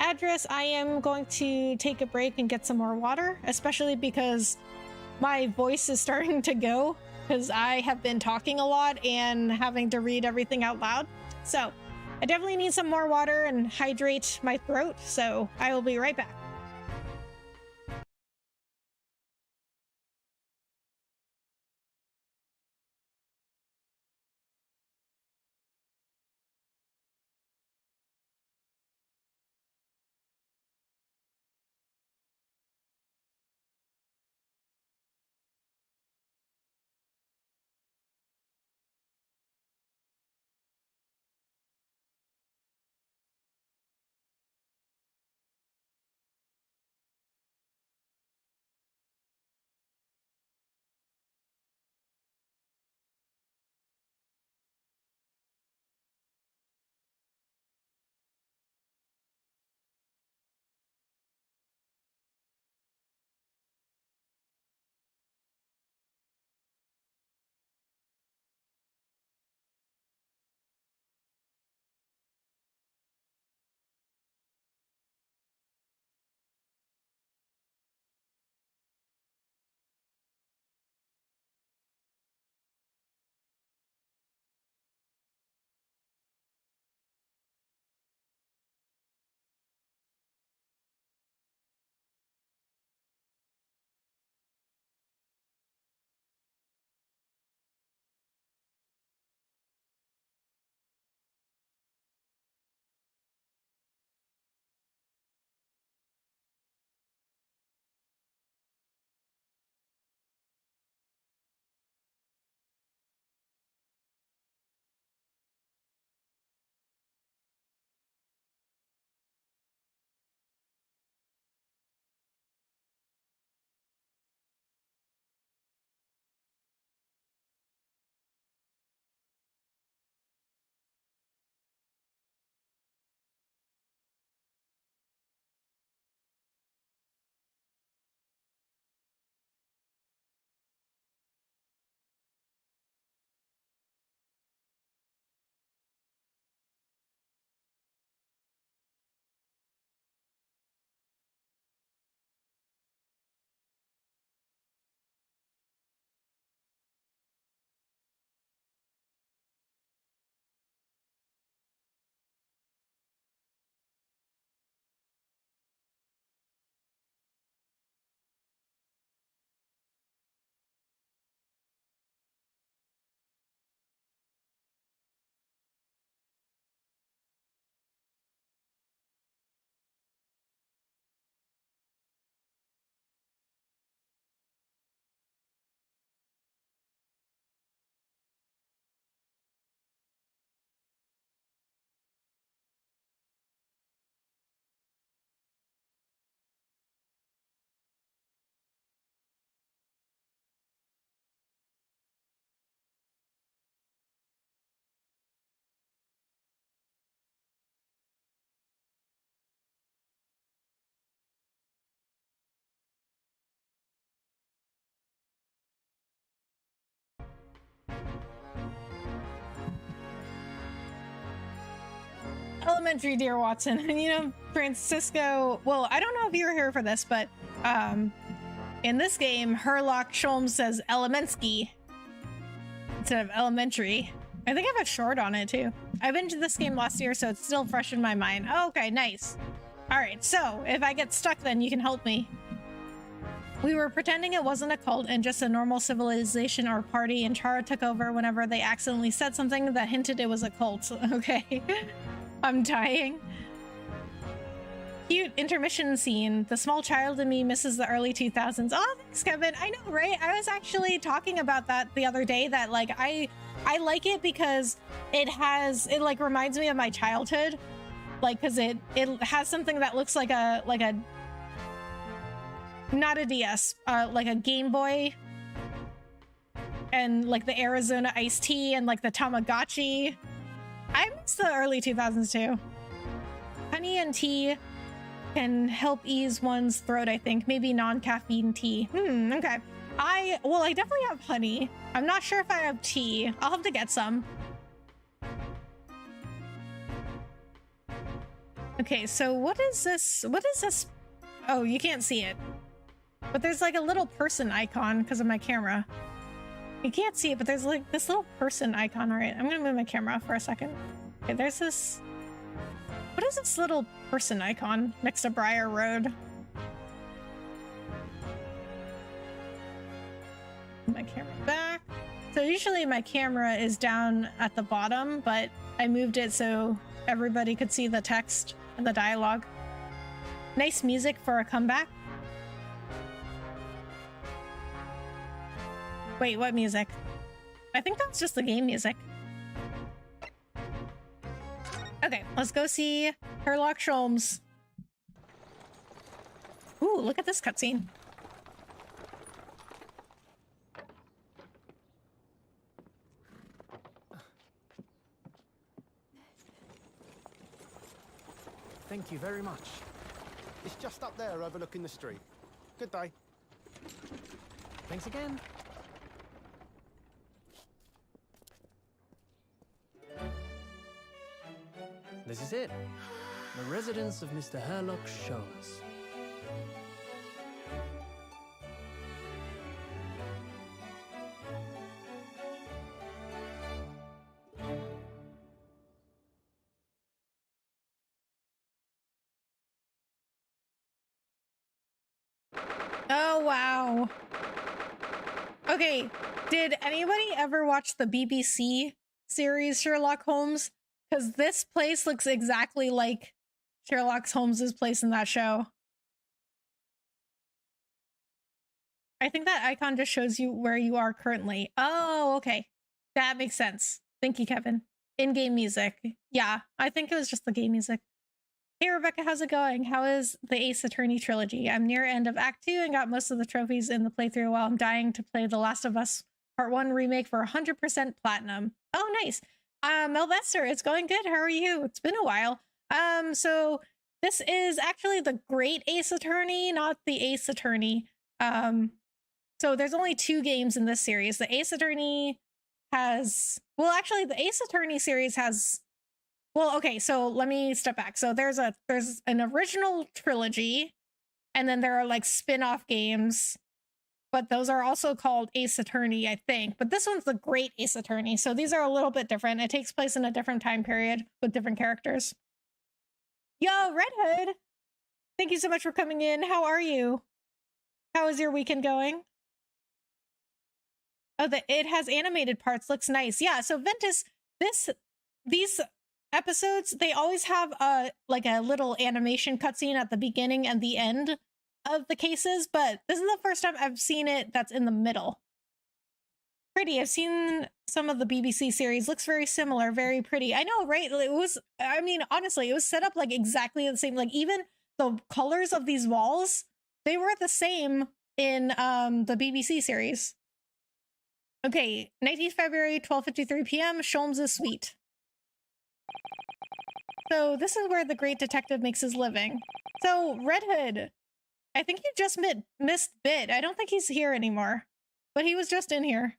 address, I am going to take a break and get some more water, especially because my voice is starting to go because I have been talking a lot and having to read everything out loud. So I definitely need some more water and hydrate my throat, so I will be right back. Elementary, dear Watson. And you know, Francisco, well, I don't know if you were here for this, but in this game, Herlock Sholmes says Elemensky instead of elementary. I think I have a short on it too. I've been to this game last year, so it's still fresh in my mind. Oh, okay, nice. All right, so if I get stuck, then you can help me. We were pretending it wasn't a cult and just a normal civilization or party, and Chara took over whenever they accidentally said something that hinted it was a cult. Okay. I'm dying. Cute intermission scene. The small child in me misses the early 2000s. Oh, thanks, Kevin. I know, right? I was actually talking about that the other day, that like I like it because it like reminds me of my childhood. Like, because it has something that looks like a not a DS, like a Game Boy, and like the Arizona iced tea and like the Tamagotchi. I miss the early 2000s too. Honey and tea can help ease one's throat, I think. Maybe non-caffeine tea. Okay. I definitely have honey. I'm not sure if I have tea. I'll have to get some. Okay, so what is this? What is this? Oh, you can't see it. But there's like a little person icon because of my camera. You can't see it, but there's like this little person icon. All right, I'm gonna move my camera for a second. Okay, there's this. What is this little person icon next to Briar Road? My camera back. So usually my camera is down at the bottom, but I moved it so everybody could see the text and the dialogue. Nice music for a comeback. Wait, what music? I think that's just the game music. Okay, let's go see Sherlock Sholmes. Ooh, look at this cutscene. Thank you very much. It's just up there overlooking the street. Good day. Thanks again. This is it. The residence of Mr. Sherlock Sholmes. Oh, wow. Okay, did anybody ever watch the BBC series Sherlock Holmes? Because this place looks exactly like Sherlock Holmes's place in that show. I think that icon just shows you where you are currently. Oh, okay. That makes sense. Thank you, Kevin. In-game music. Yeah, I think it was just the game music. Hey, Rebecca, how's it going? How is the Ace Attorney trilogy? I'm near end of Act 2 and got most of the trophies in the playthrough while I'm dying to play The Last of Us Part 1 remake for 100% platinum. Oh, nice. Melvester, it's going good. How are you? It's been a while. So this is actually the Great Ace Attorney, not the Ace Attorney. So there's only 2 games in this series. The Ace Attorney has, well, actually the Ace Attorney series has, well, okay, so let me step back. So there's an original trilogy, and then there are like spin-off games, but those are also called Ace Attorney, I think. But this one's the Great Ace Attorney, so these are a little bit different. It takes place in a different time period with different characters. Yo, Red Hood! Thank you so much for coming in. How are you? How is your weekend going? Oh, it has animated parts. Looks nice. Yeah, so Ventus, these episodes, they always have like a little animation cutscene at the beginning and the end of the cases, but this is the first time I've seen it that's in the middle. Pretty. I've seen some of the BBC series. Looks very similar. Very pretty. I know, right? It was, I mean, honestly, it was set up like exactly the same. Like even the colors of these walls, they were the same in the BBC series. Okay, 19th February, 12:53 p.m. Sholmes' suite. So this is where the great detective makes his living. So Red Hood, I think you just missed Bit. I don't think he's here anymore, but he was just in here.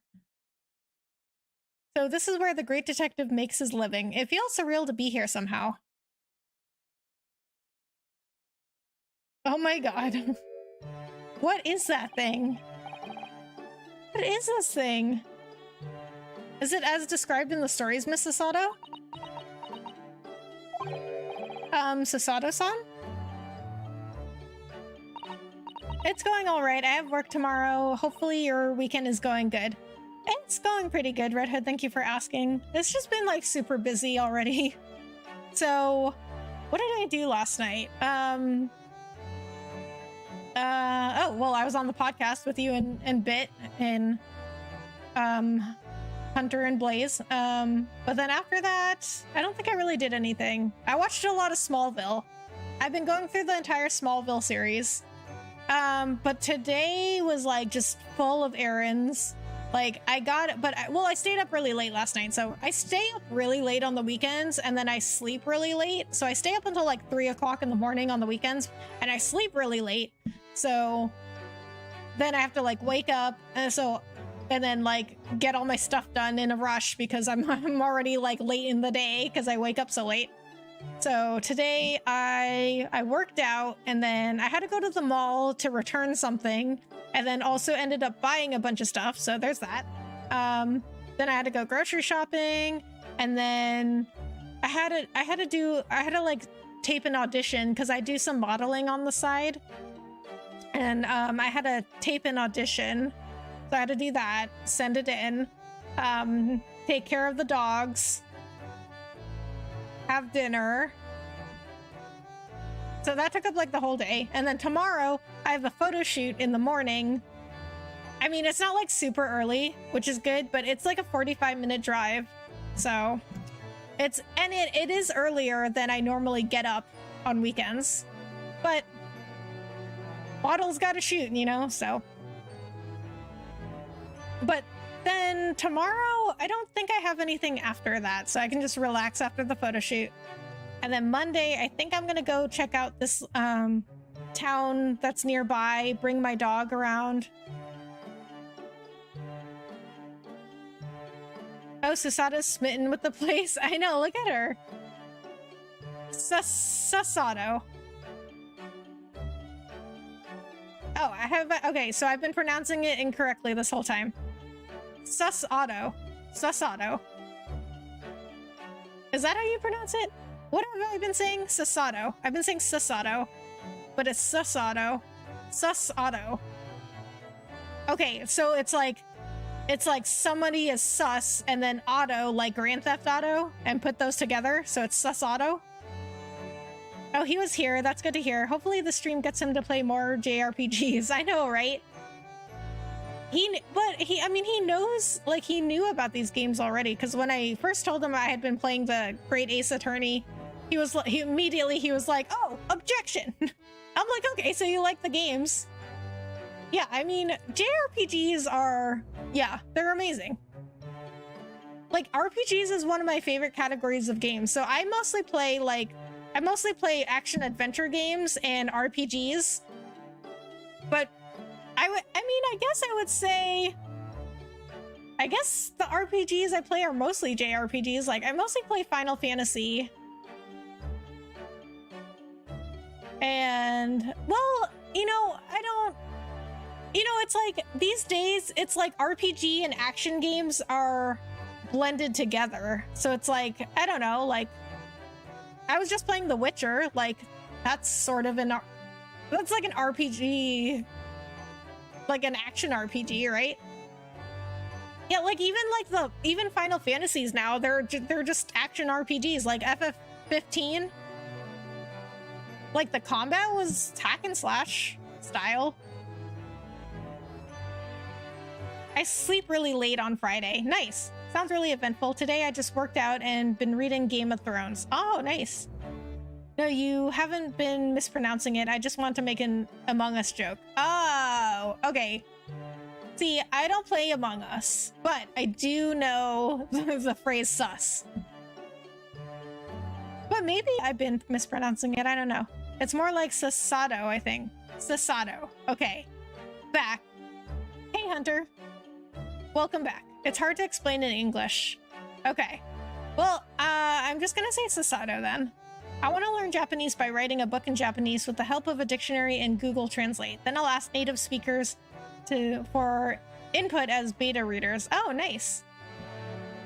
So this is where the great detective makes his living. It feels surreal to be here somehow. Oh my god. What is that thing? What is this thing? Is it as described in the stories, Miss Sasato? Sasato-san? it's going all right. I have work tomorrow. Hopefully your weekend is going good. It's going pretty good, Red Hood. Thank you for asking. It's just been like super busy already. So what did I do last night? Oh, well, I was on the podcast with you and Bit and Hunter and Blaze. But then after that, I don't think I really did anything. I watched a lot of Smallville. I've been going through the entire Smallville series. But today was like just full of errands. Like I stayed up really late last night. So I stay up really late on the weekends and then I sleep really late. So I stay up until like 3 o'clock in the morning on the weekends and I sleep really late. So then I have to like wake up and then like get all my stuff done in a rush because I'm already like late in the day because I wake up so late. So today I worked out and then I had to go to the mall to return something and then also ended up buying a bunch of stuff. So there's that. Then I had to go grocery shopping and then I had to like tape an audition because I do some modeling on the side. And I had to tape an audition. So I had to do that, send it in, take care of the dogs, have dinner. So that took up like the whole day. And then tomorrow I have a photo shoot in the morning. I mean, it's not like super early, which is good, but it's like a 45-minute drive. So it is earlier than I normally get up on weekends, but model's got to shoot, you know, so. But then tomorrow, I don't think I have anything after that, so I can just relax after the photo shoot. And then Monday, I think I'm gonna go check out this town that's nearby, bring my dog around. Oh, Sasato's smitten with the place. I know, look at her. Sasato. Oh, okay, so I've been pronouncing it incorrectly this whole time. Sasato. Is that how you pronounce it? What have I been saying? Sasato. I've been saying Sasato, but it's Sasato. Sasato. Okay, so it's like somebody is sus and then auto, like Grand Theft Auto, and put those together, so it's Sasato. Oh, he was here. That's good to hear. Hopefully the stream gets him to play more JRPGs. I know, right? He knows, like, he knew about these games already, because when I first told him I had been playing the Great Ace Attorney, he was like, oh, objection. I'm like, okay, so you like the games. Yeah, I mean, JRPGs are, yeah, they're amazing. Like, RPGs is one of my favorite categories of games, so I mostly play action adventure games and RPGs, but I guess the RPGs I play are mostly JRPGs. Like, I mostly play Final Fantasy. And, well, it's like, these days, it's like RPG and action games are blended together. So it's like, I don't know, like, I was just playing The Witcher, like, that's sort of that's like an RPG, like an action RPG, right? Yeah, like even Final Fantasies now, they're just action RPGs, like FF15. Like the combat was hack and slash style. I sleep really late on Friday. Nice. Sounds really eventful. Today I just worked out and been reading Game of Thrones. Oh, nice. No, you haven't been mispronouncing it. I just want to make an Among Us joke. Oh, okay. See, I don't play Among Us, but I do know the phrase sus. But maybe I've been mispronouncing it. I don't know. It's more like Sasato, I think. Sasato. Okay. Back. Hey, Hunter. Welcome back. It's hard to explain in English. Okay. Well, I'm just gonna say Sasato then. I want to learn Japanese by writing a book in Japanese with the help of a dictionary and Google Translate. Then I'll ask native speakers for input as beta readers. Oh, nice.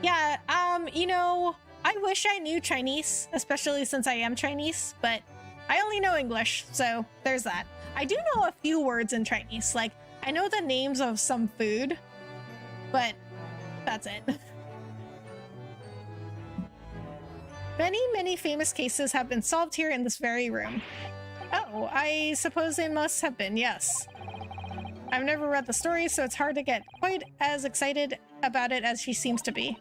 Yeah, I wish I knew Chinese, especially since I am Chinese, but I only know English, so there's that. I do know a few words in Chinese. Like, I know the names of some food, but that's it. Many famous cases have been solved here in this very room. Oh, I suppose they must have been, yes. I've never read the story, so it's hard to get quite as excited about it as she seems to be.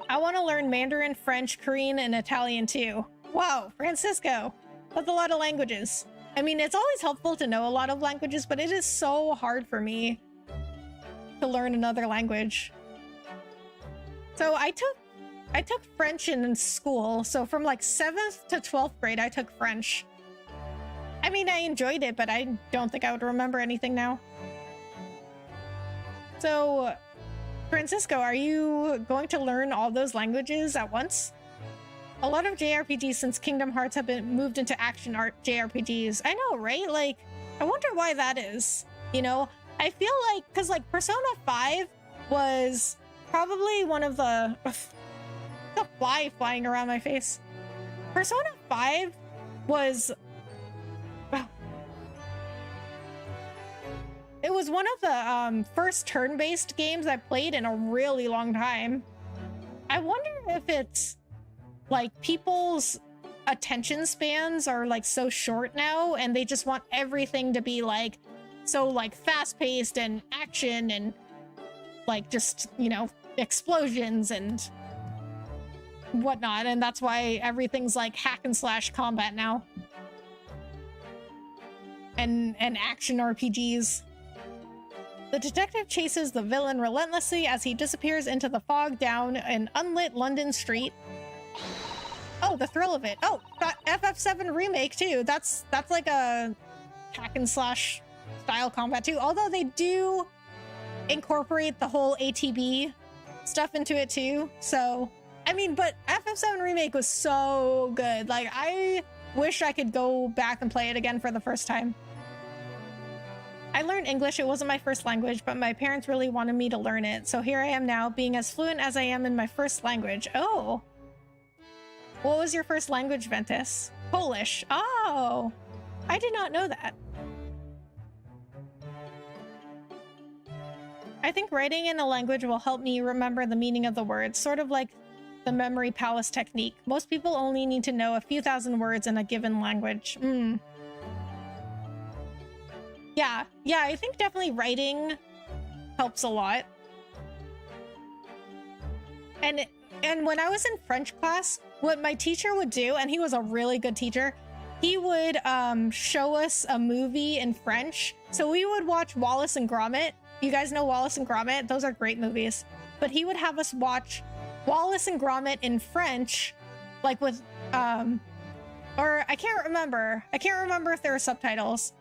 I want to learn Mandarin, French, Korean, and Italian too. Wow, Francisco! That's a lot of languages. I mean, it's always helpful to know a lot of languages, but it is so hard for me to learn another language. So I took French in school. So from like 7th to 12th grade, I took French. I mean, I enjoyed it, but I don't think I would remember anything now. So, Francisco, are you going to learn all those languages at once? A lot of JRPGs since Kingdom Hearts have been moved into action art JRPGs. I know, right? Like, I wonder why that is. You know, I feel like, because like Persona 5 was probably one of the fly flying around my face. Persona 5 was it was one of the first turn-based games I played in a really long time. I wonder if it's like people's attention spans are like so short now and they just want everything to be like so like fast-paced and action and like just, you know, explosions and whatnot, and that's why everything's like hack and slash combat now and action RPGs. The detective chases the villain relentlessly as he disappears into the fog down an unlit London street. Oh, the thrill of it. Oh, that FF7 remake too. That's like a hack and slash style combat too, although they do incorporate the whole ATB stuff into it too. So I mean, but FF7 remake was so good. Like, I wish I could go back and play it again for the first time. I learned English. It wasn't my first language, but my parents really wanted me to learn it. So here I am now, being as fluent as I am in my first language. Oh. What was your first language, Ventus? Polish. Oh. I did not know that. I think writing in a language will help me remember the meaning of the words, sort of like the memory palace technique. Most people only need to know a few thousand words in a given language. Yeah, I think definitely writing helps a lot. And when I was in French class, what my teacher would do, and he was a really good teacher, he would show us a movie in French. So we would watch Wallace and Gromit. You guys know Wallace and Gromit? Those are great movies. But he would have us watch Wallace and Gromit in French, like with, or I can't remember if there were subtitles.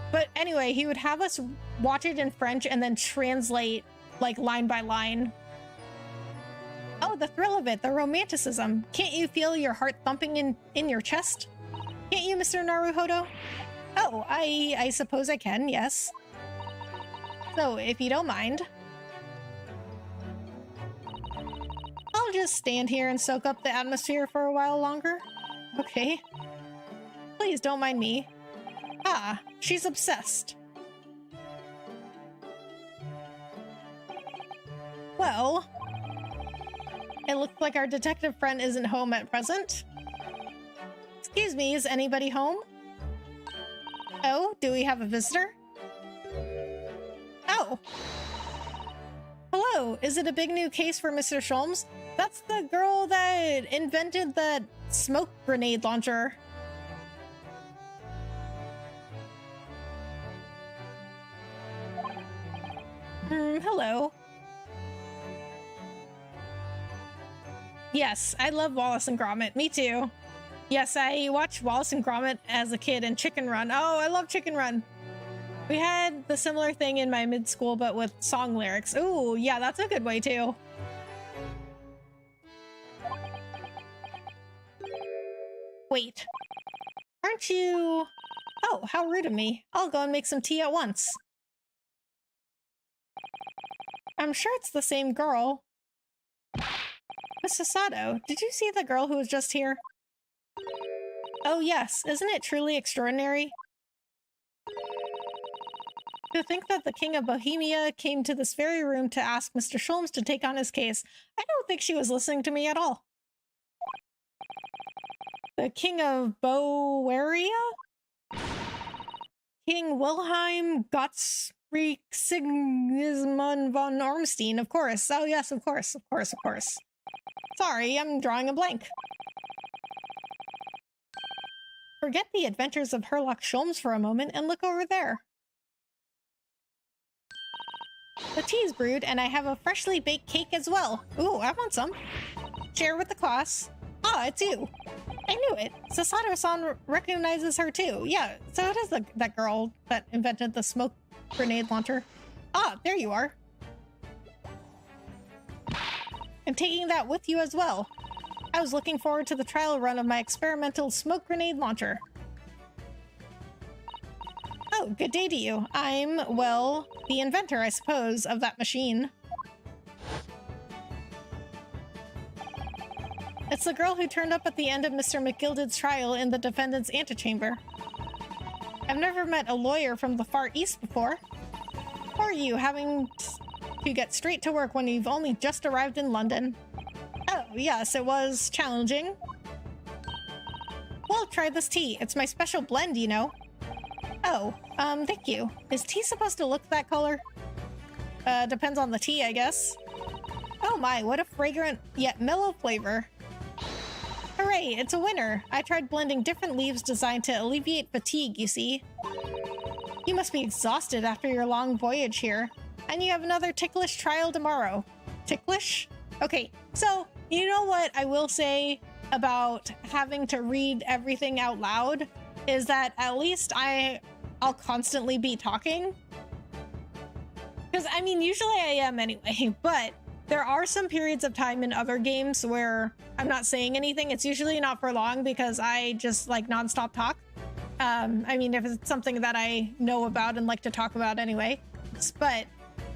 But anyway, he would have us watch it in French and then translate, like, line by line. Oh, the thrill of it, the romanticism. Can't you feel your heart thumping in your chest? Can't you, Mr. Naruhodo? Oh, I suppose I can, yes. So, if you don't mind, I'll just stand here and soak up the atmosphere for a while longer. Okay. Please don't mind me. Ah, she's obsessed. Well, it looks like our detective friend isn't home at present. Excuse me, is anybody home? Oh, do we have a visitor? Oh. Hello, is it a big new case for Mr. Sholmes? That's the girl that invented that smoke grenade launcher. Hello. Yes, I love Wallace and Gromit. Me too. Yes, I watched Wallace and Gromit as a kid and Chicken Run. Oh, I love Chicken Run. We had the similar thing in my mid-school, but with song lyrics. Ooh, yeah, that's a good way too. Wait. Aren't you... Oh, how rude of me. I'll go and make some tea at once. I'm sure it's the same girl. Miss Sasato, did you see the girl who was just here? Oh yes, isn't it truly extraordinary? To think that the King of Bohemia came to this very room to ask Mr. Sholmes to take on his case. I don't think she was listening to me at all. The King of Bowaria? King Wilhelm Gottsfried Sigismund von Ormstein, of course. Oh yes, of course. Sorry, I'm drawing a blank. Forget the adventures of Herlock Sholmes for a moment and look over there. The tea's brewed, and I have a freshly baked cake as well. Ooh, I want some. Share with the class. Ah, it's you. I knew it. Sasato-san recognizes her too. Yeah, so it is that girl that invented the smoke grenade launcher. Ah, there you are. I'm taking that with you as well. I was looking forward to the trial run of my experimental smoke grenade launcher. Oh, good day to you. I'm, well, the inventor, I suppose, of that machine. It's the girl who turned up at the end of Mr. McGilded's trial in the defendant's antechamber. I've never met a lawyer from the Far East before. Or you, having to get straight to work when you've only just arrived in London. Oh, yes, it was challenging. Well, try this tea. It's my special blend, you know. Oh, thank you. Is tea supposed to look that color? Depends on the tea, I guess. Oh my, what a fragrant yet mellow flavor. Hooray, it's a winner. I tried blending different leaves designed to alleviate fatigue, you see. You must be exhausted after your long voyage here. And you have another ticklish trial tomorrow. Ticklish? Okay, so you know what I will say about having to read everything out loud is that at least I'll constantly be talking. Because, I mean, usually I am anyway, but there are some periods of time in other games where I'm not saying anything. It's usually not for long because I just like nonstop talk. I mean, if it's something that I know about and like to talk about anyway. But,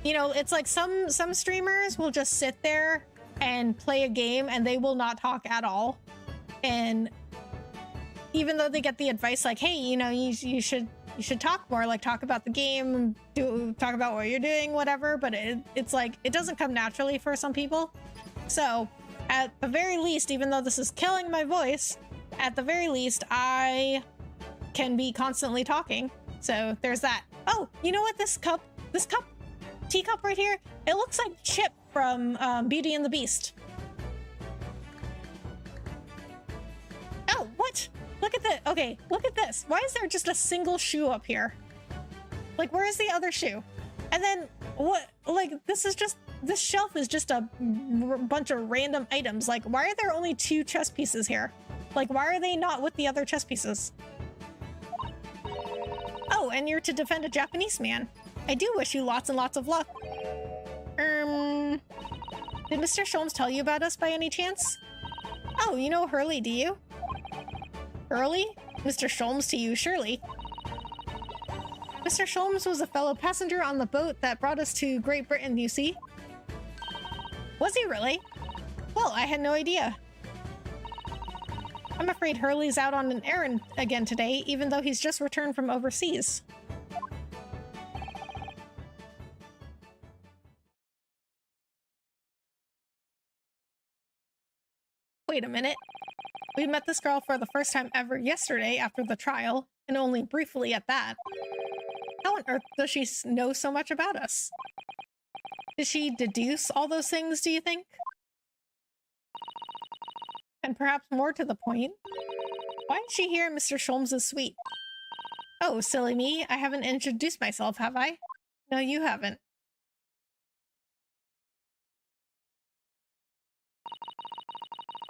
you know, it's like some streamers will just sit there and play a game and they will not talk at all. And even though they get the advice like, hey, you know, you should talk more, like talk about the game, talk about what you're doing, whatever, but it's like it doesn't come naturally for some people. So at the very least, even though this is killing my voice, at the very least I can be constantly talking. So there's that. Oh, you know what, this teacup right here, it looks like Chip from Beauty and the Beast. Oh, what? Look at this. Okay, look at this. Why is there just a single shoe up here? Like, where is the other shoe? And then what? Like, this shelf is just a bunch of random items. Like, why are there only 2 chess pieces here? Like, why are they not with the other chess pieces? Oh, and you're to defend a Japanese man. I do wish you lots and lots of luck. Did Mr. Sholmes tell you about us by any chance? Oh, you know Hurley, do you? Hurley? Mr. Sholmes to you, surely. Mr. Sholmes was a fellow passenger on the boat that brought us to Great Britain, you see. Was he really? Well, I had no idea. I'm afraid Hurley's out on an errand again today, even though he's just returned from overseas. Wait a minute. We met this girl for the first time ever yesterday after the trial, and only briefly at that. How on earth does she know so much about us? Did she deduce all those things, do you think? And perhaps more to the point, why is she here in Mr. Sholmes' suite? Oh, silly me, I haven't introduced myself, have I? No, you haven't.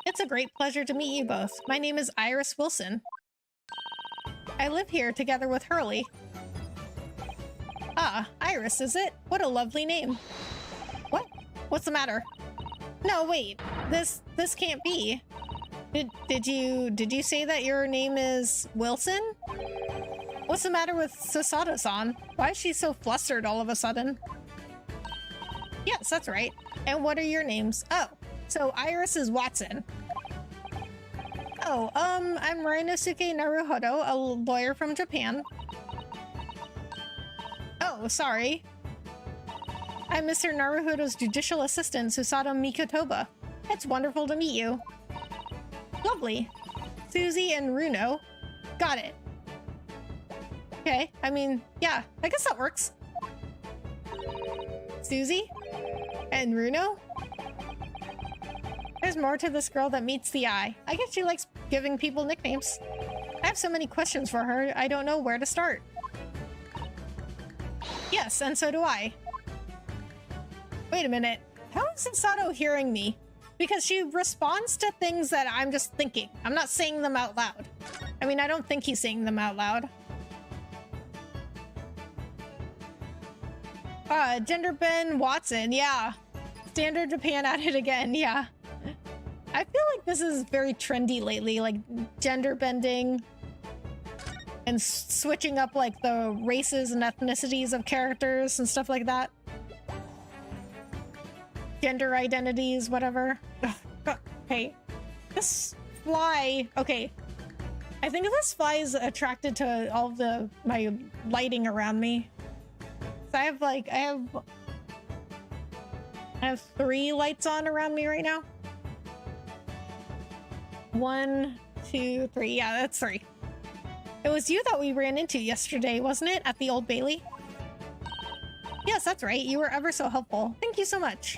It's a great pleasure to meet you both. My name is Iris Wilson. I live here together with Hurley. Ah, Iris, is it? What a lovely name. What? What's the matter? No, wait. This can't be. Did you say that your name is Wilson? What's the matter with Sasato-san? Why is she so flustered all of a sudden? Yes, that's right. And what are your names? Oh, so Iris is Watson. Oh, I'm Ryunosuke Naruhodo, a lawyer from Japan. Oh, sorry. I'm Mr. Naruhodo's judicial assistant, Susato Mikotoba. It's wonderful to meet you. Lovely. Susie and Runo. Got it. Okay, I mean, yeah, I guess that works. Susie? And Runo? There's more to this girl that meets the eye. I guess she likes giving people nicknames. I have so many questions for her, I don't know where to start. Yes, and so do I. Wait a minute. How is Susato hearing me? Because she responds to things that I'm just thinking. I'm not saying them out loud. I mean, I don't think he's saying them out loud. Gender Ben Watson, yeah. Standard Japan at it again, yeah. I feel like this is very trendy lately, like gender bending and switching up like the races and ethnicities of characters and stuff like that. Gender identities, whatever. Ugh, okay. This fly, okay. I think this fly is attracted to all of my lighting around me. So I have 3 lights on around me right now. 1, 2, 3. Yeah, that's 3. It was you that we ran into yesterday, wasn't it? At the Old Bailey? Yes, that's right. You were ever so helpful. Thank you so much.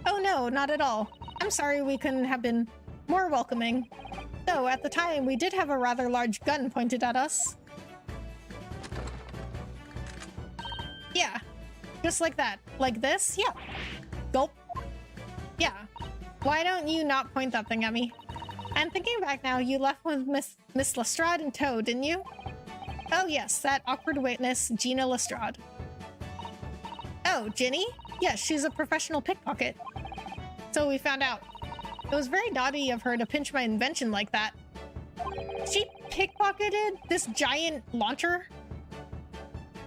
Oh no, not at all. I'm sorry we couldn't have been more welcoming. Though at the time, we did have a rather large gun pointed at us. Yeah, just like that. Like this? Yeah. Gulp. Yeah. Why don't you not point that thing at me? I'm thinking back now, you left with Miss Lestrade in tow, didn't you? Oh yes, that awkward witness, Gina Lestrade. Oh, Ginny? Yes, she's a professional pickpocket. So we found out. It was very naughty of her to pinch my invention like that. She pickpocketed this giant launcher?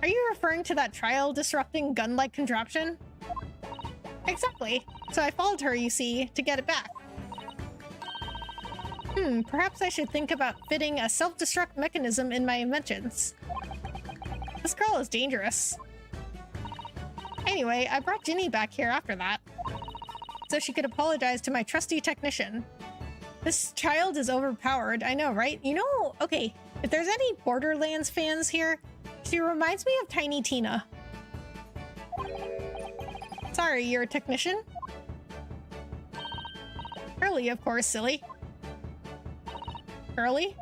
Are you referring to that trial-disrupting gun-like contraption? Exactly. So I followed her, you see, to get it back. Perhaps I should think about fitting a self-destruct mechanism in my inventions. This girl is dangerous. Anyway, I brought Ginny back here after that, so she could apologize to my trusty technician. This child is overpowered, I know, right? You know, okay, if there's any Borderlands fans here, she reminds me of Tiny Tina. Sorry, you're a technician? Hurley, of course, silly. Hurley?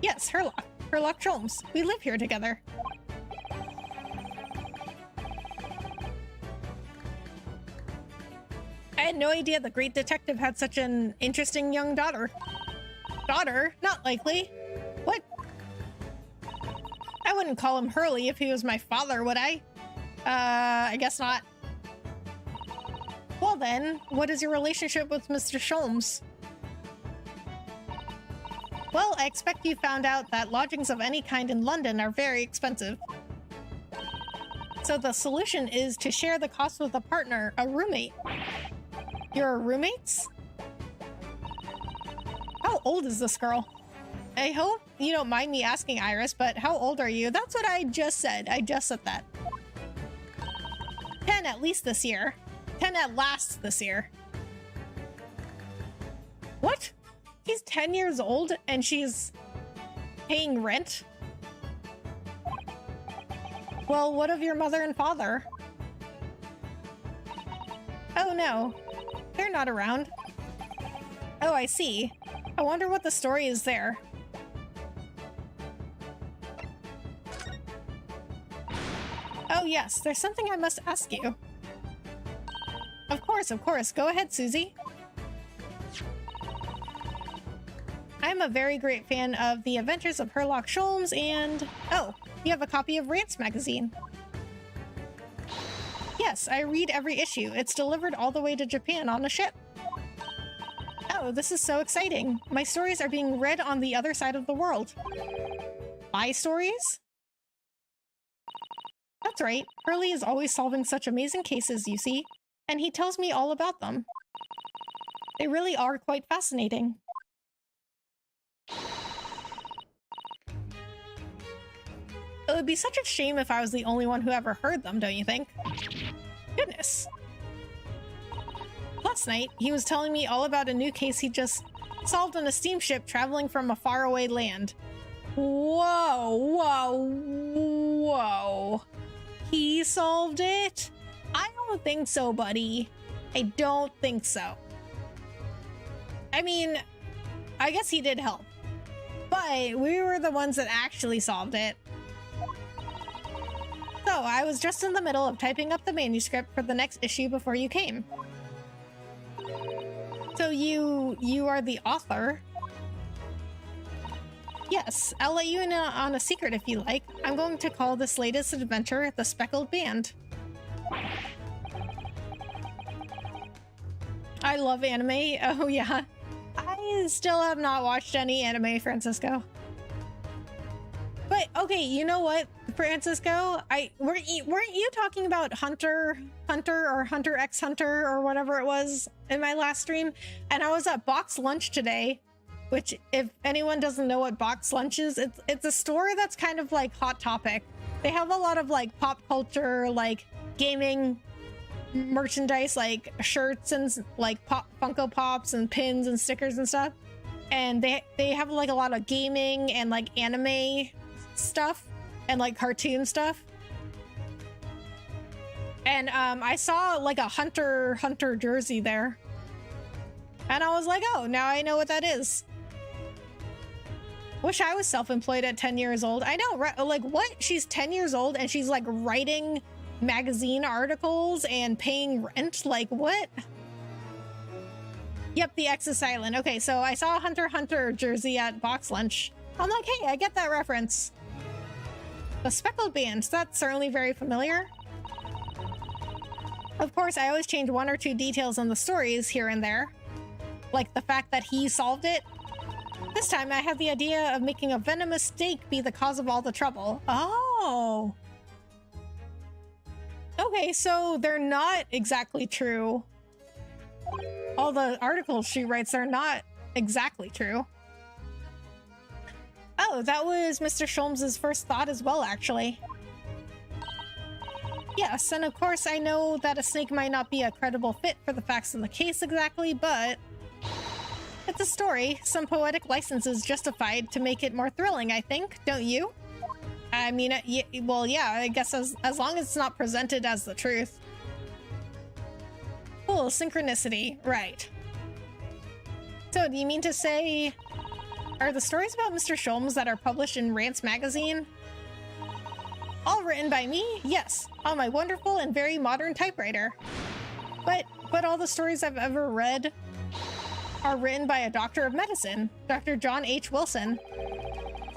Yes, Herlock. Herlock Sholmes. We live here together. I had no idea the great detective had such an interesting young daughter. Daughter? Not likely. What? I wouldn't call him Hurley if he was my father, would I? I guess not. Well then, what is your relationship with Mr. Sholmes? Well, I expect you found out that lodgings of any kind in London are very expensive. So the solution is to share the cost with a partner, a roommate. You're roommates? How old is this girl? I hope you don't mind me asking, Iris, but how old are you? That's what I just said. I just said that. 10 at least this year. 10 at last this year. What? She's 10 years old and she's paying rent? Well, what of your mother and father? Oh no, they're not around. Oh, I see. I wonder what the story is there. Oh yes, there's something I must ask you. Of course, of course. Go ahead, Susie. I'm a very great fan of The Adventures of Herlock Sholmes and... Oh, you have a copy of Rants magazine. Yes, I read every issue. It's delivered all the way to Japan on a ship. Oh, this is so exciting. My stories are being read on the other side of the world. My stories? That's right. Hurley is always solving such amazing cases, you see. And he tells me all about them. They really are quite fascinating. It would be such a shame if I was the only one who ever heard them, don't you think? Goodness. Last night, he was telling me all about a new case he just solved on a steamship traveling from a faraway land. Whoa, whoa, whoa. He solved it? I don't think so, buddy. I don't think so. I mean, I guess he did help. But we were the ones that actually solved it. So I was just in the middle of typing up the manuscript for the next issue before you came. So you are the author? Yes, I'll let you in on a secret if you like. I'm going to call this latest adventure The Speckled Band. I love anime. Oh yeah. I still have not watched any anime, Francisco. But okay, you know what, Francisco? Weren't you talking about Hunter or Hunter x Hunter or whatever it was in my last stream? And I was at Box Lunch today, which if anyone doesn't know what Box Lunch is, it's a store that's kind of like Hot Topic. They have a lot of like pop culture, like gaming merchandise, like shirts and like Funko Pops and pins and stickers and stuff. And they have like a lot of gaming and like anime stuff and like cartoon stuff. And I saw like a Hunter jersey there. And I was like, oh, now I know what that is. Wish I was self-employed at 10 years old. I know, right? Like, what? She's 10 years old and she's like writing magazine articles and paying rent? Like, what? Yep, the X is silent. Okay, so I saw a Hunter jersey at Box Lunch. I'm like, hey, I get that reference. The Speckled Band, that's certainly very familiar. Of course, I always change one or two details on the stories here and there. Like the fact that he solved it. This time I had the idea of making a venomous snake be the cause of all the trouble. Oh. Okay, so they're not exactly true. All the articles she writes are not exactly true. Oh, that was Mr. Sholmes' first thought as well, actually. Yes, and of course I know that a snake might not be a credible fit for the facts in the case exactly, but it's a story. Some poetic license is justified to make it more thrilling, I think, don't you? I mean, well, yeah, I guess as long as it's not presented as the truth. Cool, synchronicity, right. So, do you mean to say, are the stories about Mr. Sholmes that are published in Rants magazine all written by me? Yes, on my wonderful and very modern typewriter. But all the stories I've ever read are written by a doctor of medicine, Dr. John H. Wilson.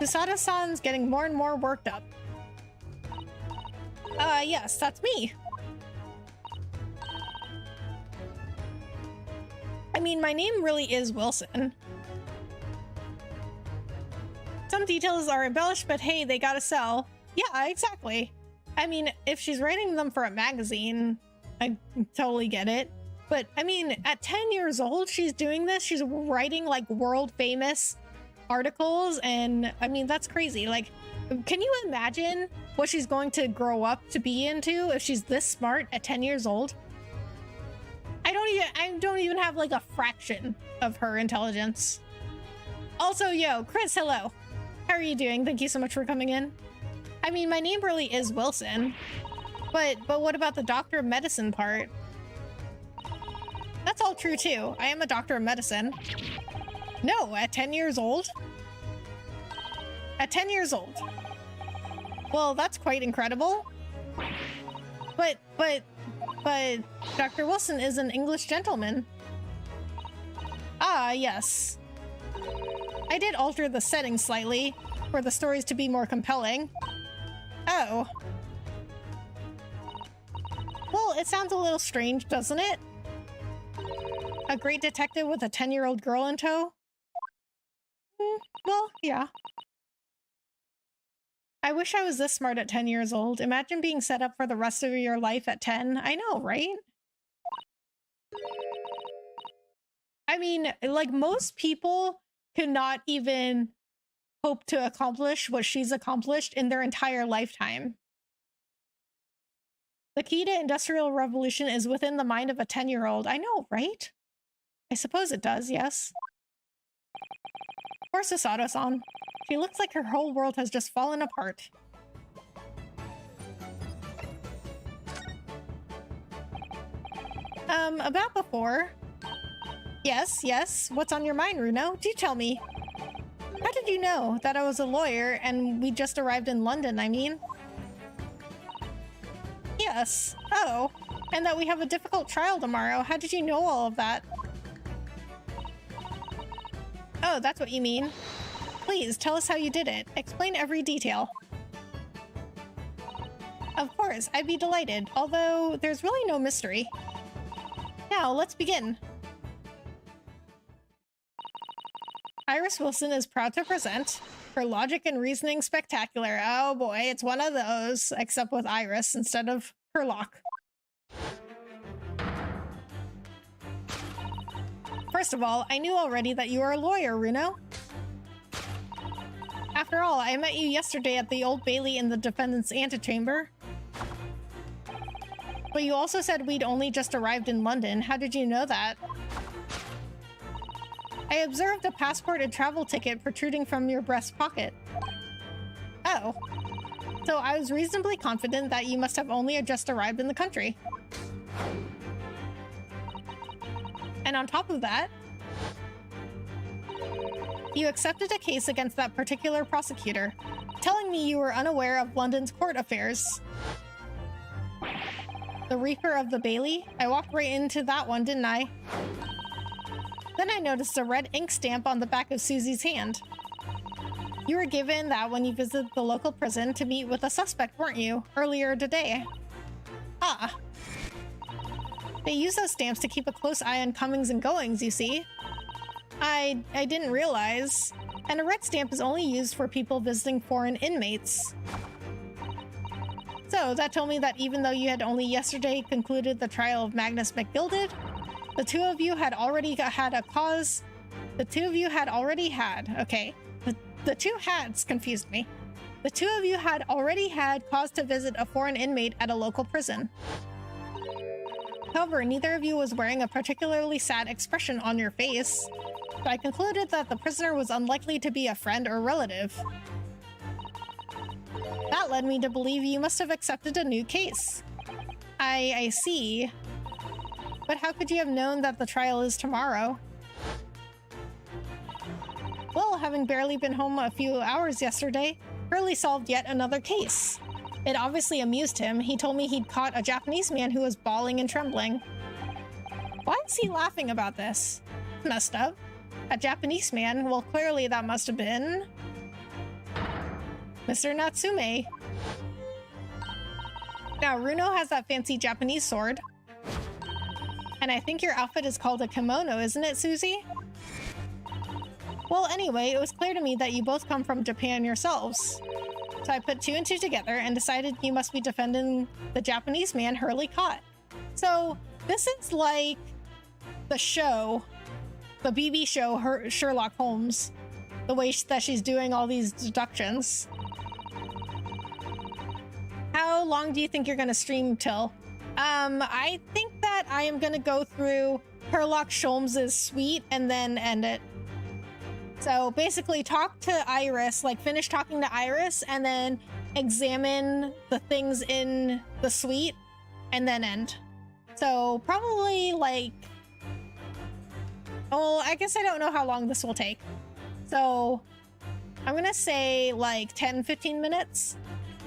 Susada-san's getting more and more worked up. Yes, that's me. I mean, my name really is Wilson. Some details are embellished, but hey, they gotta sell. Yeah, exactly. I mean, if she's writing them for a magazine, I totally get it. But I mean, at 10 years old, she's doing this. She's writing like world famous articles. And I mean, that's crazy. Like, can you imagine what she's going to grow up to be into if she's this smart at 10 years old? I don't even have like a fraction of her intelligence. Also, yo, Chris, hello. How are you doing? Thank you so much for coming in. I mean, my name really is Wilson, but what about the doctor of medicine part? That's all true too. I am a doctor of medicine. No, at 10 years old? At 10 years old. Well, that's quite incredible. But Dr. Wilson is an English gentleman. Ah, yes. I did alter the setting slightly for the stories to be more compelling. Oh. Well, it sounds a little strange, doesn't it? A great detective with a 10-year-old girl in tow? Well, yeah. I wish I was this smart at 10 years old. Imagine being set up for the rest of your life at 10. I know, right? I mean, like, most people could not even hope to accomplish what she's accomplished in their entire lifetime. The key to industrial revolution is within the mind of a 10-year-old. I know, right? I suppose it does, yes. Poor Susato-san. She looks like her whole world has just fallen apart. About before. Yes. What's on your mind, Runo? Do tell me. How did you know that I was a lawyer and we just arrived in London, I mean? Yes. Oh, and that we have a difficult trial tomorrow. How did you know all of that? Oh, that's what you mean. Please, tell us how you did it. Explain every detail. Of course, I'd be delighted, although there's really no mystery. Now, let's begin. Iris Wilson is proud to present her Logic and Reasoning Spectacular. Oh boy, it's one of those, except with Iris instead of Herlock. First of all, I knew already that you are a lawyer, Runo. After all, I met you yesterday at the Old Bailey in the defendant's antechamber. But you also said we'd only just arrived in London. How did you know that? I observed a passport and travel ticket protruding from your breast pocket. Oh. So I was reasonably confident that you must have only just arrived in the country. And on top of that, you accepted a case against that particular prosecutor, telling me you were unaware of London's court affairs. The Reaper of the Bailey? I walked right into that one, didn't I? Then I noticed a red ink stamp on the back of Susie's hand. You were given that when you visited the local prison to meet with a suspect, weren't you? Earlier today. Ah. They use those stamps to keep a close eye on comings and goings, you see. I didn't realize. And a red stamp is only used for people visiting foreign inmates. So that told me that even though you had only yesterday concluded the trial of Magnus McGilded, the two of you had already had a cause. The two of you had already had, okay. The two hads confused me. The two of you had already had cause to visit a foreign inmate at a local prison. However, neither of you was wearing a particularly sad expression on your face, so I concluded that the prisoner was unlikely to be a friend or relative. That led me to believe you must have accepted a new case. I see. But how could you have known that the trial is tomorrow? Well, having barely been home a few hours yesterday, Hurley solved yet another case. It obviously amused him. He told me he'd caught a Japanese man who was bawling and trembling. Why is he laughing about this? Messed up. A Japanese man? Well, clearly that must have been Mr. Natsume. Now, Runo has that fancy Japanese sword. And I think your outfit is called a kimono, isn't it, Susie? Well, anyway, it was clear to me that you both come from Japan yourselves. So I put two and two together and decided you must be defending the Japanese man Hurley caught. So this is like the show, the BB show, Sherlock Holmes, the way that she's doing all these deductions. How long do you think you're going to stream till? I think that I am going to go through Sherlock Holmes's suite and then end it. So basically talk to Iris, like finish talking to Iris and then examine the things in the suite and then end. So probably like, well, I guess I don't know how long this will take. So I'm going to say like 10-15 minutes.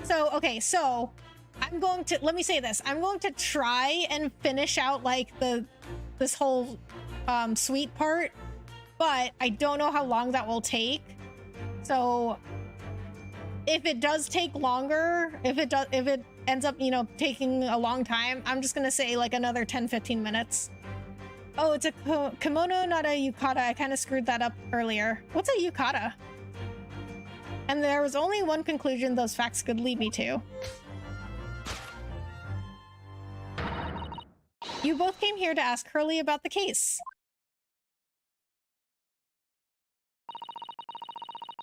So, okay, so I'm going to, let me say this. I'm going to try and finish out like this whole suite part, but I don't know how long that will take. So if it does take longer, if it ends up, you know, taking a long time, I'm just going to say like another 10-15 minutes. Oh, it's a kimono, not a yukata. I kind of screwed that up earlier. What's a yukata? And there was only one conclusion those facts could lead me to. You both came here to ask Hurley about the case.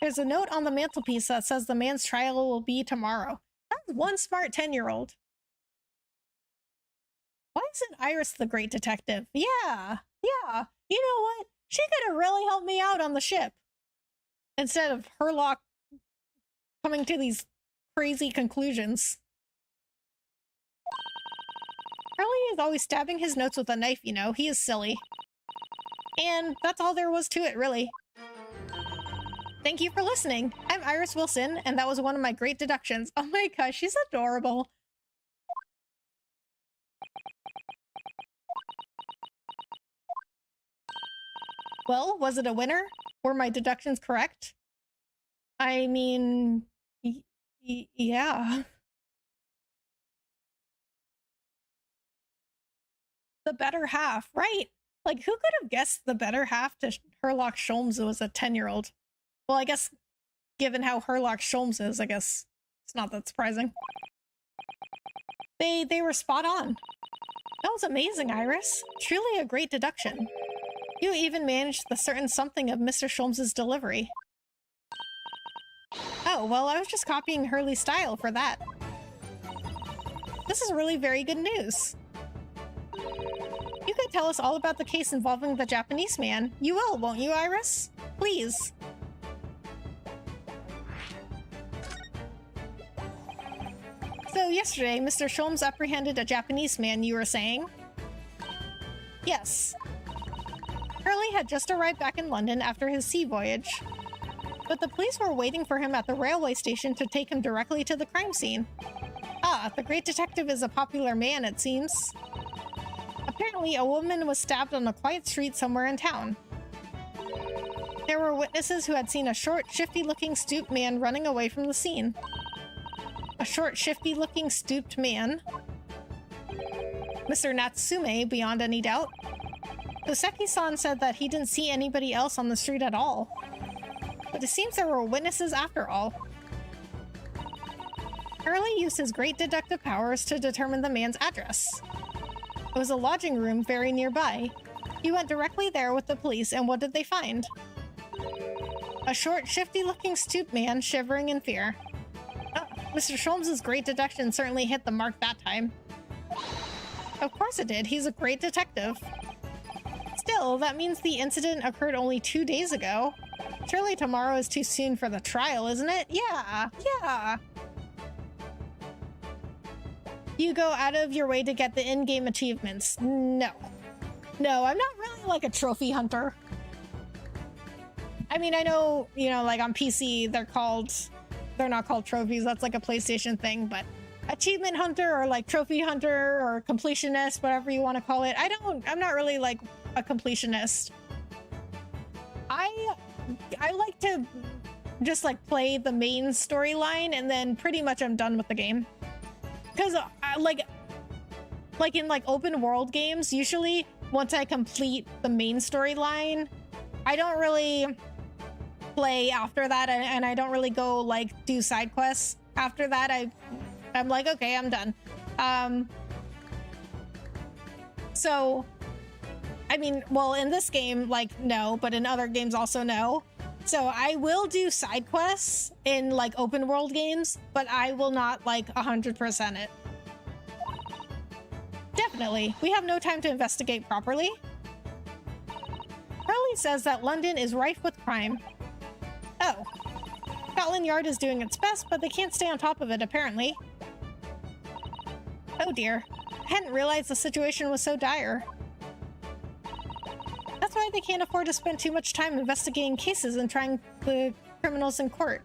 There's a note on the mantelpiece that says the man's trial will be tomorrow. That's one smart 10-year-old. Why isn't Iris the great detective? Yeah. You know what? She could have really helped me out on the ship. Instead of Herlock coming to these crazy conclusions. Hurley is always stabbing his notes with a knife, you know. He is silly. And that's all there was to it, really. Thank you for listening. I'm Iris Wilson, and that was one of my great deductions. Oh my gosh, she's adorable. Well, was it a winner? Were my deductions correct? I mean, yeah. The better half, right? Like, who could have guessed the better half to Herlock Sholmes was a 10-year-old? Well, I guess, given how Herlock Sholmes is, I guess it's not that surprising. They were spot on. That was amazing, Iris. Truly a great deduction. You even managed the certain something of Mr. Sholmes' delivery. Oh, well, I was just copying Hurley's style for that. This is really very good news. You could tell us all about the case involving the Japanese man. You will, won't you, Iris? Please. So yesterday, Mr. Sholmes apprehended a Japanese man, you were saying? Yes. Hurley had just arrived back in London after his sea voyage. But the police were waiting for him at the railway station to take him directly to the crime scene. Ah, the great detective is a popular man, it seems. Apparently, a woman was stabbed on a quiet street somewhere in town. There were witnesses who had seen a short, shifty-looking stooped man running away from the scene. A short, shifty-looking stooped man? Mr. Natsume, beyond any doubt. Oseki-san said that he didn't see anybody else on the street at all. But it seems there were witnesses after all. Hurley used his great deductive powers to determine the man's address. It was a lodging room very nearby. He went directly there with the police, and what did they find? A short, shifty-looking stooped man shivering in fear. Oh, Mr. Sholmes' great deduction certainly hit the mark that time. Of course it did. He's a great detective. Still, that means the incident occurred only 2 days ago. Surely tomorrow is too soon for the trial, isn't it? Yeah. You go out of your way to get the in-game achievements. No, I'm not really like a trophy hunter. I mean, I know, you know, like on PC, they're not called trophies. That's like a PlayStation thing, but achievement hunter or like trophy hunter or completionist, whatever you want to call it. I'm not really like a completionist. I like to just like play the main storyline and then pretty much I'm done with the game. Because like in like open world games, usually once I complete the main storyline, I don't really play after that, and I don't really go like do side quests after that. I'm like, okay, I'm done. So I mean, well, in this game, like, no, but in other games also no. So I will do side quests in like open world games, but I will not like 100% it. Definitely. We have no time to investigate properly. Hurley says that London is rife with crime. Oh. Scotland Yard is doing its best, but they can't stay on top of it, apparently. Oh dear. I hadn't realized the situation was so dire. That's why they can't afford to spend too much time investigating cases and trying the criminals in court.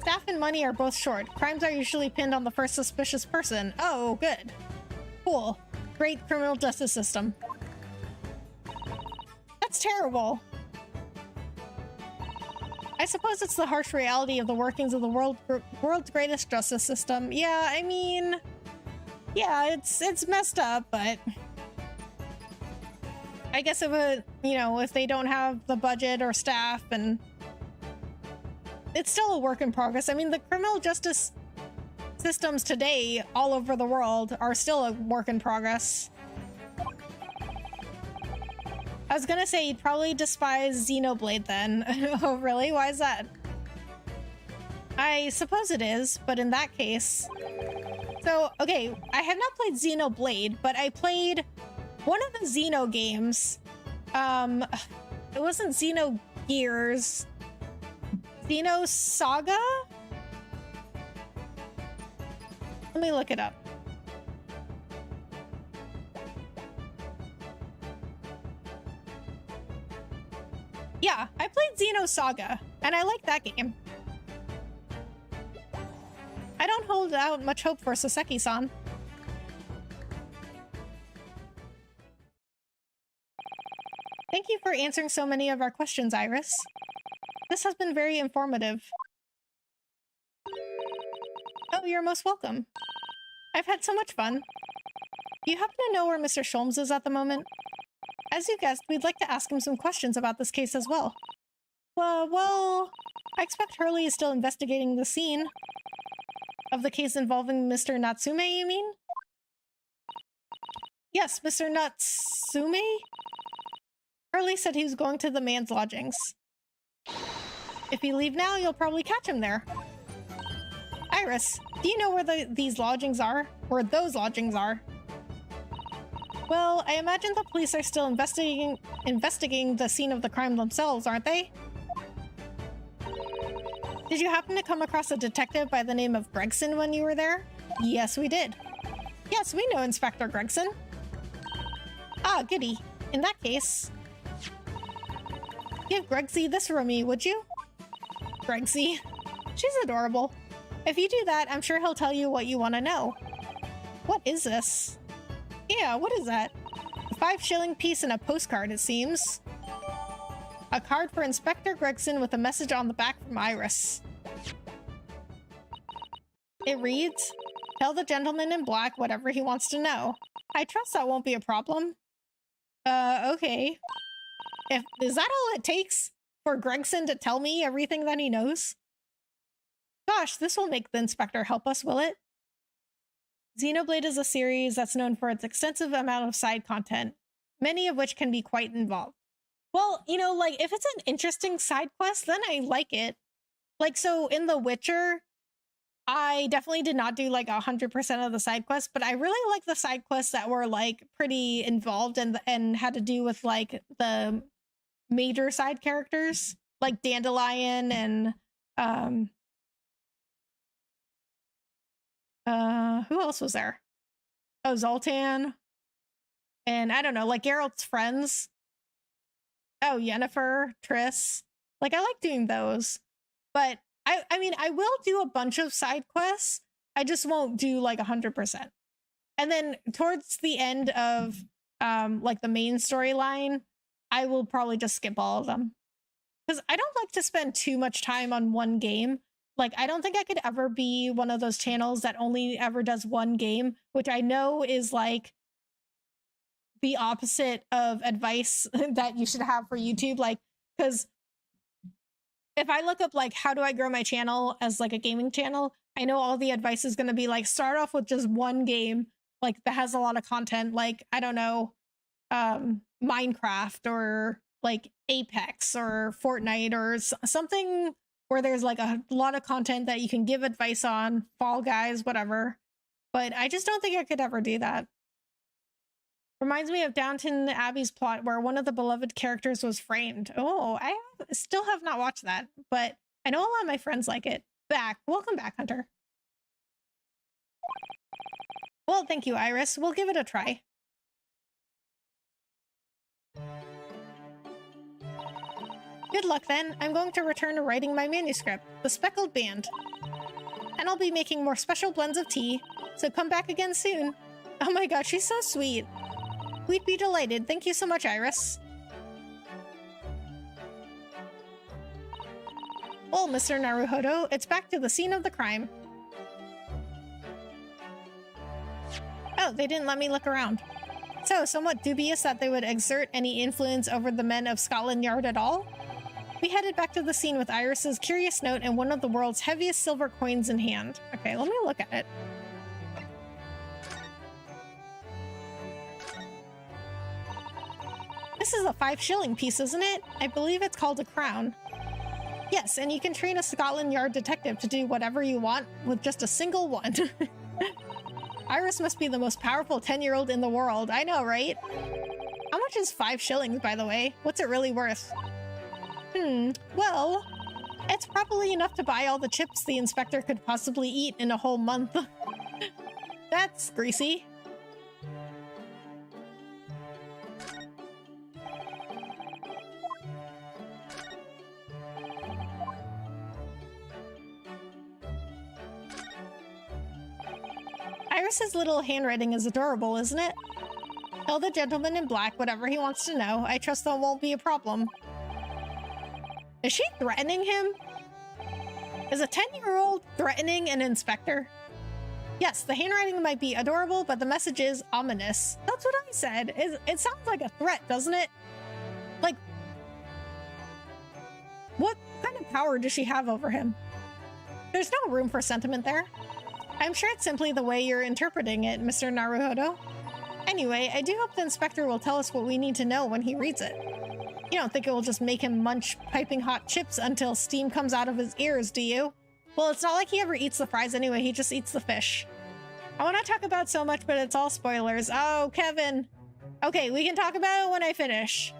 Staff and money are both short. Crimes are usually pinned on the first suspicious person. Oh, good. Cool. Great criminal justice system. That's terrible. I suppose it's the harsh reality of the workings of the world's greatest justice system. Yeah, I mean, yeah, it's messed up, but I guess if they don't have the budget or staff, and it's still a work in progress. I mean, the criminal justice systems today all over the world are still a work in progress. I was gonna say you'd probably despise Xenoblade then. Oh, really? Why is that? I suppose it is, but in that case... So, okay, I have not played Xenoblade, but I played one of the Xeno games. It wasn't Xenogears. Xeno Saga? Let me look it up. Yeah, I played Xeno Saga, and I like that game. I don't hold out much hope for Soseki-san. Thank you for answering so many of our questions, Iris. This has been very informative. Oh, you're most welcome. I've had so much fun. Do you happen to know where Mr. Sholmes is at the moment? As you guessed, we'd like to ask him some questions about this case as well. Well, I expect Hurley is still investigating the scene of the case involving Mr. Natsume, you mean? Yes, Mr. Natsume? Hurley said he was going to the man's lodgings. If you leave now, you'll probably catch him there. Iris, do you know where these lodgings are? Where those lodgings are? Well, I imagine the police are still investigating the scene of the crime themselves, aren't they? Did you happen to come across a detective by the name of Gregson when you were there? Yes, we did. Yes, we know Inspector Gregson. Ah, goody. In that case, give Gregsy this for me, would you? Gregsy. She's adorable. If you do that, I'm sure he'll tell you what you want to know. What is this? Yeah, what is that? A 5-shilling piece and a postcard, it seems. A card for Inspector Gregson with a message on the back from Iris. It reads, tell the gentleman in black whatever he wants to know. I trust that won't be a problem. Okay. Is that all it takes for Gregson to tell me everything that he knows? Gosh, this will make the inspector help us, will it? Xenoblade is a series that's known for its extensive amount of side content, many of which can be quite involved. Well, you know, like, if it's an interesting side quest, then I like it. Like, so in The Witcher, I definitely did not do, like, 100% of the side quests, but I really like the side quests that were, like, pretty involved and had to do with, like, the major side characters, like Dandelion and, who else was there? Oh, Zoltan. And I don't know, like Geralt's friends. Oh, Yennefer, Triss. Like, I like doing those. But I mean, I will do a bunch of side quests. I just won't do like 100%. And then towards the end of like the main storyline, I will probably just skip all of them. Because I don't like to spend too much time on one game. Like, I don't think I could ever be one of those channels that only ever does one game, which I know is like the opposite of advice that you should have for YouTube. Like, because if I look up like how do I grow my channel as like a gaming channel, I know all the advice is going to be like start off with just one game like that has a lot of content, like I don't know, Minecraft or like Apex or Fortnite or something where there's like a lot of content that you can give advice on, Fall Guys, whatever. But I just don't think I could ever do that. Reminds me of Downton Abbey's plot where one of the beloved characters was framed. Oh, I still have not watched that, but I know a lot of my friends like it. Welcome back, Hunter. Well, thank you, Iris. We'll give it a try. Good luck then. I'm going to return to writing my manuscript, The Speckled Band. And I'll be making more special blends of tea, so come back again soon. Oh my gosh, she's so sweet. We'd be delighted. Thank you so much, Iris. Well, Mr. Naruhodo, it's back to the scene of the crime. Oh, they didn't let me look around. So, somewhat dubious that they would exert any influence over the men of Scotland Yard at all? We headed back to the scene with Iris's curious note and one of the world's heaviest silver coins in hand. Okay, let me look at it. This is a 5-shilling piece, isn't it? I believe it's called a crown. Yes, and you can train a Scotland Yard detective to do whatever you want with just a single one. Iris must be the most powerful 10-year-old in the world. I know, right? How much is 5 shillings, by the way? What's it really worth? Well, it's probably enough to buy all the chips the inspector could possibly eat in a whole month. That's greasy. Iris's little handwriting is adorable, isn't it? Tell the gentleman in black whatever he wants to know. I trust that won't be a problem. Is she threatening him? Is a 10-year-old threatening an inspector? Yes, the handwriting might be adorable, but the message is ominous. That's what I said. It sounds like a threat, doesn't it? Like, what kind of power does she have over him? There's no room for sentiment there. I'm sure it's simply the way you're interpreting it, Mr. Naruhodo. Anyway, I do hope the inspector will tell us what we need to know when he reads it. You don't think it will just make him munch piping hot chips until steam comes out of his ears, do you? Well, it's not like he ever eats the fries anyway, he just eats the fish. I want to talk about so much, but it's all spoilers. Oh, Kevin. Okay, we can talk about it when I finish.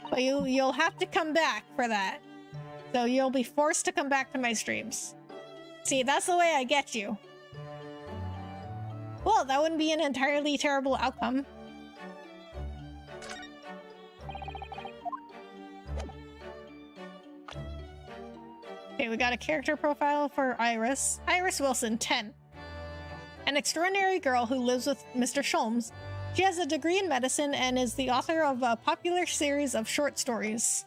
But you'll have to come back for that. So you'll be forced to come back to my streams. See, that's the way I get you. Well, that wouldn't be an entirely terrible outcome. Okay, we got a character profile for Iris. Iris Wilson, 10. An extraordinary girl who lives with Mr. Sholmes. She has a degree in medicine and is the author of a popular series of short stories.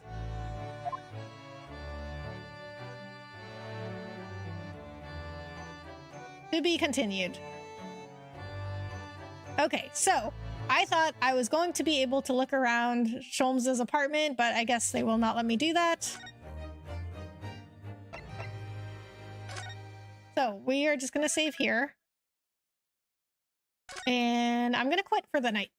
To be continued. Okay, so I thought I was going to be able to look around Sholmes' apartment, but I guess they will not let me do that. So we are just going to save here. And I'm going to quit for the night.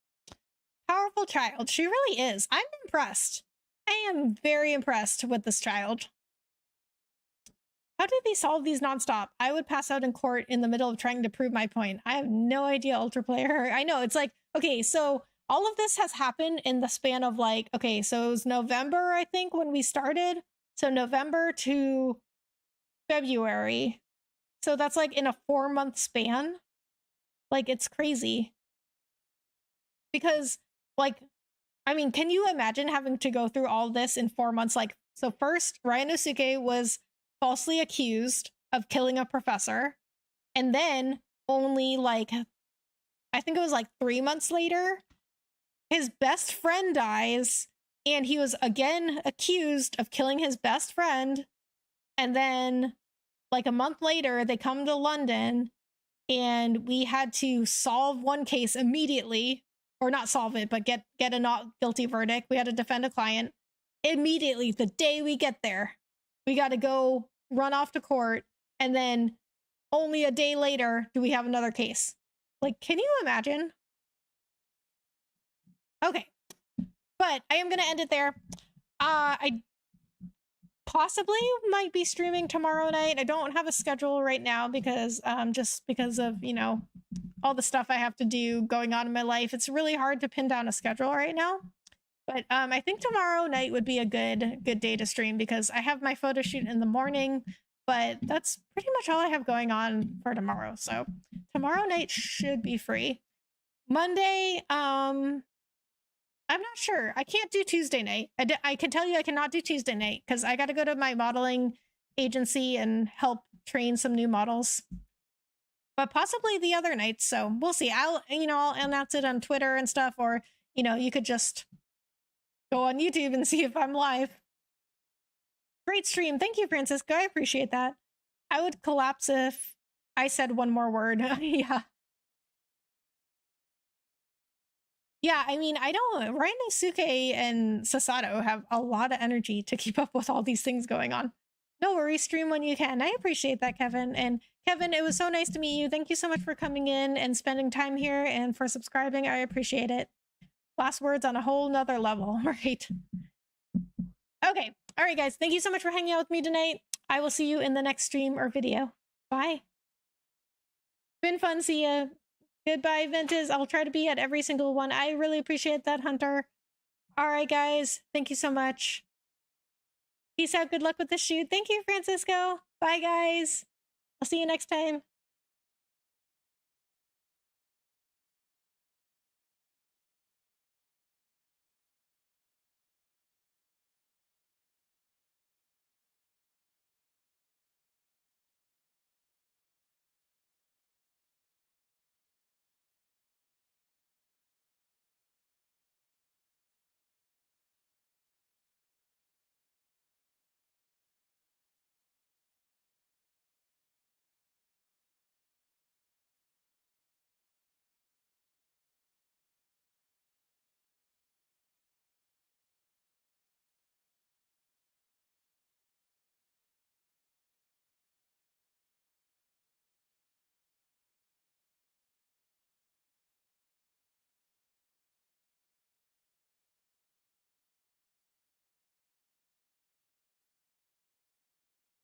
Powerful child. She really is. I'm impressed. I am very impressed with this child. How did they solve these nonstop? I would pass out in court in the middle of trying to prove my point. I have no idea, Ultra Player. I know, it's like, okay, so all of this has happened in the span of like, okay, so it was November, I think, when we started. So November to February. So that's like in a 4-month span. Like, it's crazy. Because, like, I mean, can you imagine having to go through all this in 4 months? Like, so first, Ryanosuke was falsely accused of killing a professor. And then only like, I think it was like 3 months later, his best friend dies. And he was again accused of killing his best friend. And then like a month later, they come to London and we had to solve one case immediately, or not solve it, but get a not guilty verdict. We had to defend a client immediately. The day we get there, we got to go run off to court. And then only a day later, do we have another case? Like, can you imagine? Okay. But I am going to end it there. I possibly might be streaming tomorrow night. I don't have a schedule right now because just because of, you know, all the stuff I have to do going on in my life. It's really hard to pin down a schedule right now. But I think tomorrow night would be a good day to stream because I have my photo shoot in the morning, but that's pretty much all I have going on for tomorrow. So tomorrow night should be free. Monday, I'm not sure. I can't do Tuesday night. I can tell you I cannot do Tuesday night because I got to go to my modeling agency and help train some new models. But possibly the other nights. So we'll see. I'll announce it on Twitter and stuff, or, you know, you could just go on YouTube and see if I'm live. Great stream. Thank you, Francisco. I appreciate that. I would collapse if I said one more word. Yeah. Yeah, I mean, I don't... Ryanosuke and Sasato have a lot of energy to keep up with all these things going on. No worries, stream when you can. I appreciate that, Kevin. And Kevin, it was so nice to meet you. Thank you so much for coming in and spending time here and for subscribing. I appreciate it. Last words on a whole nother level, right? Okay. All right, guys. Thank you so much for hanging out with me tonight. I will see you in the next stream or video. Bye. Been fun. See ya. Goodbye, Ventus. I'll try to be at every single one. I really appreciate that, Hunter. All right, guys. Thank you so much. Peace out. Good luck with the shoot. Thank you, Francisco. Bye, guys. I'll see you next time.